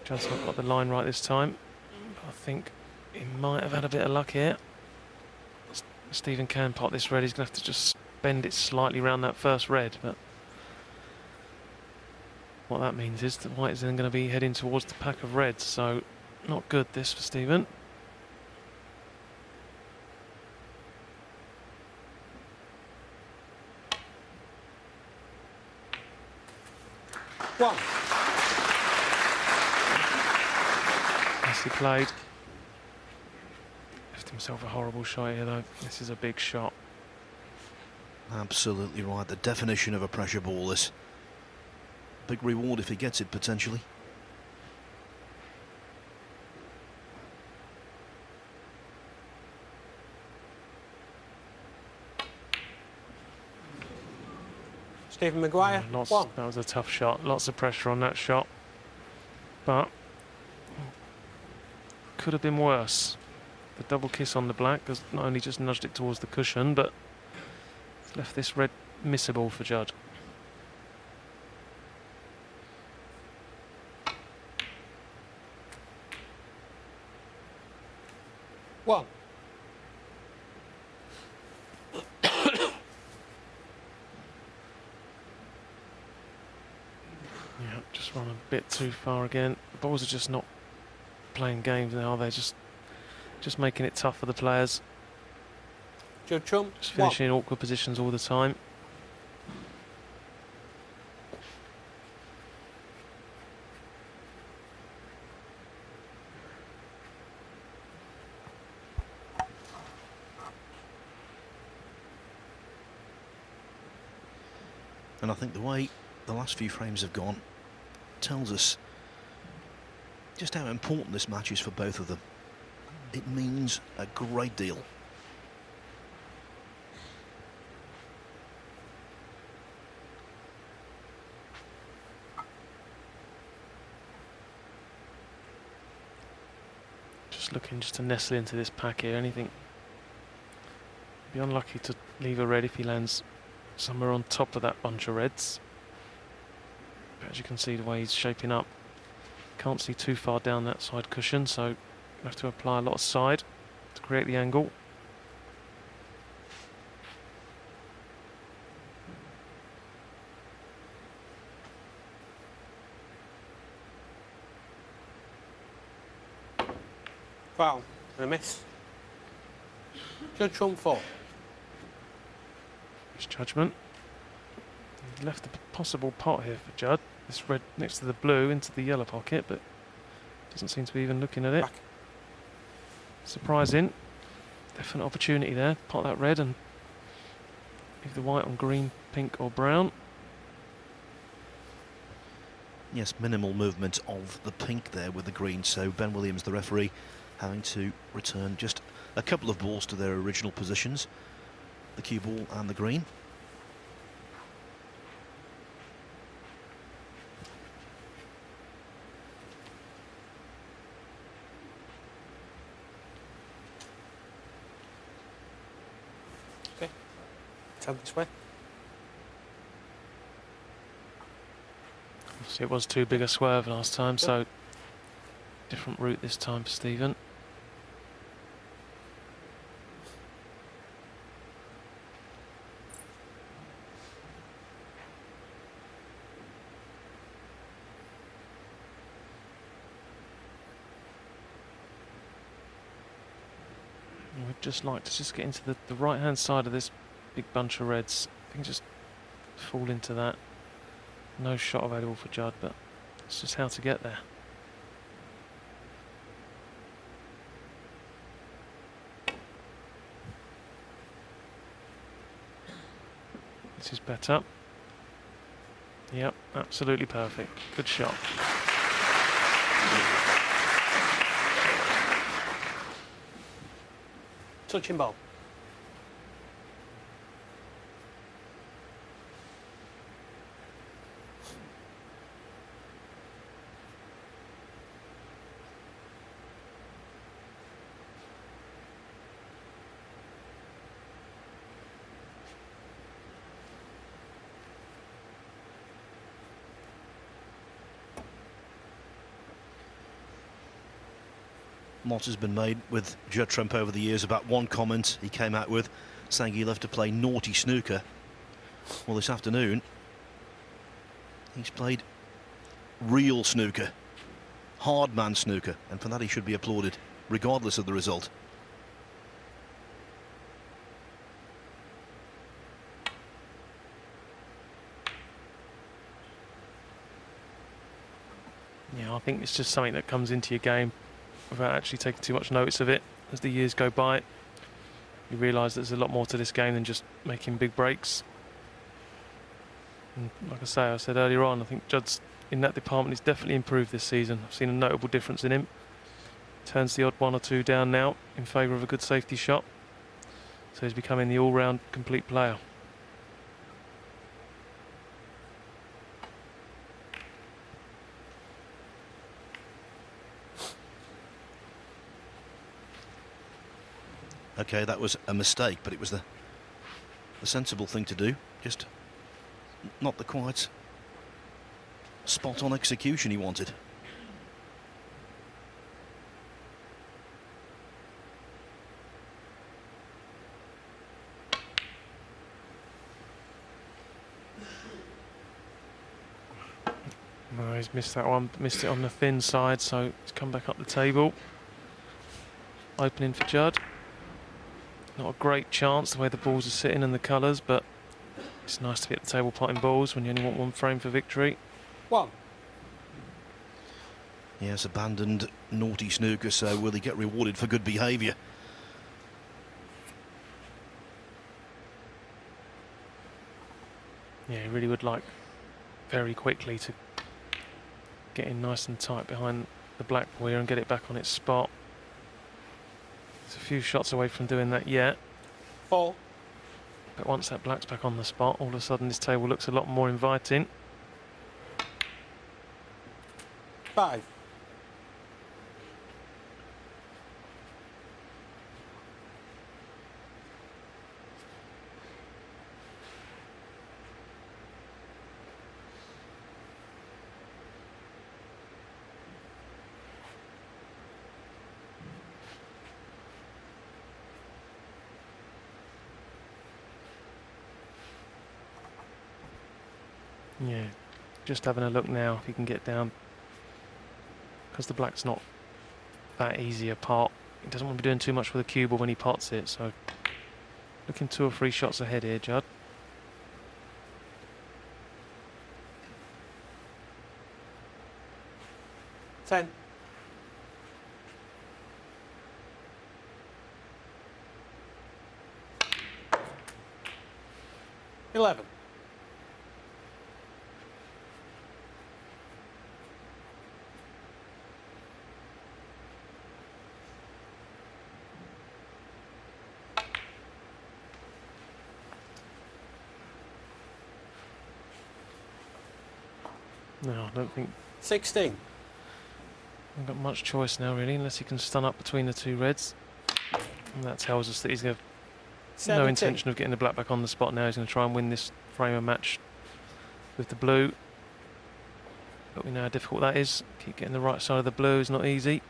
Judd's not got the line right this time. But I think he might have had a bit of luck here. Stephen can pot this red, he's going to have to just bend it slightly round that first red, but what that means is that white is then going to be heading towards the pack of reds, so not good this for Stephen. One. Nicely played. Left himself a horrible shot here though. This is a big shot. Absolutely right. The definition of a pressure ball, this. Big reward if he gets it, potentially. Stephen Maguire. That was a tough shot. Lots of pressure on that shot. But could have been worse. The double kiss on the black has not only just nudged it towards the cushion, but it's left this red missable for Judd. One. Yeah, just run a bit too far again. The balls are just not playing games now. They're just making it tough for the players. Joe Chum. Just finishing in awkward positions all the time. And I think the way the last few frames have gone tells us just how important this match is for both of them. It means a great deal. Just looking just to nestle into this pack here. Anything. Be unlucky to leave a red if he lands somewhere on top of that bunch of reds. But as you can see the way he's shaping up, can't see too far down that side cushion, so you have to apply a lot of side to create the angle. Foul and a miss. Judge Trump 4. Judgment. He left a possible pot here for Judd. This red next to the blue into the yellow pocket, but doesn't seem to be even looking at it. Back. Surprising. Definite opportunity there. Pot that red and leave the white on green, pink or brown. Yes, minimal movement of the pink there with the green, so Ben Williams, the referee, having to return just a couple of balls to their original positions, the cue ball and the green. Okay, turn this way. Obviously it was too big a swerve last time, so different route this time for Stephen. We'd just like to just get into the right hand side of this big bunch of reds. I think just fall into that. No shot available for Judd, but it's just how to get there. This is better. Yep, absolutely perfect. Good shot. Touching ball. Lot has been made with Judd Trump over the years about one comment he came out with, saying he loved to play naughty snooker. Well, this afternoon he's played real snooker, hard man snooker, and for that he should be applauded regardless of the result. Yeah, I think it's just something that comes into your game without actually taking too much notice of it. As the years go by, you realise there's a lot more to this game than just making big breaks. And like I said earlier on, I think Judd's in that department he's definitely improved this season. I've seen a notable difference in him. Turns the odd one or two down now in favour of a good safety shot. So he's becoming the all-round complete player. Okay, that was a mistake, but it was the sensible thing to do. Just not the quite spot-on execution he wanted. No, he's missed that one, missed it on the thin side, so he's come back up the table. Opening for Judd. Not a great chance the way the balls are sitting and the colours, but it's nice to be at the table potting balls when you only want one frame for victory. One. Yes, abandoned naughty snooker, so will he get rewarded for good behaviour? Yeah, he really would like very quickly to get in nice and tight behind the black ball here and get it back on its spot. It's a few shots away from doing that yet. 4. But once that black's back on the spot, all of a sudden this table looks a lot more inviting. 5. Yeah, just having a look now if he can get down, because the black's not that easy a pot. He doesn't want to be doing too much with the cue ball when he pots it, so looking 2 or 3 shots ahead here, Judd. Ten. 11. No, I don't think 16. I've got much choice now, really, unless he can stun up between the two reds. And that tells us that he's got no intention of getting the black back on the spot now. He's going to try and win this frame of match with the blue. But we know how difficult that is. Keep getting the right side of the blue is not easy.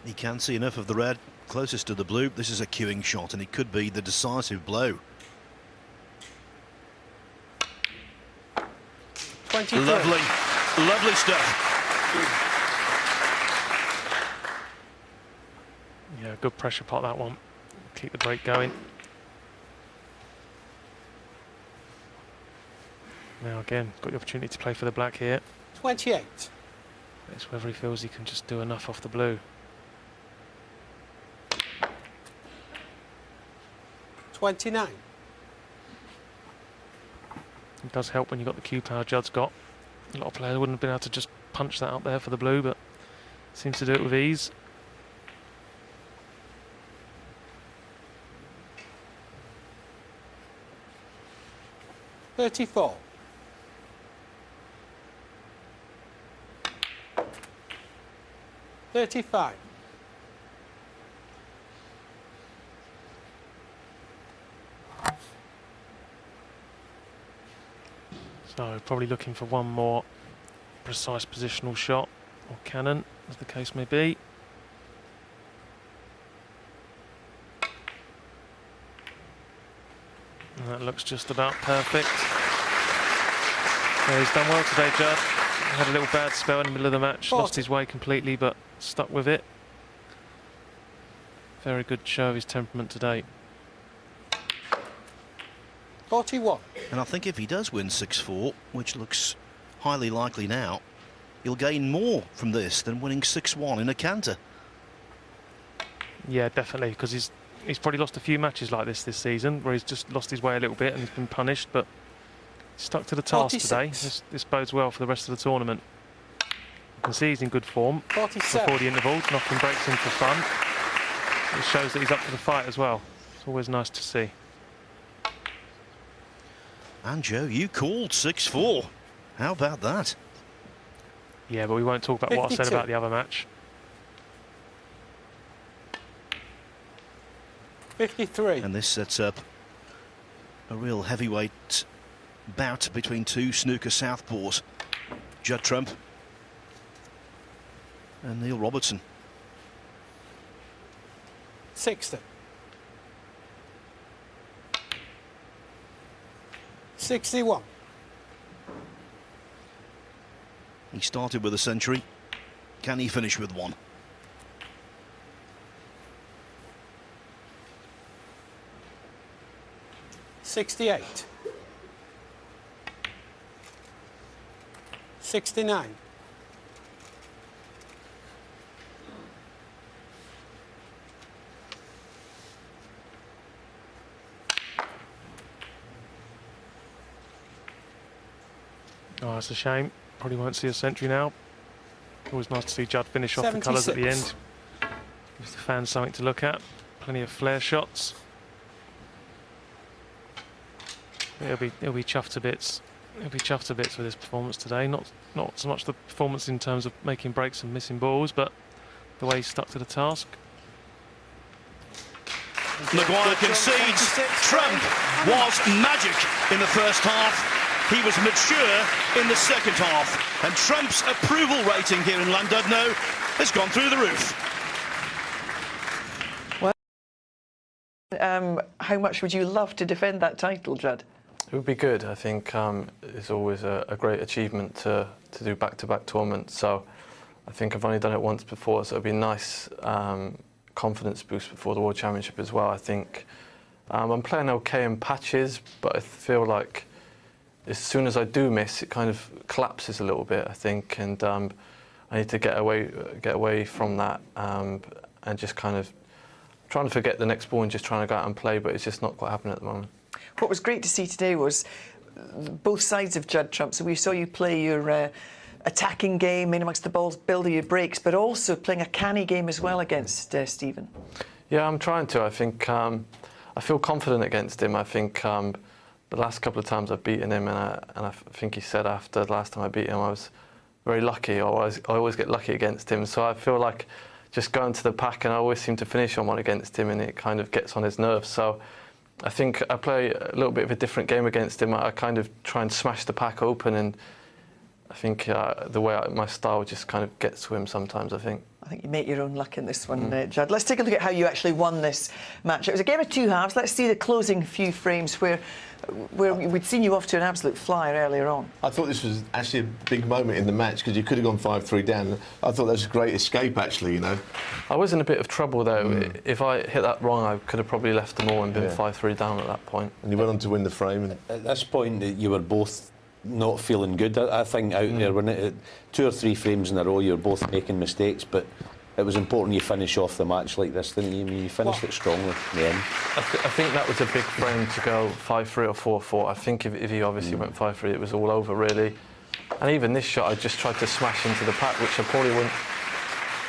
He can see enough of the red closest to the blue. This is a queuing shot, and it could be the decisive blow. 23. Lovely stuff. Yeah, good pressure pot, that one. Keep the break going. Now again, got the opportunity to play for the black here. 28. It's whether he feels he can just do enough off the blue. 29. It does help when you've got the cue power Judd's got. A lot of players wouldn't have been able to just punch that up there for the blue, but seems to do it with ease. $34. 35. So probably looking for one more precise positional shot, or cannon, as the case may be. And that looks just about perfect. Yeah, he's done well today, Judd. He had a little bad spell in the middle of the match, 40. lost his way completely, but stuck with it. Very good show of his temperament today. 41. And I think if he does win 6-4, which looks highly likely now, he'll gain more from this than winning 6-1 in a canter. Yeah, definitely, because he's probably lost a few matches like this season, where he's just lost his way a little bit and he's been punished, but he's stuck to the task 46. today. This bodes well for the rest of the tournament. You can see he's in good form 47. before the intervals, knocking breaks in for fun. It shows that he's up for the fight as well. It's always nice to see. And Joe, you called 6-4. How about that? Yeah, but we won't talk about what I said 52. about the other match. 53. And this sets up a real heavyweight bout between two snooker southpaws, Judd Trump and Neil Robertson. 60. 61. He started with a century. Can he finish with one? 68. 69. Oh, it's a shame. Probably won't see a century now. Always nice to see Judd finish off the colours at the 76. end. Gives the fans something to look at. Plenty of flare shots. He'll be chuffed to bits. He'll be chuffed to bits with his performance today. Not so much the performance in terms of making breaks and missing balls, but the way he stuck to the task. Maguire concedes. Trump was magic in the first half. He was mature in the second half. And Trump's approval rating here in Llandudno has gone through the roof. How much would you love to defend that title, Judd? It would be good. I think it's always a great achievement to do back-to-back tournaments. So I think I've only done it once before, so it'd be a nice confidence boost before the World Championship as well. I think I'm playing okay in patches, but I feel like as soon as I do miss, it kind of collapses a little bit, I think, and I need to get away from that and just kind of trying to forget the next ball and just trying to go out and play, but it's just not quite happening at the moment. What was great to see today was both sides of Judd Trump. So we saw you play your attacking game in amongst the balls, building your breaks, but also playing a canny game as well against Stephen. Yeah, I'm trying to. I think I feel confident against him. I think the last couple of times I've beaten him, and I think he said after the last time I beat him, I was very lucky. I always get lucky against him. So I feel like just going to the pack, and I always seem to finish on one against him, and it kind of gets on his nerves. So I think I play a little bit of a different game against him. I kind of try and smash the pack open, and I think the way my style just kind of gets to him sometimes, I think. I think you make your own luck in this one, Judd. Let's take a look at how you actually won this match. It was a game of two halves. Let's see the closing few frames where we'd seen you off to an absolute flyer earlier on. I thought this was actually a big moment in the match because you could have gone 5-3 down. I thought that was a great escape, actually, you know. I was in a bit of trouble, though. If I hit that wrong, I could have probably left them all and been 5-3 down at that point. And you went on to win the frame. And at this point, you were both not feeling good, I think, out there. When 2 or 3 frames in a row, you were both making mistakes, but it was important you finish off the match like this, didn't you? I mean, you finished it strongly in the end. I think that was a big frame to go 5-3 or 4-4. I think if he obviously went 5-3, it was all over, really. And even this shot, I just tried to smash into the pack, which I probably wouldn't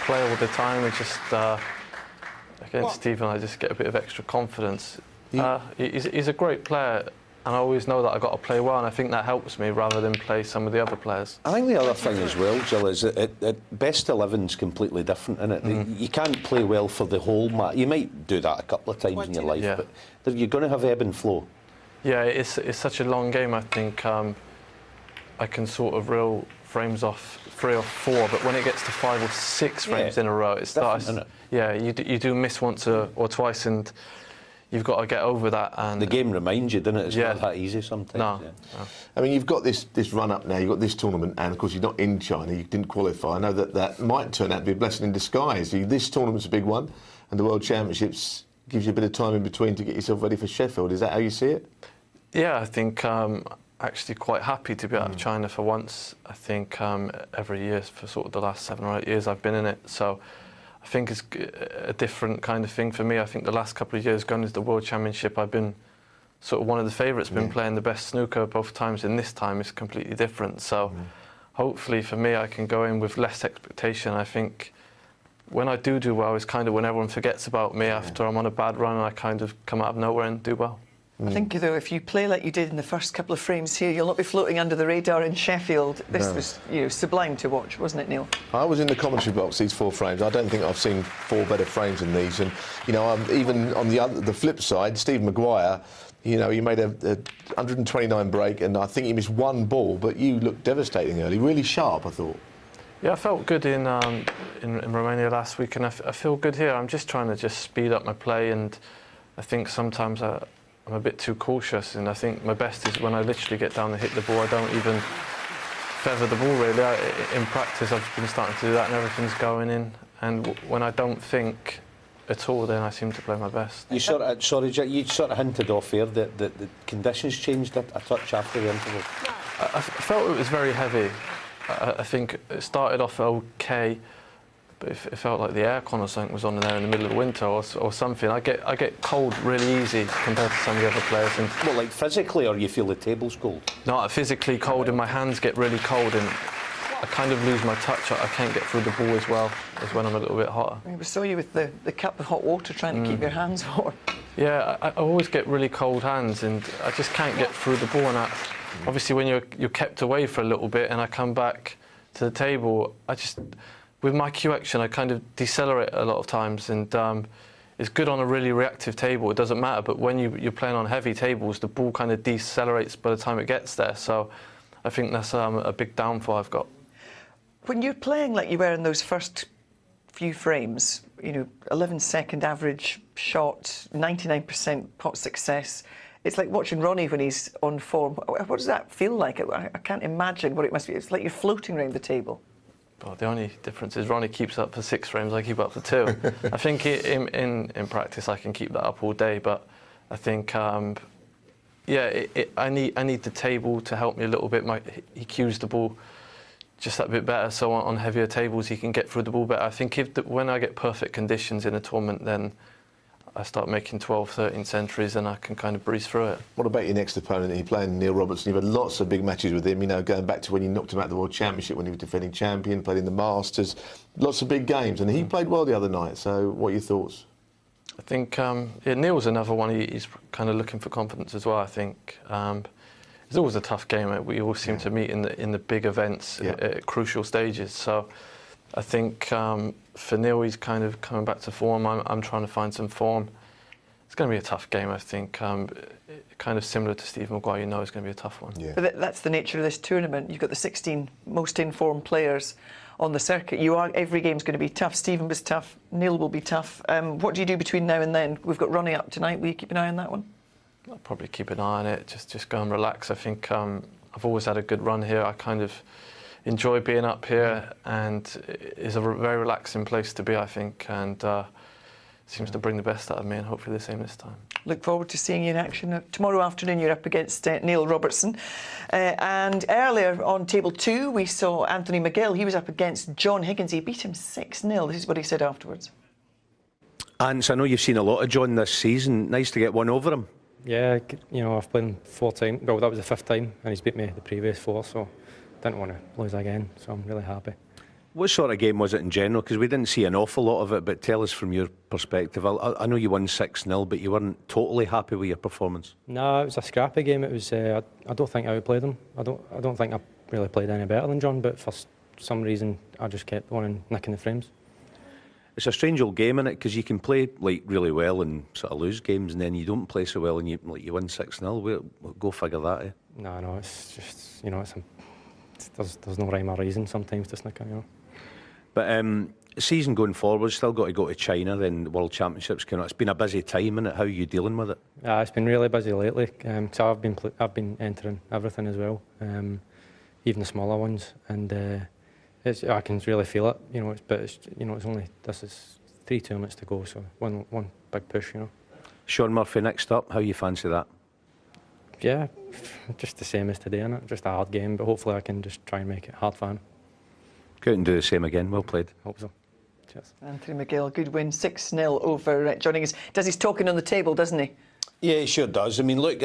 play all the time. It's just against Stephen, I just get a bit of extra confidence. He's a great player, and I always know that I've got to play well, and I think that helps me rather than play some of the other players. I think the other thing as well, Jill, is that best 11's completely different, isn't it? You can't play well for the whole match. You might do that a couple of times in your life, but you're going to have ebb and flow. Yeah, it's such a long game. I think I can sort of reel frames off 3 or 4, but when it gets to 5 or 6 frames in a row, it starts. Yeah, you do miss once or twice, and you've got to get over that. And the game reminds you, doesn't it? It's not that easy sometimes. No. I mean, you've got this run up now. You've got this tournament, and of course you're not in China. You didn't qualify. I know that might turn out to be a blessing in disguise. This tournament's a big one, and the World Championships gives you a bit of time in between to get yourself ready for Sheffield. Is that how you see it? Yeah, I think actually quite happy to be out of China for once. I think every year for sort of the last 7 or 8 years I've been in it. So I think it's a different kind of thing for me. I think the last couple of years going into the World Championship, I've been sort of one of the favourites, been playing the best snooker both times, and this time is completely different. So hopefully for me, I can go in with less expectation. I think when I do well is kind of when everyone forgets about me after I'm on a bad run, and I kind of come out of nowhere and do well. I think, though, if you play like you did in the first couple of frames here, you'll not be floating under the radar in Sheffield. This was, sublime to watch, wasn't it, Neil? I was in the commentary box these 4 frames. I don't think I've seen 4 better frames than these. And even on the flip side, Steve Maguire, he made a 129 break, and I think he missed 1 ball. But you looked devastating early, really sharp, I thought. Yeah, I felt good in Romania last week, and I feel good here. I'm just trying to speed up my play, and I think sometimes I'm a bit too cautious, and I think my best is when I literally get down and hit the ball. I don't even feather the ball, really. In practice, I've been starting to do that, and everything's going in. And when I don't think at all, then I seem to play my best. You sort of hinted off here that the conditions changed a touch after the interval. I felt it was very heavy. I think it started off okay, but it felt like the aircon or something was on there in the middle of the winter or something. I get cold really easy compared to some of the other players. And well, like physically, or you feel the table's cold? No, physically cold, and my hands get really cold, and I kind of lose my touch. I can't get through the ball as well as when I'm a little bit hotter. We saw you with the cup of hot water trying to keep your hands warm. Yeah, I always get really cold hands, and I just can't get through the ball. And obviously, when you're kept away for a little bit, and I come back to the table, with my cue action, I kind of decelerate a lot of times, and it's good on a really reactive table. It doesn't matter, but when you're playing on heavy tables, the ball kind of decelerates by the time it gets there. So I think that's a big downfall I've got. When you're playing like you were in those first few frames, 11-second average shot, 99% pot success. It's like watching Ronnie when he's on form. What does that feel like? I can't imagine what it must be. It's like you're floating around the table. Well, the only difference is Ronnie keeps up for 6 frames, I keep up for 2. I think in practice I can keep that up all day, but I think Yeah, I need the table to help me a little bit. He cues the ball just that bit better, so on heavier tables he can get through the ball better. I think when I get perfect conditions in a tournament, then I start making 12, 13 centuries and I can kind of breeze through it. What about your next opponent? You're playing Neil Robertson. You've had lots of big matches with him, you know, going back to when you knocked him out of the World Championship when he was defending champion, played in the Masters. Lots of big games, and he played well the other night. So what are your thoughts? I think Neil's another one. He's kind of looking for confidence as well, I think. It's always a tough game. We all seem to meet in the big events at crucial stages. So I think for Neil, he's kind of coming back to form. I'm trying to find some form. It's going to be a tough game, I think. Kind of similar to Steve Maguire, you know it's going to be a tough one. Yeah. But that's the nature of this tournament. You've got the 16 most informed players on the circuit. Every game's going to be tough. Stephen was tough. Neil will be tough. What do you do between now and then? We've got Ronnie up tonight. Will you keep an eye on that one? I'll probably keep an eye on it. Just go and relax. I think I've always had a good run here. I kind of enjoy being up here, and it's a very relaxing place to be, I think, and seems to bring the best out of me, and hopefully the same this time. Look forward to seeing you in action. Tomorrow afternoon you're up against Neil Robertson. And earlier on table 2 we saw Anthony McGill. He was up against John Higgins. He beat him 6-0. This is what he said afterwards. Ants, I know you've seen a lot of John this season. Nice to get one over him. Yeah, you know, I've played him 4 times. Well, that was the 5th time, and he's beat me the previous 4, so didn't want to lose again, so I'm really happy. What sort of game was it in general? Because we didn't see an awful lot of it, but tell us from your perspective. I know you won 6-0, but you weren't totally happy with your performance. No, it was a scrappy game. It was. I don't think I outplayed him. I don't think I really played any better than John, but for some reason I just kept on and nicking the frames. It's a strange old game, isn't it? Because you can play like really well and sort of lose games, and then you don't play so well and you win 6-0. Go figure that, eh? No, it's just, you know, there's no rhyme or reason sometimes to snooker, you know. But season going forward, still got to go to China, then the World Championships coming up. It's been a busy time, isn't it? How are you dealing with it? It's been really busy lately. So I've been entering everything as well, even the smaller ones, and I can really feel it. You know, this is 3 tournaments to go, so one big push, you know. Sean Murphy next up. How you fancy that? Yeah, just the same as today, innit? Just a hard game, but hopefully I can just try and make it hard for him. Go out and do the same again. Well played. Hope so. Cheers. Anthony McGill, good win, 6-0 over John Higgins. Does his talking on the table, doesn't he? Yeah, he sure does. I mean, look,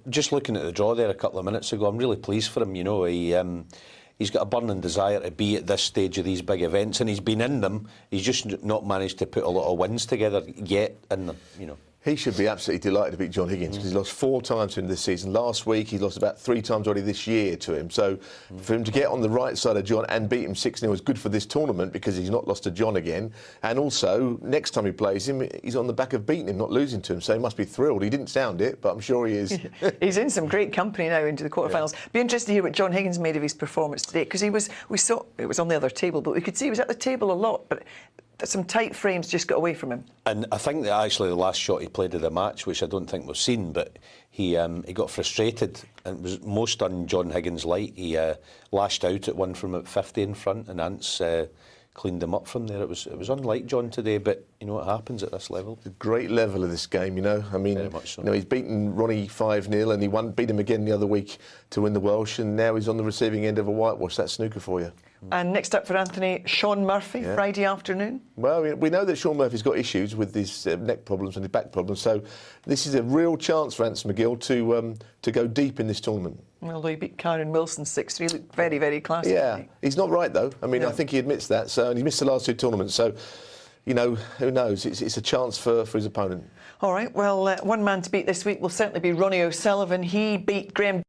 just looking at the draw there a couple of minutes ago, I'm really pleased for him. You know, he's got a burning desire to be at this stage of these big events, and he's been in them. He's just not managed to put a lot of wins together yet in them, you know. He should be absolutely delighted to beat John Higgins because he's lost 4 times to him this season. Last week he lost about 3 times already this year to him. So for him to get on the right side of John and beat him 6-0 is good for this tournament because he's not lost to John again. And also, next time he plays him, he's on the back of beating him, not losing to him. So he must be thrilled. He didn't sound it, but I'm sure he is. He's in some great company now into the quarterfinals. Yeah. Be interested to hear what John Higgins made of his performance today because we saw it was on the other table, but we could see he was at the table a lot. But some tight frames just got away from him. And I think that actually the last shot he played of the match, which I don't think we've seen, but he got frustrated and it was most on John Higgins' light. He lashed out at one from about 50 in front and Ants cleaned him up from there. It was unlike John today, but you know what happens at this level. The great level of this game, you know. I mean, very much so. You know, he's beaten Ronnie 5-0 and he beat him again the other week to win the Welsh, and now he's on the receiving end of a whitewash. That's snooker for you. And next up for Anthony, Sean Murphy, Friday afternoon. Well, we know that Sean Murphy's got issues with his neck problems and his back problems, so this is a real chance for Anthony McGill to go deep in this tournament. Although he beat Karen Wilson 6-3, he looked very, very classy. Yeah, he's not right though. I mean, I think he admits that. So, and he missed the last 2 tournaments. So, you know, who knows? It's a chance for his opponent. All right. Well, one man to beat this week will certainly be Ronnie O'Sullivan. He beat Graham